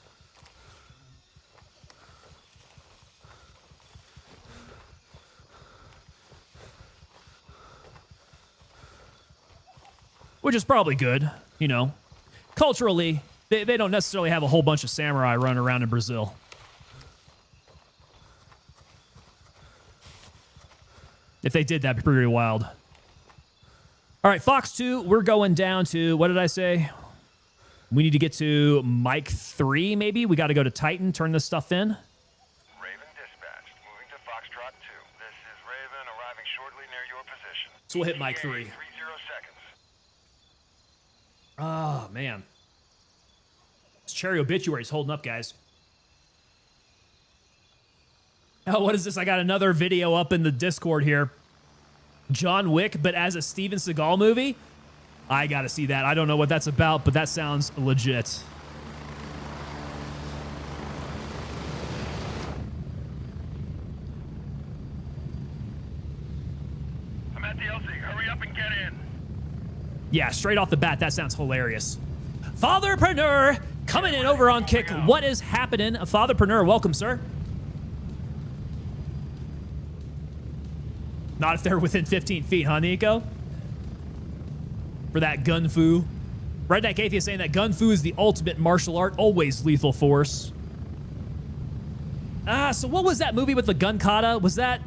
Which is probably good, you know. Culturally, they don't necessarily have a whole bunch of samurai running around in Brazil. If they did, that'd be pretty wild. All right, Fox 2, we're going down to, what did I say? We need to get to Mike 3, maybe? We got to go to Titan, turn this stuff in. Raven dispatched. Moving to Foxtrot 2. This is Raven arriving shortly near your position. So we'll hit Mike 3. 30 seconds. Oh, man. This Cherry Obituary's holding up, guys. Oh, what is this? I got another video up in the Discord here. John Wick, but as a Steven Seagal movie? I gotta see that. I don't know what that's about, but that sounds legit. I'm at the LZ. Hurry up and get in. Yeah, straight off the bat, that sounds hilarious. Fatherpreneur coming in over on Kick. What is happening? Fatherpreneur, welcome, sir. Not if they're within 15 feet, huh, Nico? For that gun fu. Redneck Atheist saying that gun fu is the ultimate martial art, always lethal force. So what was that movie with the gun kata? Was that...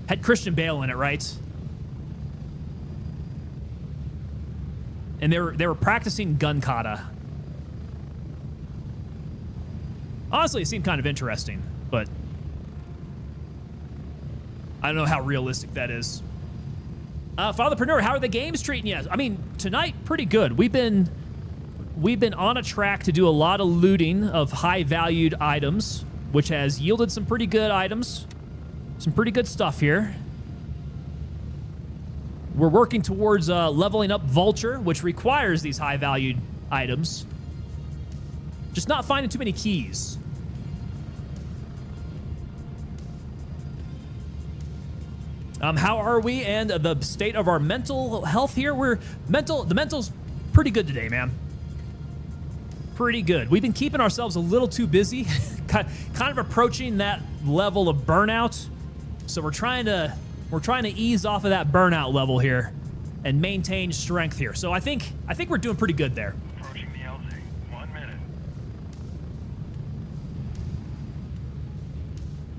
had Christian Bale in it, right? And they were practicing gun kata. Honestly, it seemed kind of interesting, but... I don't know how realistic that is. Fatherpreneur, how are the games treating you? I mean, tonight, pretty good. We've been on a track to do a lot of looting of high-valued items, which has yielded some pretty good items. Some pretty good stuff here. We're working towards leveling up Vulture, which requires these high-valued items. Just not finding too many keys. How are we and the state of our mental health here? The mental's pretty good today, man. Pretty good. We've been keeping ourselves a little too busy, kind of approaching that level of burnout. So we're trying to ease off of that burnout level here and maintain strength here. So I think we're doing pretty good there. Approaching the LZ. 1 minute.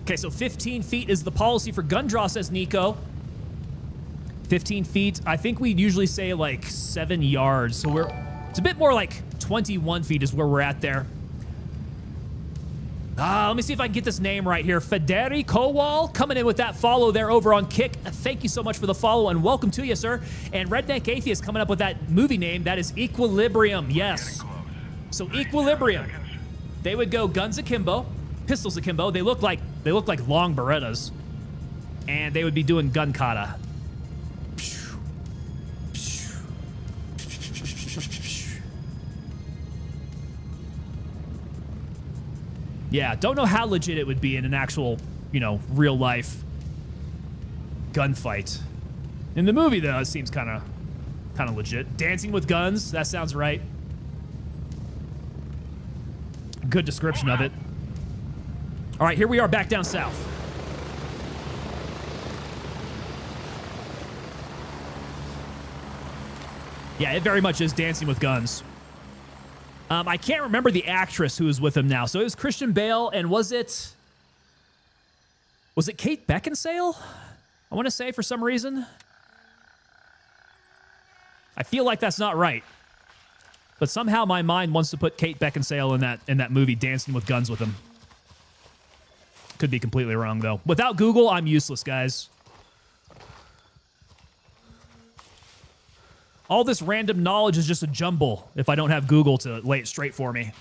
Okay, so 15 feet is the policy for gun draw, says Nico. 15 feet. I think we usually say like 7 yards. So it's a bit more like 21 feet is where we're at there. Let me see if I can get this name right here. Federico Wall coming in with that follow there over on Kick. Thank you so much for the follow and welcome to you, sir. And Redneck Atheist coming up with that movie name. That is Equilibrium. Yes. So Equilibrium. They would go guns akimbo, pistols akimbo. They look like long Berettas, and they would be doing gun kata. Yeah, don't know how legit it would be in an actual, real life gunfight. In the movie, though, it seems kind of legit. Dancing with guns, that sounds right. Good description of it. All right, here we are back down south. Yeah, it very much is Dancing with Guns. I can't remember the actress who was with him now. So it was Christian Bale, and was it Kate Beckinsale? I want to say for some reason. I feel like that's not right. But somehow my mind wants to put Kate Beckinsale in that movie Dancing with Guns with him. Could be completely wrong, though. Without Google, I'm useless, guys. All this random knowledge is just a jumble if I don't have Google to lay it straight for me.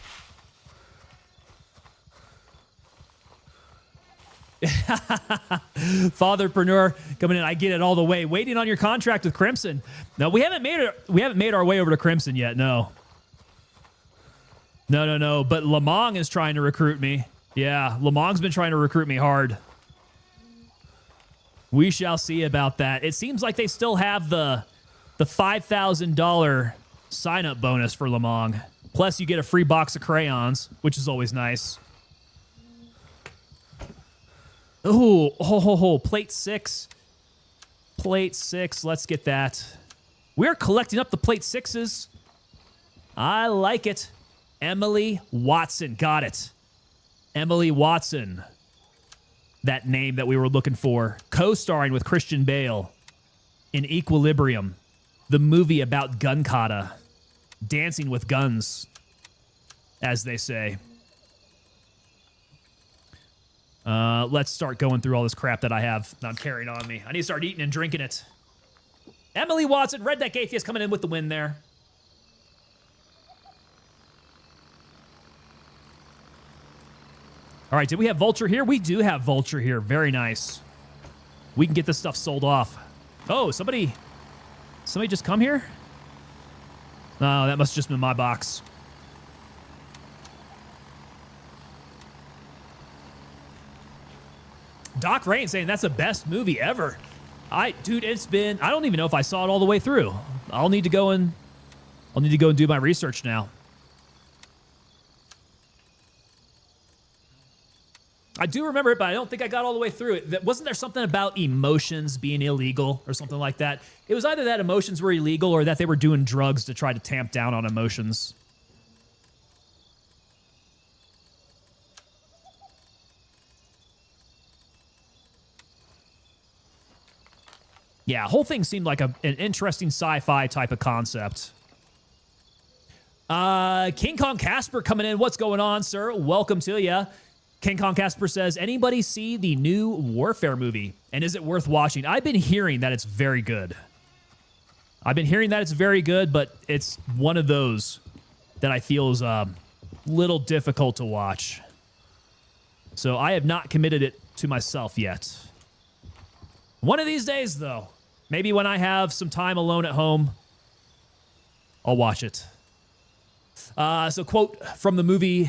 Fatherpreneur coming in. I get it all the way. Waiting on your contract with Crimson. No, we haven't made it. We haven't made our way over to Crimson yet. No. No. But Lamang is trying to recruit me. Yeah, Lamang's been trying to recruit me hard. We shall see about that. It seems like they still have the $5,000 sign-up bonus for Lamang. Plus, you get a free box of crayons, which is always nice. Ooh, plate 6. Plate 6, let's get that. We're collecting up the plate 6s. I like it. Emily Watson, got it. Emily Watson. That name that we were looking for. Co-starring with Christian Bale in Equilibrium, the movie about gun kata. Dancing with guns, as they say. Let's start going through all this crap that I have that I'm carrying on me. I need to start eating and drinking it. Emily Watson, Redneck Atheist coming in with the win there. All right, did we have Vulture here? We do have Vulture here. Very nice. We can get this stuff sold off. Oh, somebody just come here? No, that must have just been my box. Doc Rain saying that's the best movie ever. Dude, it's been, I don't even know if I saw it all the way through. I'll need to go and do my research now. I do remember it, but I don't think I got all the way through it. Wasn't there something about emotions being illegal or something like that? It was either that emotions were illegal or that they were doing drugs to try to tamp down on emotions. Yeah, whole thing seemed like an interesting sci-fi type of concept. King Kong Casper coming in. What's going on, sir? Welcome to ya. King Kong Casper says, anybody see the new Warfare movie? And is it worth watching? I've been hearing that it's very good. But it's one of those that I feel is a little difficult to watch. So I have not committed it to myself yet. One of these days, though, maybe when I have some time alone at home, I'll watch it. So quote from the movie,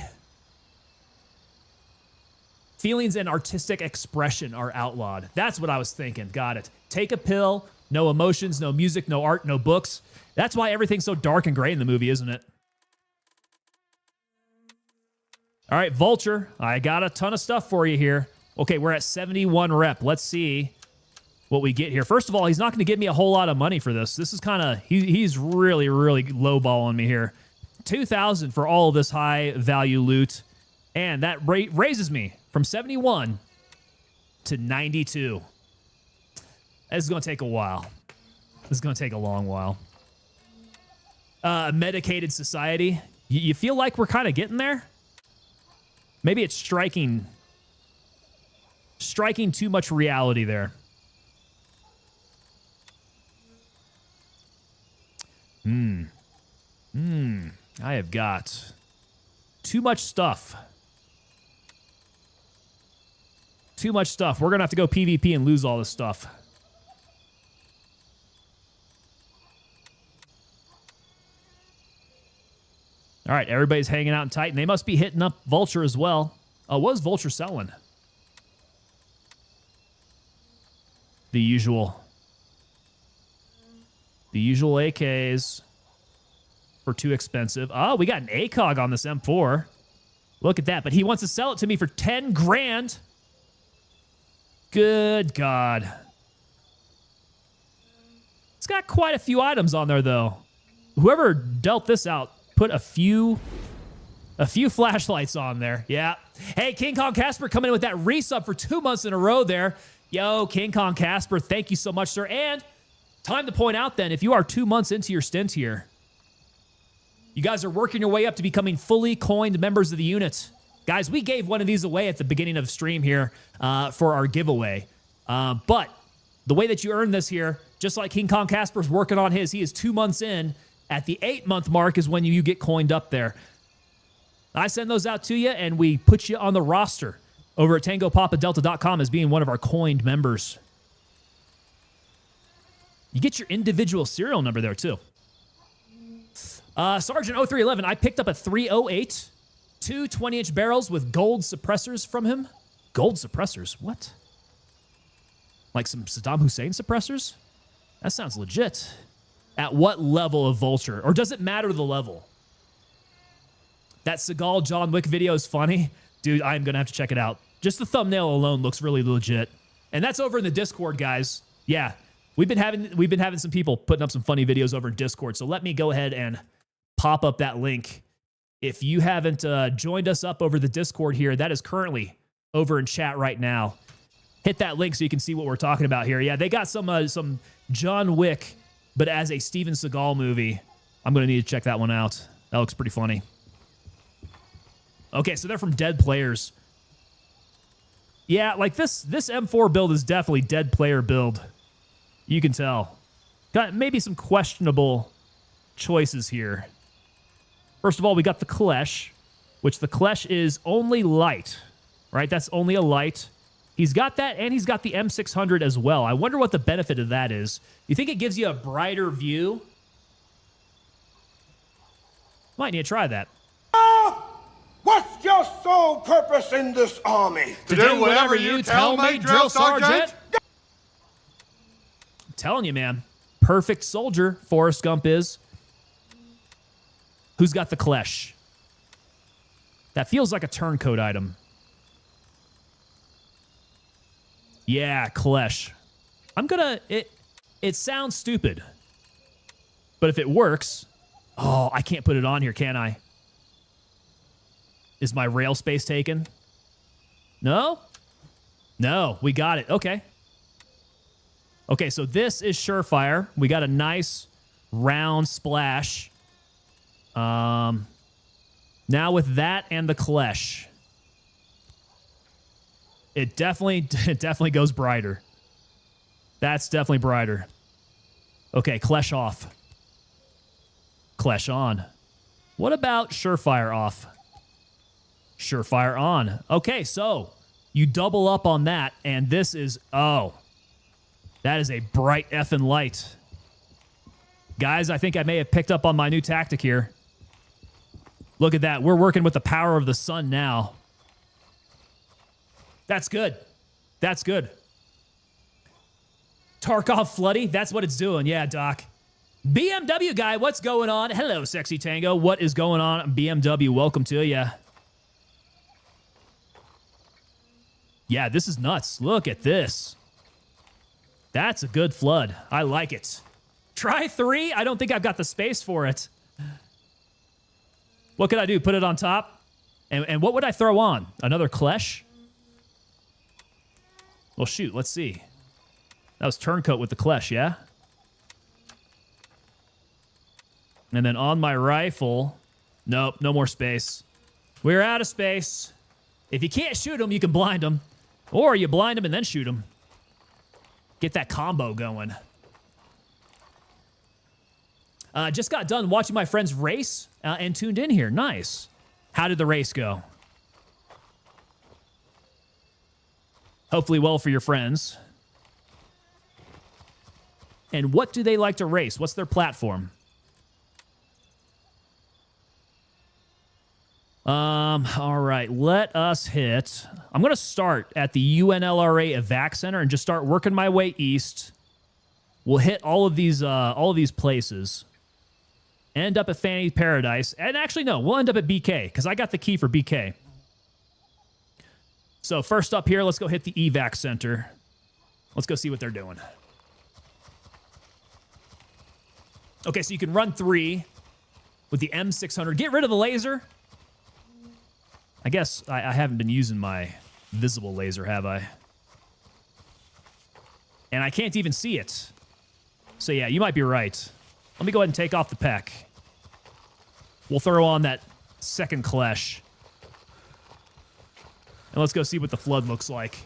feelings and artistic expression are outlawed. That's what I was thinking. Got it. Take a pill, no emotions, no music, no art, no books. That's why everything's so dark and gray in the movie, isn't it? All right, Vulture, I got a ton of stuff for you here. Okay, we're at 71 rep. Let's see what we get here. First of all, he's not going to give me a whole lot of money for this. This is kind of, he's really, really lowballing me here. 2,000 for all of this high value loot. And that raises me from 71 to 92. This is going to take a while. This is going to take a long while. Medicated society. You feel like we're kind of getting there? Maybe it's striking too much reality there. I have got too much stuff. Too much stuff. We're going to have to go PvP and lose all this stuff. All right, everybody's hanging out and tight, and they must be hitting up Vulture as well. What is Vulture selling? The usual AKs for too expensive. Oh, we got an ACOG on this M4. Look at that. But he wants to sell it to me for 10 grand. Good God. It's got quite a few items on there, though. Whoever dealt this out put a few flashlights on there. Yeah. Hey, King Kong Casper coming in with that resub for 2 months in a row there. Yo, King Kong Casper, thank you so much, sir. And time to point out then, if you are 2 months into your stint here, you guys are working your way up to becoming fully coined members of the unit. Guys, we gave one of these away at the beginning of stream here for our giveaway. But the way that you earn this here, just like King Kong Casper's working on his, he is 2 months in. At the 8-month mark is when you get coined up there. I send those out to you, and we put you on the roster. over at TangoPapaDelta.com as being one of our coined members. You get your individual serial number there, too. Sergeant 0311, I picked up a 308, two 20-inch barrels with gold suppressors from him. Gold suppressors? What? Like some Saddam Hussein suppressors? That sounds legit. At what level of Vulture? Or does it matter the level? That Seagal John Wick video is funny. Dude, I'm going to have to check it out. Just the thumbnail alone looks really legit. And that's over in the Discord, guys. Yeah, we've been having some people putting up some funny videos over in Discord. So let me go ahead and pop up that link. If you haven't joined us up over the Discord here, that is currently over in chat right now. Hit that link so you can see what we're talking about here. Yeah, they got some John Wick, but as a Steven Seagal movie. I'm going to need to check that one out. That looks pretty funny. Okay, so they're from Dead Players. Yeah, like this M4 build is definitely Dead Player build. You can tell. Got maybe some questionable choices here. First of all, we got the Klesh, which the Klesh is only light, right? That's only a light. He's got that, and he's got the M600 as well. I wonder what the benefit of that is. You think it gives you a brighter view? Might need to try that. What's your sole purpose in this army? To do whatever you tell me, drill sergeant. I'm telling you, man. Perfect soldier, Forrest Gump is. Who's got the Klesh? That feels like a turncoat item. Yeah, Klesh. I'm gonna... It sounds stupid. But if it works... Oh, I can't put it on here, can I? Is my rail space taken? No? No, we got it. Okay. Okay, so this is Surefire. We got a nice round splash. Now with that and the Klesh, it definitely goes brighter. That's definitely brighter. Okay, Klesh off. Klesh on. What about Surefire off? Surefire on. Okay, so you double up on that, and this is, oh, that is a bright effing light. Guys, I think I may have picked up on my new tactic here. Look at that. We're working with the power of the sun now. That's good. That's good. Tarkov Floody, that's what it's doing. Yeah, Doc. BMW guy, what's going on? Hello, Sexy Tango. What is going on? BMW, welcome to you. Yeah, this is nuts. Look at this. That's a good flood. I like it. Try 3? I don't think I've got the space for it. What could I do? Put it on top? And what would I throw on? Another Klesh? Well, shoot. Let's see. That was turncoat with the Klesh, yeah? And then on my rifle... Nope, no more space. We're out of space. If you can't shoot them, you can blind them. Or you blind them and then shoot them. Get that combo going. Just got done watching my friend's race and tuned in here. Nice. How did the race go? Hopefully well for your friends. And what do they like to race? What's their platform? All right, let us hit. I'm going to start at the UNLRA Evac Center and just start working my way east. We'll hit all of these places. End up at Fanny Paradise. And actually, no, we'll end up at BK because I got the key for BK. So first up here, let's go hit the Evac Center. Let's go see what they're doing. Okay, so you can run 3 with the M600. Get rid of the laser. I guess I haven't been using my visible laser, have I? And I can't even see it. So yeah, you might be right. Let me go ahead and take off the peck. We'll throw on that second Klesh. And let's go see what the flood looks like.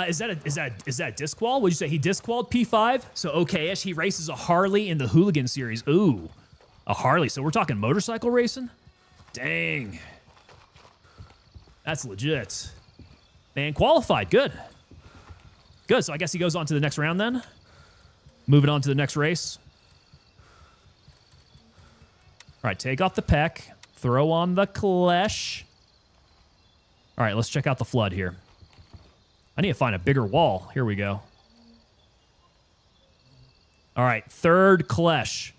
Is that a disqual? Would you say he disqualled P5? So okay-ish, he races a Harley in the Hooligan series. Ooh. A Harley. So we're talking motorcycle racing? Dang. That's legit. Man, qualified. Good. Good. So I guess he goes on to the next round then. Moving on to the next race. All right, take off the peck. Throw on the Klesh. All right, let's check out the flood here. I need to find a bigger wall. Here we go. All right, third Klesh.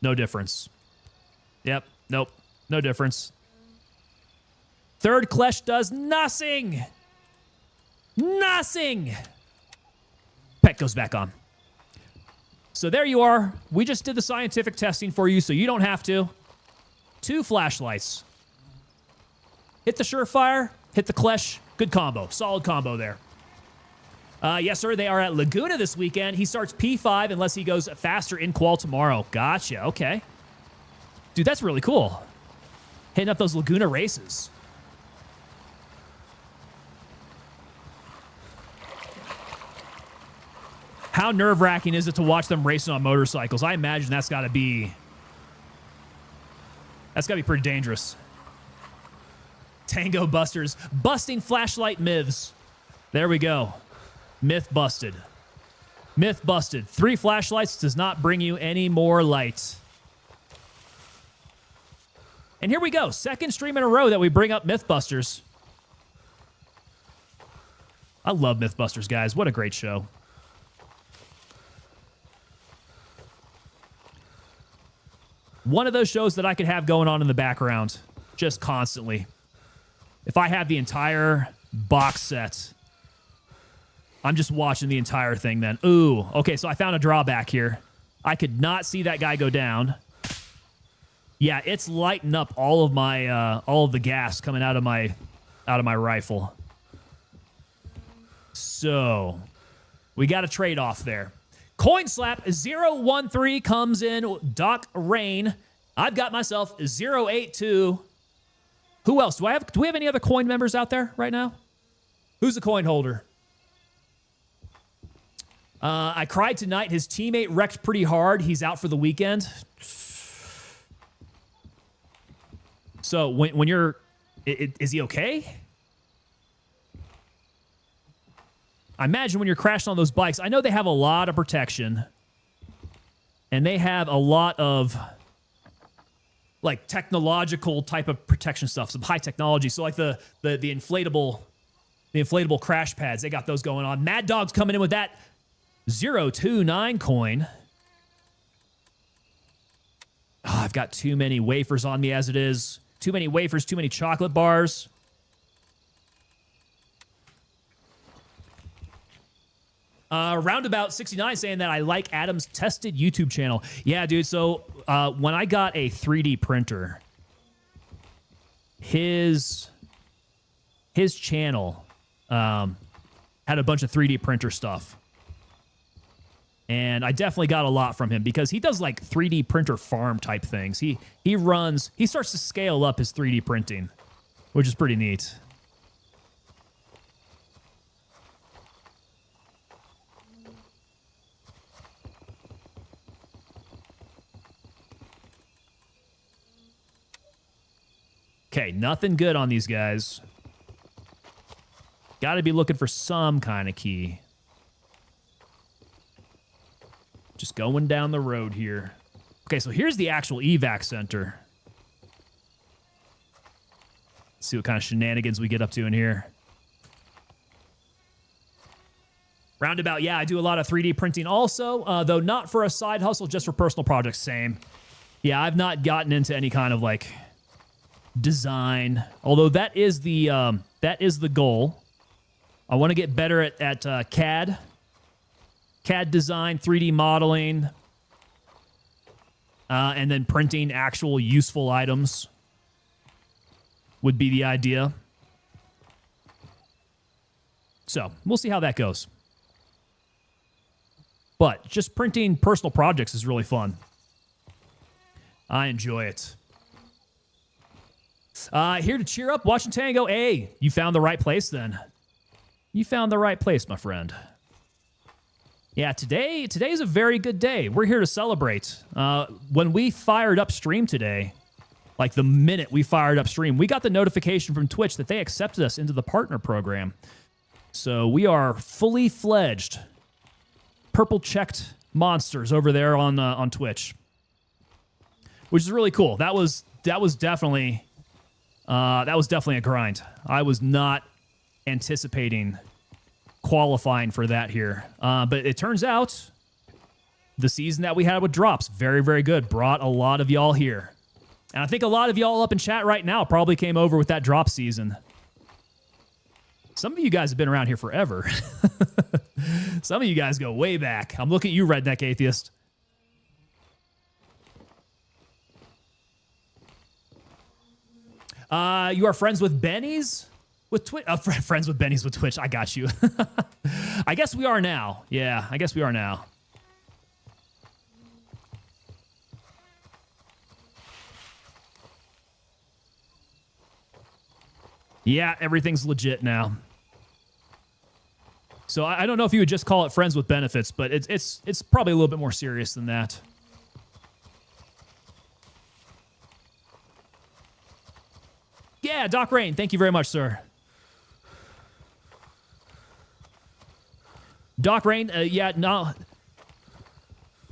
No difference. Yep, nope, no difference. Third Klesh does nothing. Nothing. Peck goes back on. So there you are. We just did the scientific testing for you, so you don't have to. 2 flashlights. Hit the Surefire, hit the Klesh. Good combo. Solid combo there. Yes, sir. They are at Laguna this weekend. He starts P5 unless he goes faster in qual tomorrow. Gotcha. Okay. Dude, that's really cool. Hitting up those Laguna races. How nerve-wracking is it to watch them racing on motorcycles? I imagine that's got to be pretty dangerous. Tango Busters. Busting flashlight myths. There we go. Myth busted. Myth busted. 3 flashlights does not bring you any more light. And here we go. Second stream in a row that we bring up Mythbusters. I love Mythbusters, guys. What a great show. One of those shows that I could have going on in the background just constantly. If I have the entire box set, I'm just watching the entire thing then. Ooh, okay, so I found a drawback here. I could not see that guy go down. Yeah, it's lighting up all of the gas coming out of my rifle. So, we got a trade-off there. Coin slap 013 comes in. Doc Rain. I've got myself 082. Who else? Do we have any other coin members out there right now? Who's a coin holder? I cried tonight. His teammate wrecked pretty hard. He's out for the weekend. So when you're, is he okay? I imagine when you're crashing on those bikes, I know they have a lot of protection. And they have a lot of like technological type of protection stuff, some high technology. So like the inflatable crash pads, they got those going on. Mad Dog's coming in with that 029 coin. Oh, I've got too many wafers on me as it is. Too many wafers, too many chocolate bars. Roundabout 69 saying that I like Adam's tested YouTube channel. Yeah, dude. So when I got a 3D printer, his channel had a bunch of 3D printer stuff. And I definitely got a lot from him because he does like 3D printer farm type things. He starts to scale up his 3D printing, which is pretty neat. Okay, nothing good on these guys. Got to be looking for some kind of key. Just going down the road here. Okay, so here's the actual evac center. Let's see what kind of shenanigans we get up to in here. Roundabout, yeah, I do a lot of 3D printing also, though not for a side hustle, just for personal projects, same. Yeah, I've not gotten into any kind of like design, although that is the goal. I want to get better at CAD design, 3D modeling, and then printing actual useful items would be the idea. So we'll see how that goes. But just printing personal projects is really fun. I enjoy it. Here to cheer up, watching Tango. Hey, you found the right place then. You found the right place, my friend. Yeah, today's a very good day. We're here to celebrate. When we fired up stream today, like the minute we fired up stream, we got the notification from Twitch that they accepted us into the partner program. So we are fully fledged, purple checked monsters over there on Twitch, which is really cool. That was definitely a grind. I was not anticipating qualifying for that here, but it turns out the season that we had with drops, very, very good. Brought a lot of y'all here. And I think a lot of y'all up in chat right now probably came over with that drop season. Some of you guys have been around here forever. Some of you guys go way back. I'm looking at you, Redneck Atheist. You are friends with Benny's? With Twitch? Friends with Benny's with Twitch. I got you. I guess we are now. Yeah, I guess we are now. Yeah, everything's legit now. So I don't know if you would just call it friends with benefits, but it's probably a little bit more serious than that. Yeah, Doc Rain, thank you very much, sir. Doc Rain, yeah, no,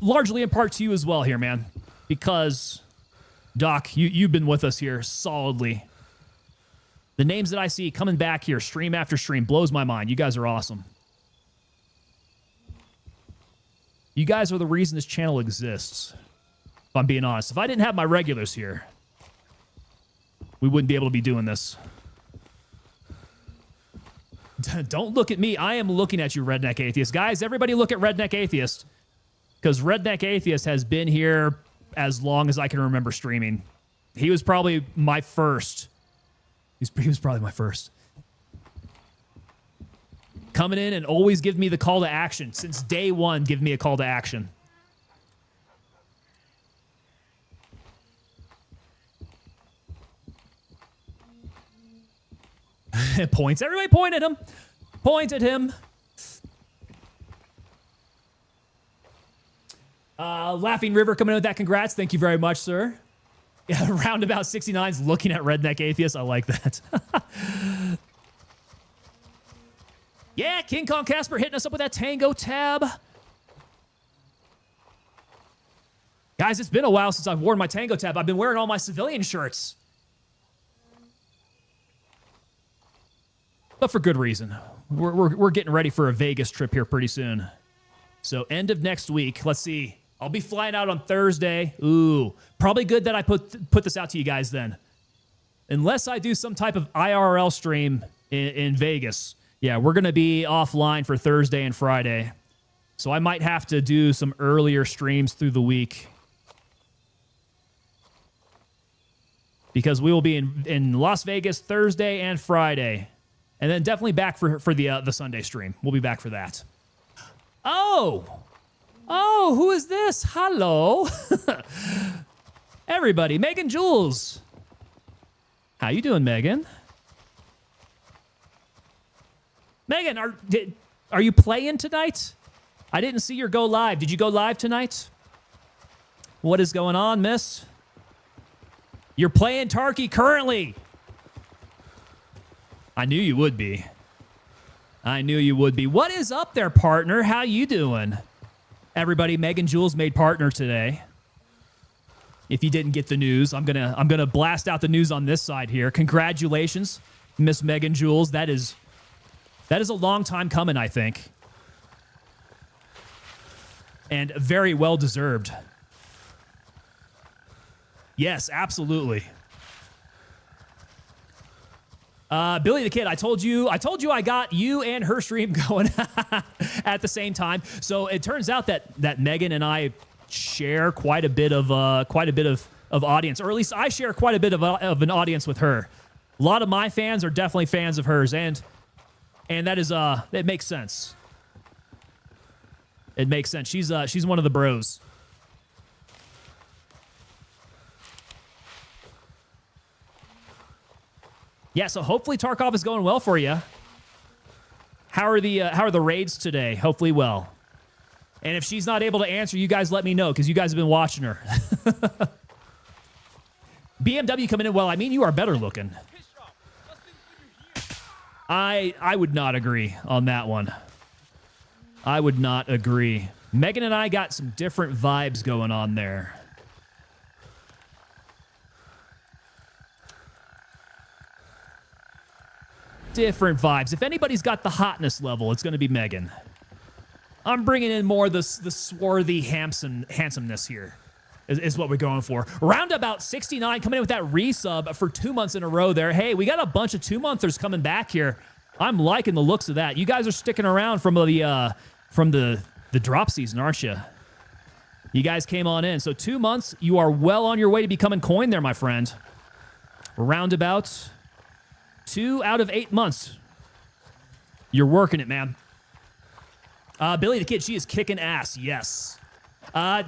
largely in part to you as well here, man, because Doc, you've been with us here solidly. The names that I see coming back here, stream after stream, blows my mind. You guys are awesome. You guys are the reason this channel exists, if I'm being honest. If I didn't have my regulars here, we wouldn't be able to be doing this. Don't look at me. I am looking at you, Redneck Atheist. Guys, everybody look at Redneck Atheist, because Redneck Atheist has been here as long as I can remember streaming. He was probably my first. He was probably my first. Coming in and always give me the call to action. Since day one, give me a call to action. Points. Everybody point at him. Point at him. Laughing River coming in with that. Congrats. Thank you very much, sir. Yeah, Roundabout 69's looking at Redneck Atheist. I like that. Yeah, King Kong Casper hitting us up with that Tango tab. Guys, it's been a while since I've worn my Tango tab. I've been wearing all my civilian shirts. But for good reason. We're getting ready for a Vegas trip here pretty soon. So end of next week. Let's see. I'll be flying out on Thursday. Ooh, probably good that I put this out to you guys then. Unless I do some type of IRL stream in Vegas. Yeah, we're going to be offline for Thursday and Friday. So I might have to do some earlier streams through the week. Because we will be in Las Vegas Thursday and Friday. And then definitely back for the Sunday stream. We'll be back for that. Oh, who is this? Hello. Everybody, Megan Jules. How you doing, Megan? Megan, are you playing tonight? I didn't see your go live. Did you go live tonight? What is going on, miss? You're playing Tarky currently. I knew you would be. I knew you would be. What is up there, partner? How you doing? Everybody, Megan Jules made partner today. If you didn't get the news, I'm gonna blast out the news on this side here. Congratulations, Miss Megan Jules. That is a long time coming, I think. And very well deserved. Yes, absolutely. Billy the Kid, I told you I got you and her stream going at the same time. So it turns out that Megan and I share quite a bit of audience, or at least I share quite a bit of an audience with her. A lot of my fans are definitely fans of hers, and that is it makes sense. It makes sense. She's one of the bros. Yeah, so hopefully Tarkov is going well for you. How are the raids today? Hopefully well. And if she's not able to answer, you guys let me know because you guys have been watching her. BMW coming in. Well, I mean, you are better looking. I would not agree on that one. I would not agree. Megan and I got some different vibes going on there. Different vibes. If anybody's got the hotness level, it's going to be Megan. I'm bringing in more the swarthy handsomeness here is what we're going for. Roundabout 69 coming in with that resub for 2 months in a row there. Hey, we got a bunch of 2-monthers coming back here. I'm liking the looks of that. You guys are sticking around from the drop season, aren't you? You guys came on in. So 2 months, you are well on your way to becoming coin there, my friend. Roundabout 2 out of 8 months. You're working it, man. Billy the Kid, she is kicking ass, yes.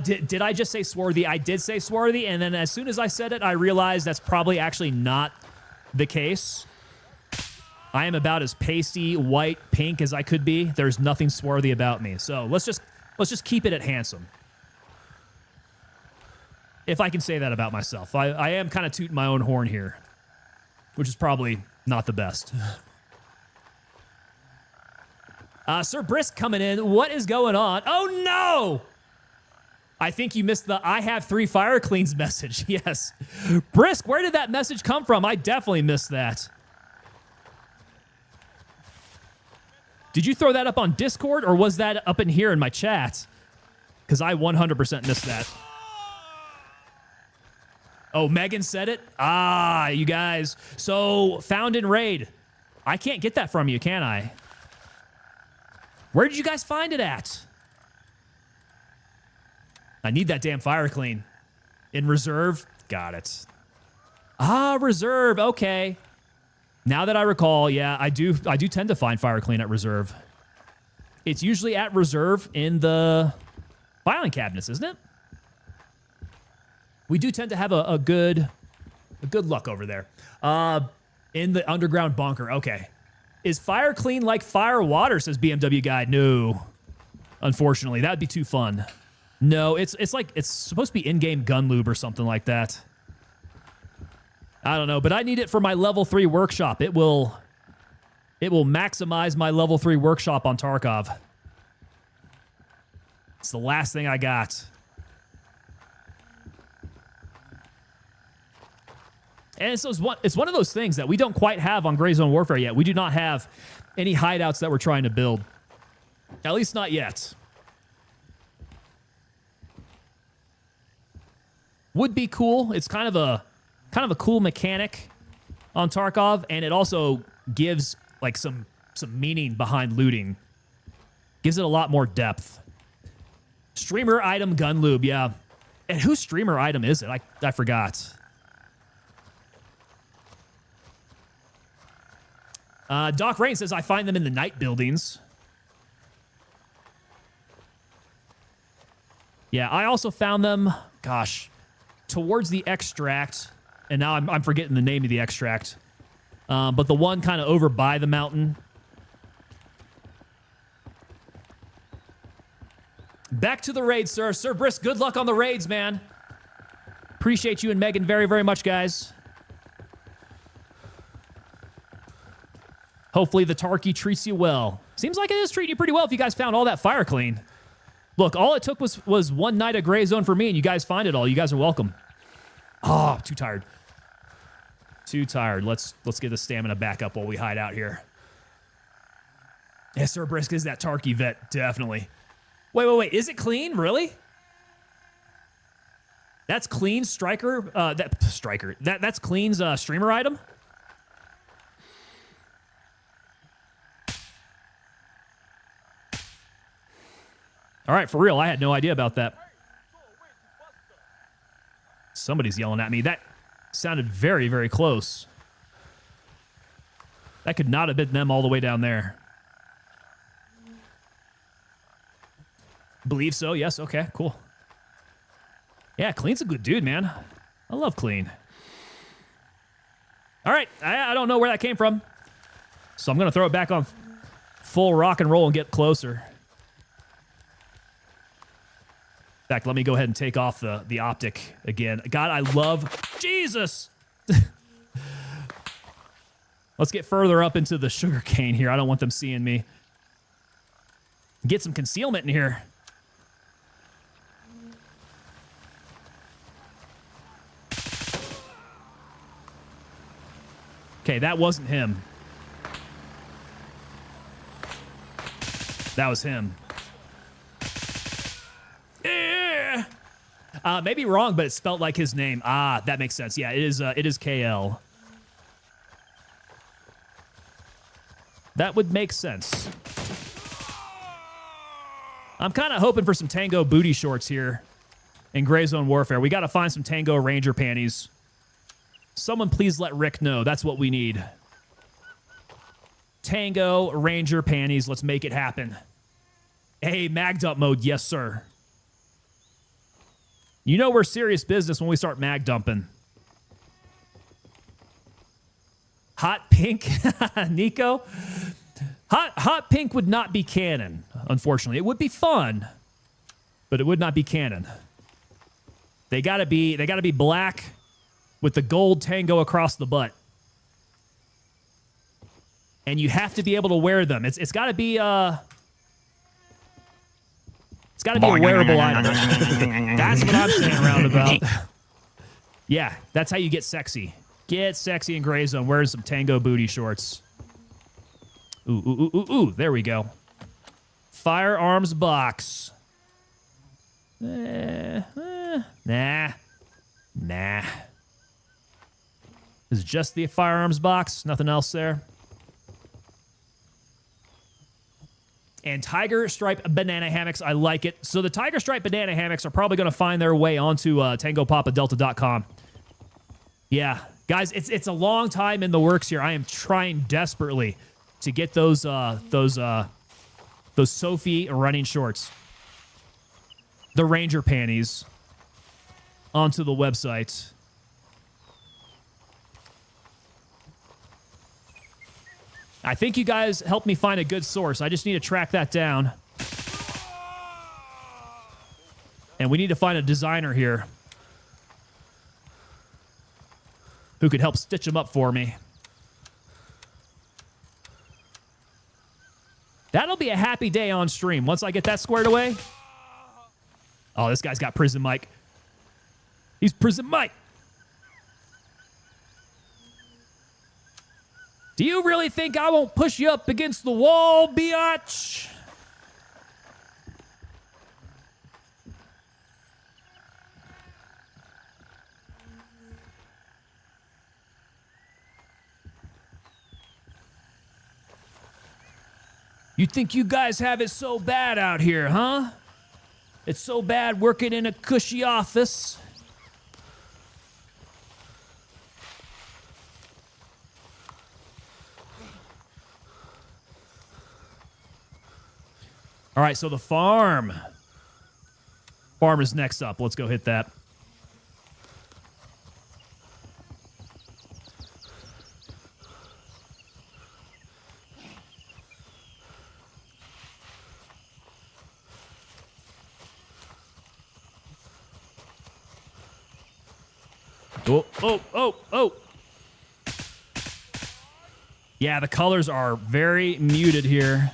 Did I just say swarthy? I did say swarthy, and then as soon as I said it, I realized that's probably actually not the case. I am about as pasty, white, pink as I could be. There's nothing swarthy about me. So let's just keep it at handsome. If I can say that about myself. I am kind of tooting my own horn here, which is probably not the best. Sir Brisk coming in. What is going on? Oh, no! I think you missed the I have 3 fire cleans message. Yes. Brisk, where did that message come from? I definitely missed that. Did you throw that up on Discord, or was that up in here in my chat? Because I 100% missed that. Oh, Megan said it? Ah, you guys. So, found in raid. I can't get that from you, can I? Where did you guys find it at? I need that damn fire clean. In reserve? Got it. Ah, reserve. Okay. Now that I recall, yeah, I do tend to find fire clean at reserve. It's usually at reserve in the filing cabinets, isn't it? We do tend to have a good luck over there. In the underground bunker. Okay. Is fire clean like fire water, says BMW Guide. No. Unfortunately, that would be too fun. No, it's like it's supposed to be in-game gun lube or something like that. I don't know, but I need it for my level 3 workshop. It will maximize my level 3 workshop on Tarkov. It's the last thing I got. And it's one of those things that we don't quite have on Gray Zone Warfare yet. We do not have any hideouts that we're trying to build. At least not yet. Would be cool. It's kind of a cool mechanic on Tarkov, and it also gives like some meaning behind looting. Gives it a lot more depth. Streamer item gun lube, yeah. And whose streamer item is it? I forgot. Doc Rain says, I find them in the night buildings. Yeah, I also found them, gosh, towards the extract. And now I'm forgetting the name of the extract. But the one kind of over by the mountain. Back to the raid, sir. Sir Brisk, good luck on the raids, man. Appreciate you and Megan very, very much, guys. Hopefully the Tarky treats you well. Seems like it is treating you pretty well if you guys found all that fire clean. Look, all it took was one night of Gray Zone for me, and you guys find it all. You guys are welcome. Oh, too tired. Too tired. Let's get the stamina back up while we hide out here. Yes, Sir Brisk is that Tarky vet, definitely. Wait. Is it clean? Really? That's Clean's Striker. That's Clean's streamer item. All right, for real, I had no idea about that. Somebody's yelling at me. That sounded very, very close. That could not have been them all the way down there. Believe so, yes. Okay, cool. Yeah, Clean's a good dude, man. I love Clean. All right, I don't know where that came from. So I'm going to throw it back on full rock and roll and get closer. fact, let me go ahead and take off the optic again. God, I love... Jesus! Let's get further up into the sugar cane here. I don't want them seeing me. Get some concealment in here. Okay, that wasn't him. That was him. Yeah. Maybe wrong, but it spelled like his name. Ah, that makes sense. Yeah, it is KL. That would make sense. I'm kind of hoping for some Tango booty shorts here in Gray Zone Warfare. We got to find some Tango Ranger panties. Someone please let Rick know. That's what we need. Tango Ranger panties. Let's make it happen. Hey, mag dump mode. Yes, sir. You know we're serious business when we start mag dumping. Hot pink, Nico. Hot pink would not be canon, unfortunately. It would be fun, but it would not be canon. They gotta be black with the gold tango across the butt. And you have to be able to wear them. It's gotta be a wearable item. That's what I'm saying roundabout. Yeah, that's how you get sexy. Get sexy in Gray Zone. Wear some Tango booty shorts. Ooh. There we go. Firearms box. Nah. Is it just the firearms box? Nothing else there? And Tiger Stripe banana hammocks. I like it. So the Tiger Stripe banana hammocks are probably going to find their way onto TangoPapaDelta.com. Yeah. Guys, it's a long time in the works here. I am trying desperately to get those Sophie running shorts, the Ranger panties, onto the website. I think you guys helped me find a good source. I just need to track that down. And we need to find a designer here who could help stitch them up for me. That'll be a happy day on stream once I get that squared away. Oh, this guy's got Prison Mike. He's Prison Mike. Do you really think I won't push you up against the wall, biatch? You think you guys have it so bad out here, huh? It's so bad working in a cushy office. All right, so the farm. Farm is next up. Let's go hit that. Oh. Yeah, the colors are very muted here.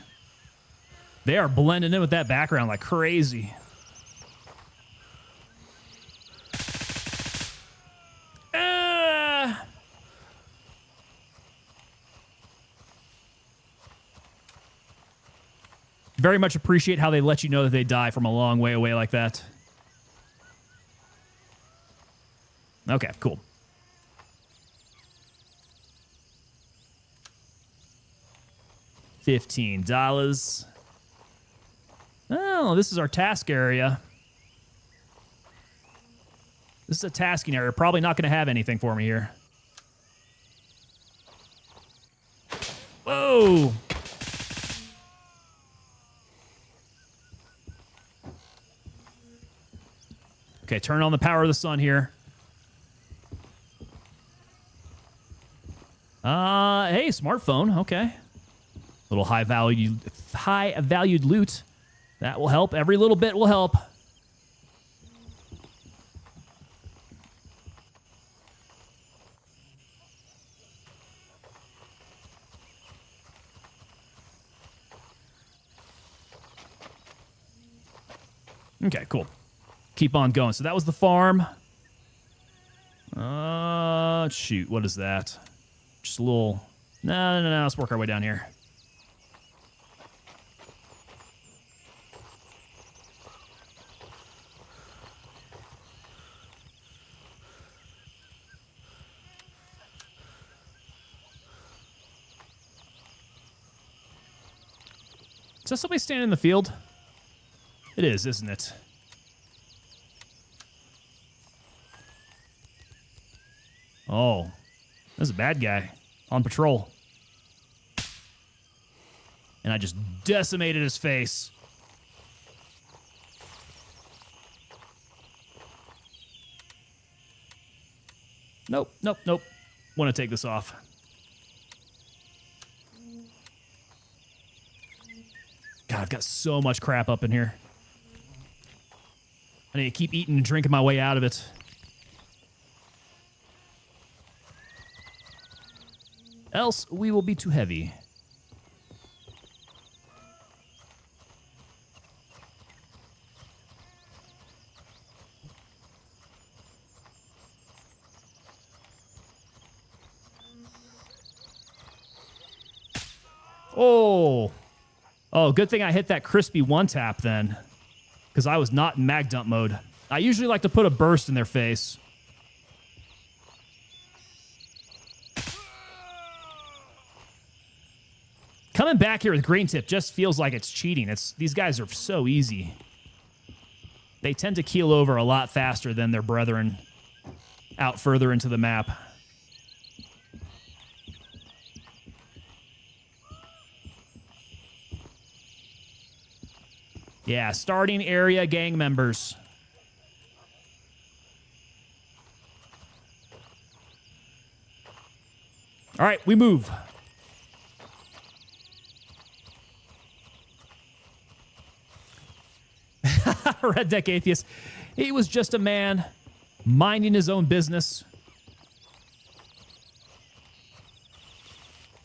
They are blending in with that background like crazy. Very much appreciate how they let you know that they die from a long way away like that. Okay, cool. $15. Oh, this is our task area. This is a tasking area. Probably not going to have anything for me here. Whoa! Okay, turn on the power of the sun here. Hey, smartphone. Okay. Little high valued loot. That will help. Every little bit will help. Okay, cool. Keep on going. So that was the farm. Shoot. What is that? Just a little... No. Let's work our way down here. Is that somebody standing in the field? It is, isn't it? Oh, that's a bad guy on patrol. And I just decimated his face. Nope. Want to take this off. God, I've got so much crap up in here. I need to keep eating and drinking my way out of it. Else, we will be too heavy. Oh, good thing I hit that crispy one tap then, because I was not in mag dump mode. I usually like to put a burst in their face. Coming back here with green tip just feels like it's cheating. These guys are so easy. They tend to keel over a lot faster than their brethren out further into the map. Yeah, starting area gang members. All right, we move. Red Deck Atheist. He was just a man minding his own business,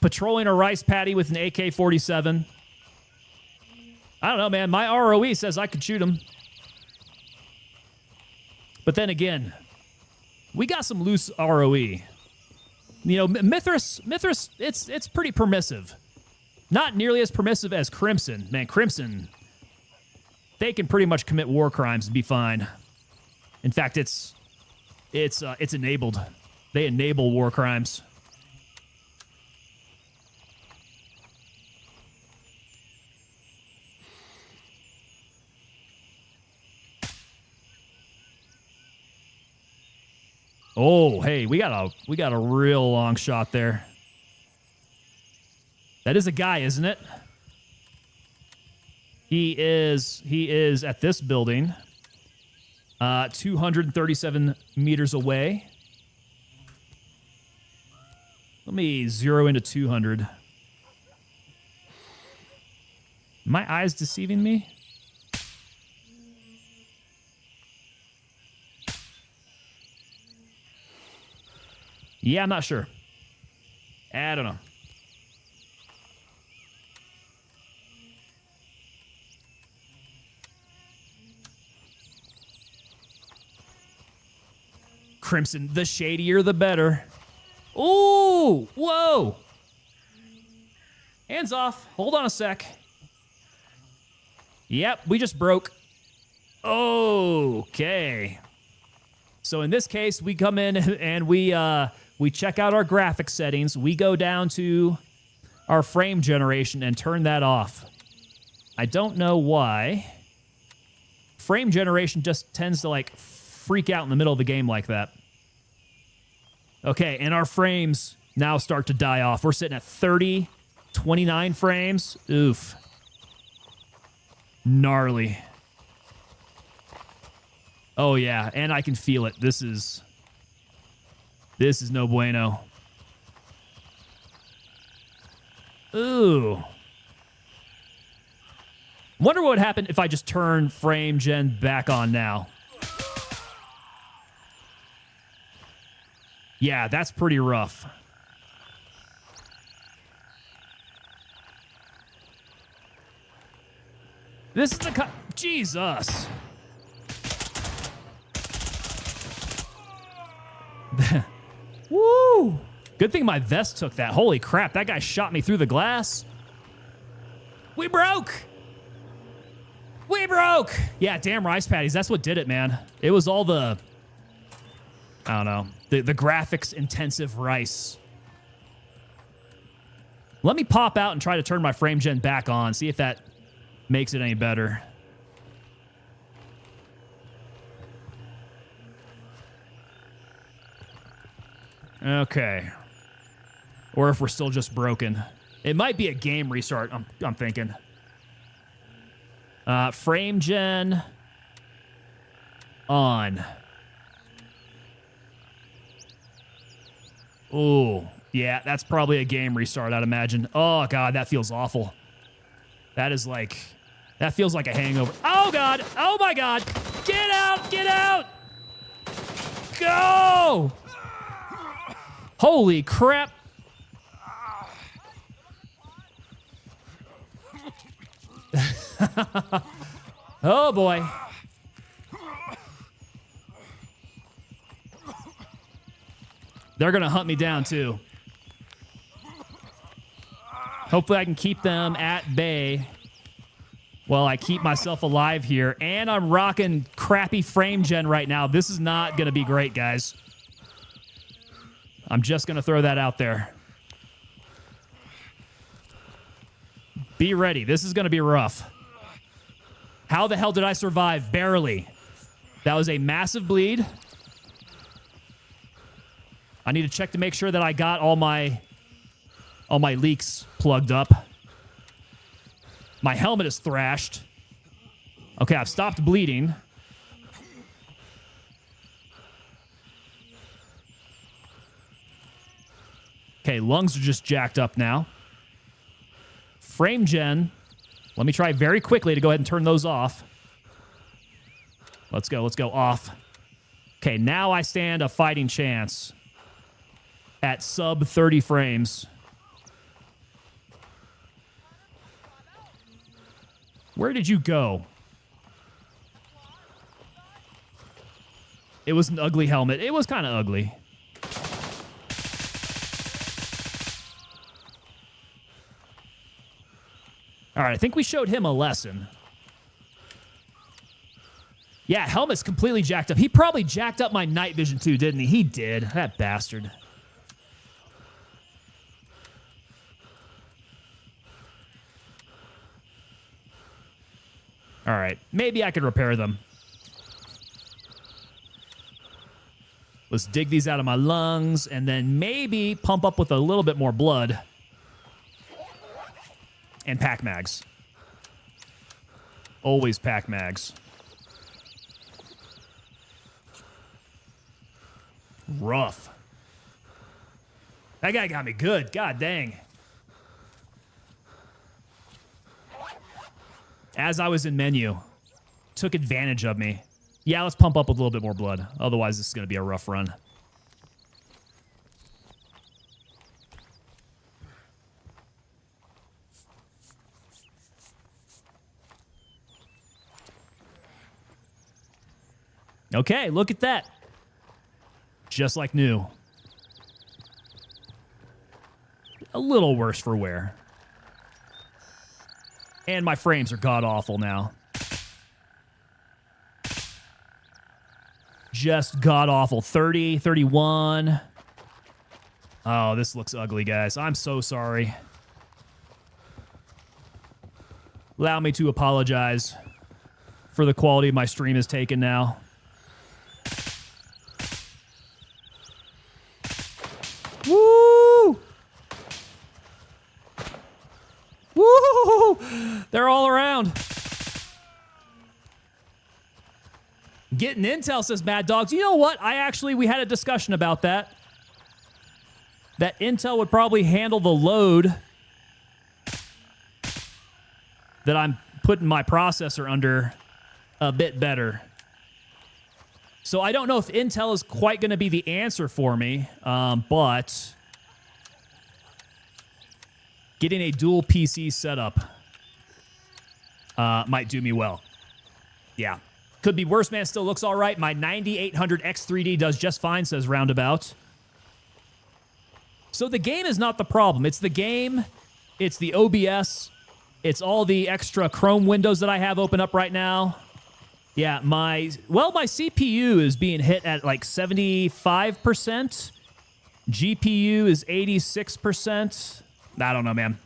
patrolling a rice paddy with an AK-47. I don't know, man. My ROE says I could shoot him. But then again, we got some loose ROE. You know, Mithras, it's pretty permissive. Not nearly as permissive as Crimson. Man, Crimson, they can pretty much commit war crimes and be fine. In fact, it's enabled. They enable war crimes. Oh, hey, we got a real long shot there. That is a guy, isn't it? He is at this building, 237 meters away. Let me zero into 200. My eyes deceiving me? Yeah, I'm not sure. I don't know. Crimson, the shadier the better. Ooh, whoa. Hands off. Hold on a sec. Yep, we just broke. Okay. So in this case, we come in and we check out our graphic settings. We go down to our frame generation and turn that off. I don't know why. Frame generation just tends to like freak out in the middle of the game like that. Okay, and our frames now start to die off. We're sitting at 30, 29 frames. Oof. Gnarly. Oh yeah, and I can feel it. This is no bueno. Ooh. Wonder what would happen if I just turn frame gen back on now. Yeah, that's pretty rough. This is the Jesus. Woo! Good thing my vest took that. Holy crap, that guy shot me through the glass. We broke! We broke! Yeah, damn rice patties. That's what did it, man. It was all the... I don't know. The graphics-intensive rice. Let me pop out and try to turn my frame gen back on. See if that makes it any better. Okay. Or if we're still just broken. It might be a game restart, I'm thinking. Frame gen on. Ooh, yeah, that's probably a game restart, I'd imagine. Oh, God, that feels awful. That is like... That feels like a hangover. Oh, God! Oh, my God! Get out! Get out! Go! Holy crap! Oh, boy. They're going to hunt me down, too. Hopefully I can keep them at bay while I keep myself alive here. And I'm rocking crappy frame gen right now. This is not going to be great, guys. I'm just going to throw that out there. Be ready. This is going to be rough. How the hell did I survive? Barely. That was a massive bleed. I need to check to make sure that I got all my leaks plugged up. My helmet is thrashed. Okay, I've stopped bleeding. Okay, lungs are just jacked up now. Frame gen. Let me try very quickly to go ahead and turn those off. Let's go off. Okay, now I stand a fighting chance at sub 30 frames. Where did you go? It was an ugly helmet. It was kind of ugly. All right, I think we showed him a lesson. Yeah, helmet's completely jacked up. He probably jacked up my night vision too, didn't he? He did. That bastard. All right, maybe I could repair them. Let's dig these out of my lungs and then maybe pump up with a little bit more blood. And pack mags. Always pack mags. Rough. That guy got me good. God dang. As I was in menu, took advantage of me. Yeah, let's pump up with a little bit more blood. Otherwise, this is going to be a rough run. Okay, look at that. Just like new. A little worse for wear. And my frames are god-awful now. Just god-awful. 30, 31. Oh, this looks ugly, guys. I'm so sorry. Allow me to apologize for the quality of my stream is taken now. Woo! Woo! They're all around. Getting intel, says Mad Dogs. You know what? We had a discussion about that. That Intel would probably handle the load that I'm putting my processor under a bit better. So I don't know if Intel is quite going to be the answer for me, but getting a dual PC setup might do me well. Yeah. Could be worse, man. Still looks all right. My 9800 X3D does just fine, says Roundabout. So the game is not the problem. It's the game. It's the OBS. It's all the extra Chrome windows that I have open up right now. Yeah, my CPU is being hit at like 75%. GPU is 86%. I don't know, man.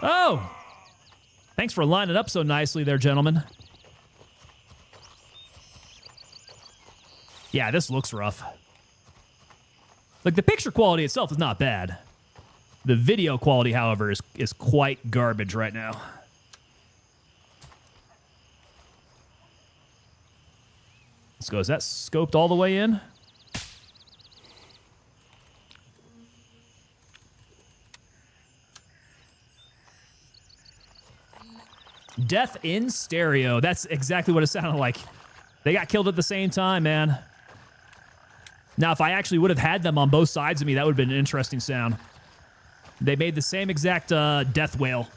Oh! Thanks for lining up so nicely there, gentlemen. Yeah, this looks rough. Like, the picture quality itself is not bad. The video quality, however, is quite garbage right now. Let's go. Is that scoped all the way in? Death in stereo. That's exactly what it sounded like. They got killed at the same time, man. Now, if I actually would have had them on both sides of me, that would have been an interesting sound. They made the same exact death wail.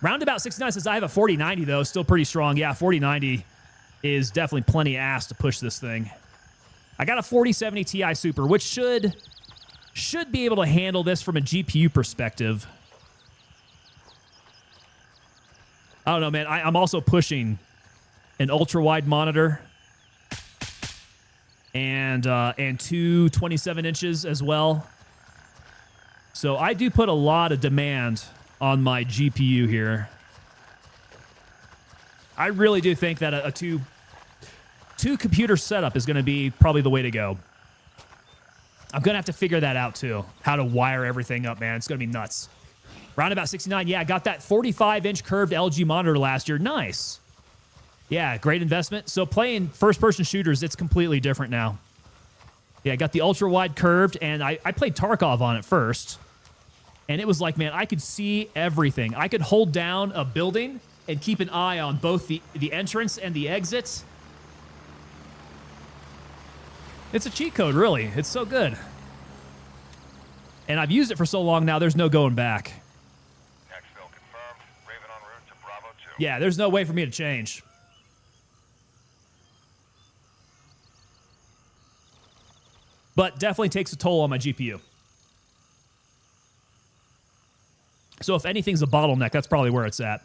Roundabout 69 says, I have a 4090, though. Still pretty strong. Yeah, 4090 is definitely plenty ass to push this thing. I got a 4070 Ti Super, which should be able to handle this from a GPU perspective. I don't know, man. I'm also pushing an ultra-wide monitor and two 27 inches as well. So I do put a lot of demand on my GPU here. I really do think that a two computer setup is going to be probably the way to go. I'm going to have to figure that out too. How to wire everything up, man. It's going to be nuts. Roundabout 69, yeah, I got that 45-inch curved LG monitor last year. Nice. Yeah, great investment. So playing first-person shooters, it's completely different now. Yeah, I got the ultra-wide curved, and I played Tarkov on it first. And it was like, man, I could see everything. I could hold down a building and keep an eye on both the entrance and the exits. It's a cheat code, really. It's so good. And I've used it for so long now, there's no going back. Exfil confirmed. Raven en route to Bravo 2. Yeah, there's no way for me to change. But definitely takes a toll on my GPU. So if anything's a bottleneck, that's probably where it's at.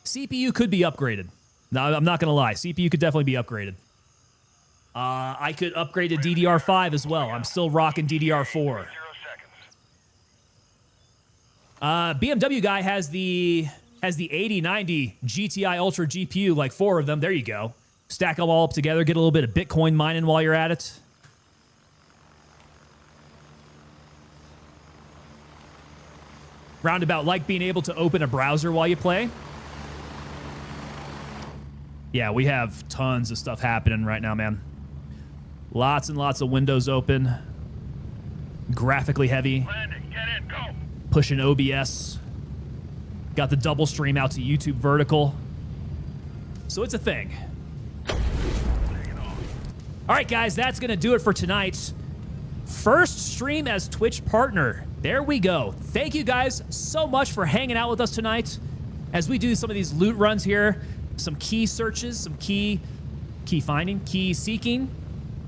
CPU could be upgraded. No, I'm not going to lie. CPU could definitely be upgraded. I could upgrade to DDR5 as well. I'm still rocking DDR4. BMW guy has the 8090 GTI Ultra GPU, like 4 of them. There you go. Stack them all up together. Get a little bit of Bitcoin mining while you're at it. Roundabout, like being able to open a browser while you play. Yeah, we have tons of stuff happening right now, man. Lots and lots of windows open. Graphically heavy. Landing, get in, go. Pushing OBS. Got the double stream out to YouTube vertical. So it's a thing. All right, guys, that's going to do it for tonight. First stream as Twitch partner. There we go. Thank you guys so much for hanging out with us tonight as we do some of these loot runs here. Some key searches, some key finding, key seeking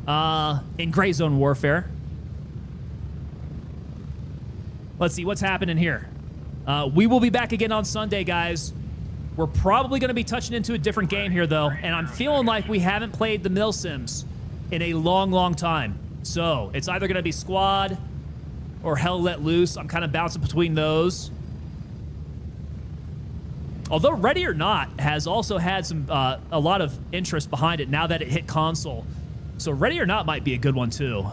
in Gray Zone Warfare. Let's see what's happening here. We will be back again on Sunday, guys. We're probably going to be touching into a different game here, though, and I'm feeling like we haven't played the Mill Sims in a long, long time. So it's either going to be Squad or Hell Let Loose. I'm kind of bouncing between those. Although Ready or Not has also had some a lot of interest behind it now that it hit console. So Ready or Not might be a good one, too.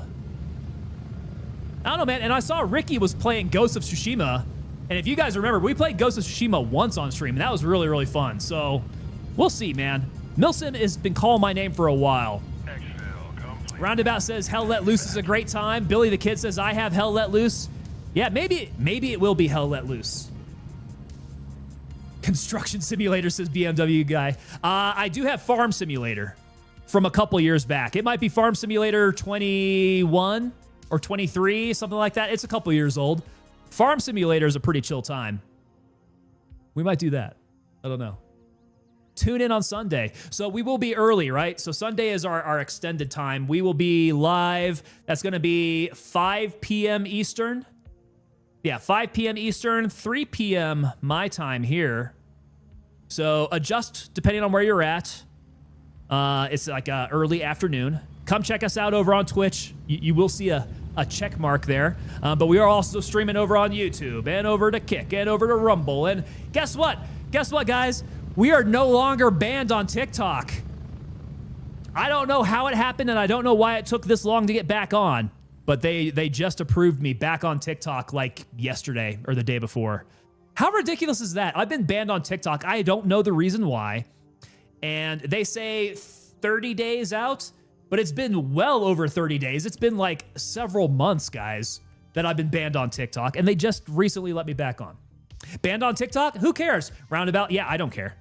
I don't know, man. And I saw Ricky was playing Ghost of Tsushima. And if you guys remember, we played Ghost of Tsushima once on stream, and that was really, really fun. So we'll see, man. Milsim has been calling my name for a while. Roundabout says Hell Let Loose is a great time. Billy the Kid says I have Hell Let Loose. Yeah, maybe it will be Hell Let Loose. Construction Simulator, says BMW guy. I do have Farm Simulator from a couple years back. It might be Farm Simulator 21 or 23, something like that. It's a couple years old. Farm Simulator is a pretty chill time. We might do that. I don't know. Tune in on Sunday. So we will be early, right? So Sunday is our extended time. We will be live. That's going to be 5 p.m. Eastern. Yeah, 5 p.m. Eastern, 3 p.m. my time here. So adjust depending on where you're at. It's like early afternoon. Come check us out over on Twitch. You will see a check mark there. But we are also streaming over on YouTube and over to Kick and over to Rumble. And guess what? Guess what, guys? We are no longer banned on TikTok. I don't know how it happened, and I don't know why it took this long to get back on. But they just approved me back on TikTok like yesterday or the day before. How ridiculous is that? I've been banned on TikTok. I don't know the reason why. And they say 30 days out, but it's been well over 30 days. It's been like several months, guys, that I've been banned on TikTok, and they just recently let me back on. Banned on TikTok? Who cares? Roundabout? Yeah, I don't care.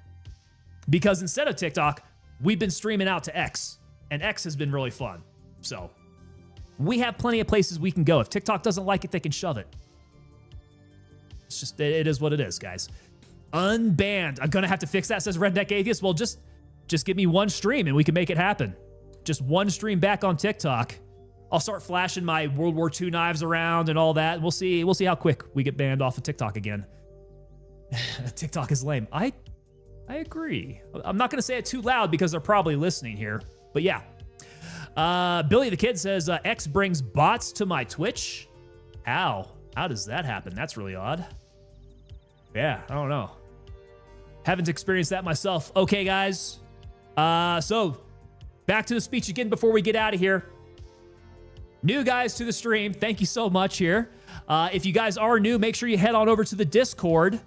Because instead of TikTok, we've been streaming out to X, and X has been really fun. So we have plenty of places we can go. If TikTok doesn't like it, they can shove it. It's just, it is what it is, guys. Unbanned. I'm going to have to fix that, says Redneck Atheist. Well, just give me one stream and we can make it happen. Just one stream back on TikTok. I'll start flashing my World War II knives around and all that. We'll see how quick we get banned off of TikTok again. TikTok is lame. I agree. I'm not going to say it too loud because they're probably listening here. But yeah. Billy the Kid says, X brings bots to my Twitch. How? How does that happen? That's really odd. Yeah, I don't know. Haven't experienced that myself. Okay, guys. So back to the speech again before we get out of here. New guys to the stream, thank you so much here. If you guys are new, make sure you head on over to the Discord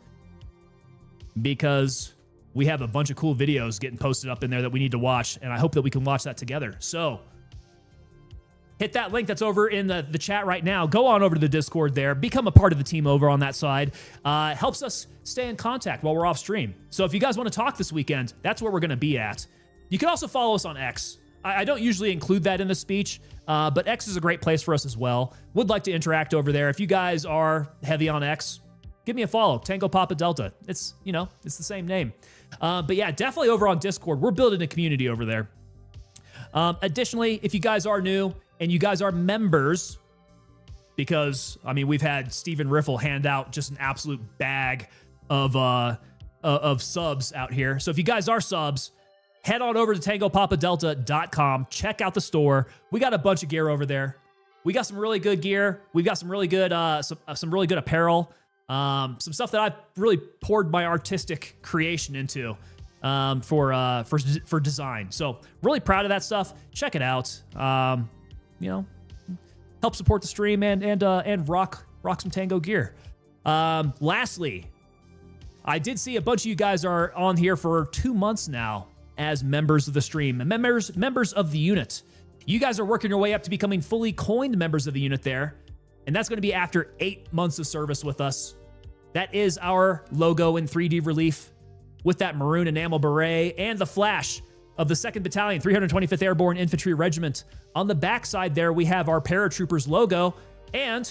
because we have a bunch of cool videos getting posted up in there that we need to watch, and I hope that we can watch that together. So hit that link that's over in the chat right now. Go on over to the Discord there. Become a part of the team over on that side. Helps us stay in contact while we're off stream. So if you guys want to talk this weekend, that's where we're going to be at. You can also follow us on X. I don't usually include that in the speech, but X is a great place for us as well. Would like to interact over there. If you guys are heavy on X, give me a follow. Tango Papa Delta. It's the same name. But yeah, definitely over on Discord. We're building a community over there. Additionally, if you guys are new and you guys are members, because, I mean, we've had Stephen Riffle hand out just an absolute bag of subs out here. So if you guys are subs, head on over to tangopapadelta.com. Check out the store. We got a bunch of gear over there. We got some really good gear. We've got some really good some really good apparel. Some stuff that I've really poured my artistic creation into for design. So really proud of that stuff. Check it out. Help support the stream and rock some Tango gear. Lastly, I did see a bunch of you guys are on here for 2 months now as members of the stream, members of the unit. You guys are working your way up to becoming fully coined members of the unit there. And that's going to be after 8 months of service with us. That is our logo in 3D relief with that maroon enamel beret and the flash of the 2nd Battalion, 325th Airborne Infantry Regiment. On the backside there, we have our paratroopers logo and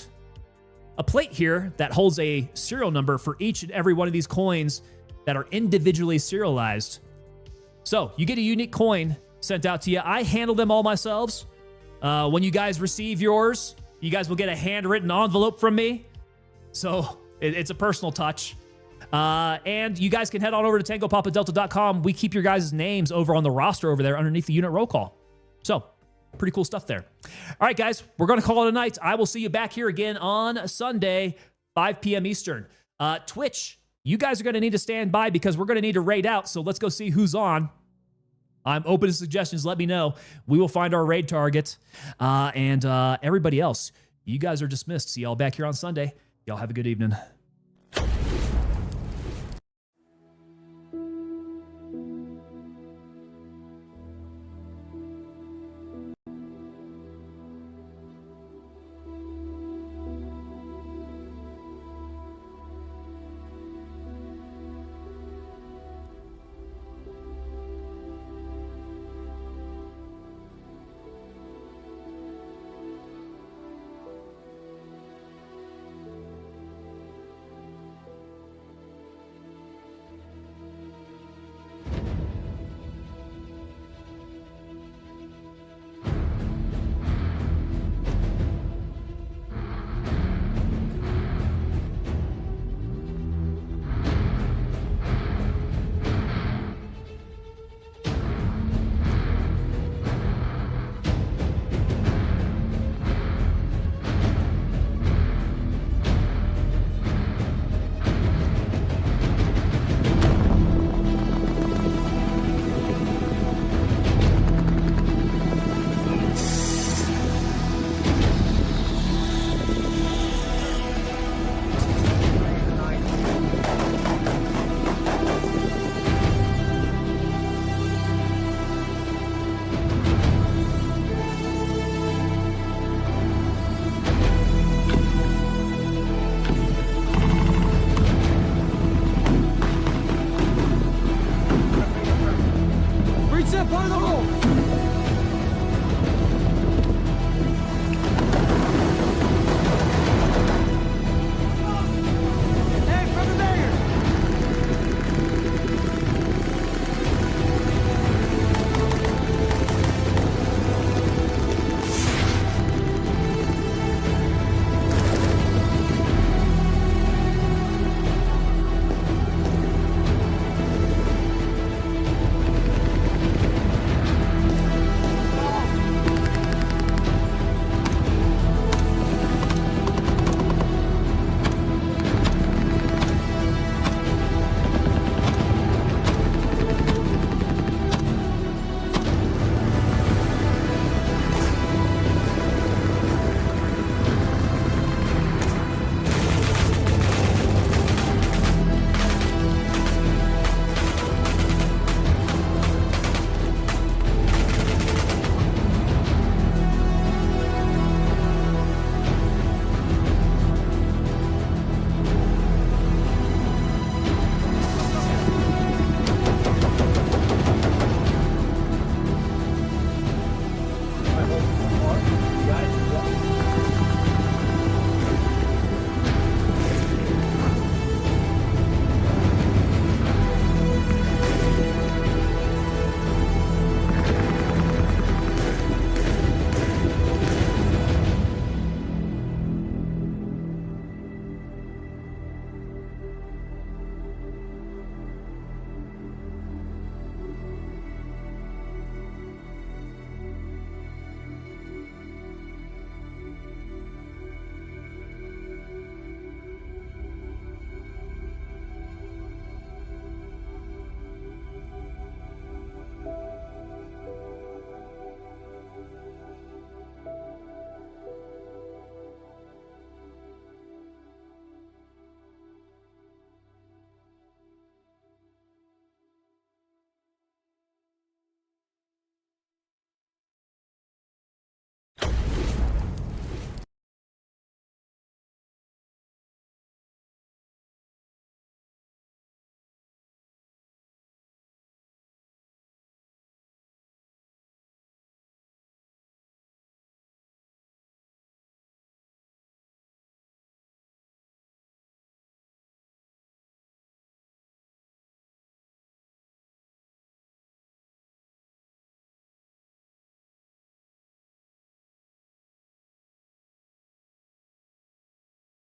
a plate here that holds a serial number for each and every one of these coins that are individually serialized. So you get a unique coin sent out to you. I handle them all myself. When you guys receive yours, you guys will get a handwritten envelope from me. So it's a personal touch. And you guys can head on over to tangopapadelta.com. We keep your guys' names over on the roster over there underneath the unit roll call. So pretty cool stuff there. All right, guys, we're going to call it a night. I will see you back here again on Sunday, 5 p.m. Eastern. Twitch, you guys are going to need to stand by because we're going to need to raid out. So let's go see who's on. I'm open to suggestions. Let me know. We will find our raid target. And everybody else, you guys are dismissed. See y'all back here on Sunday. Y'all have a good evening.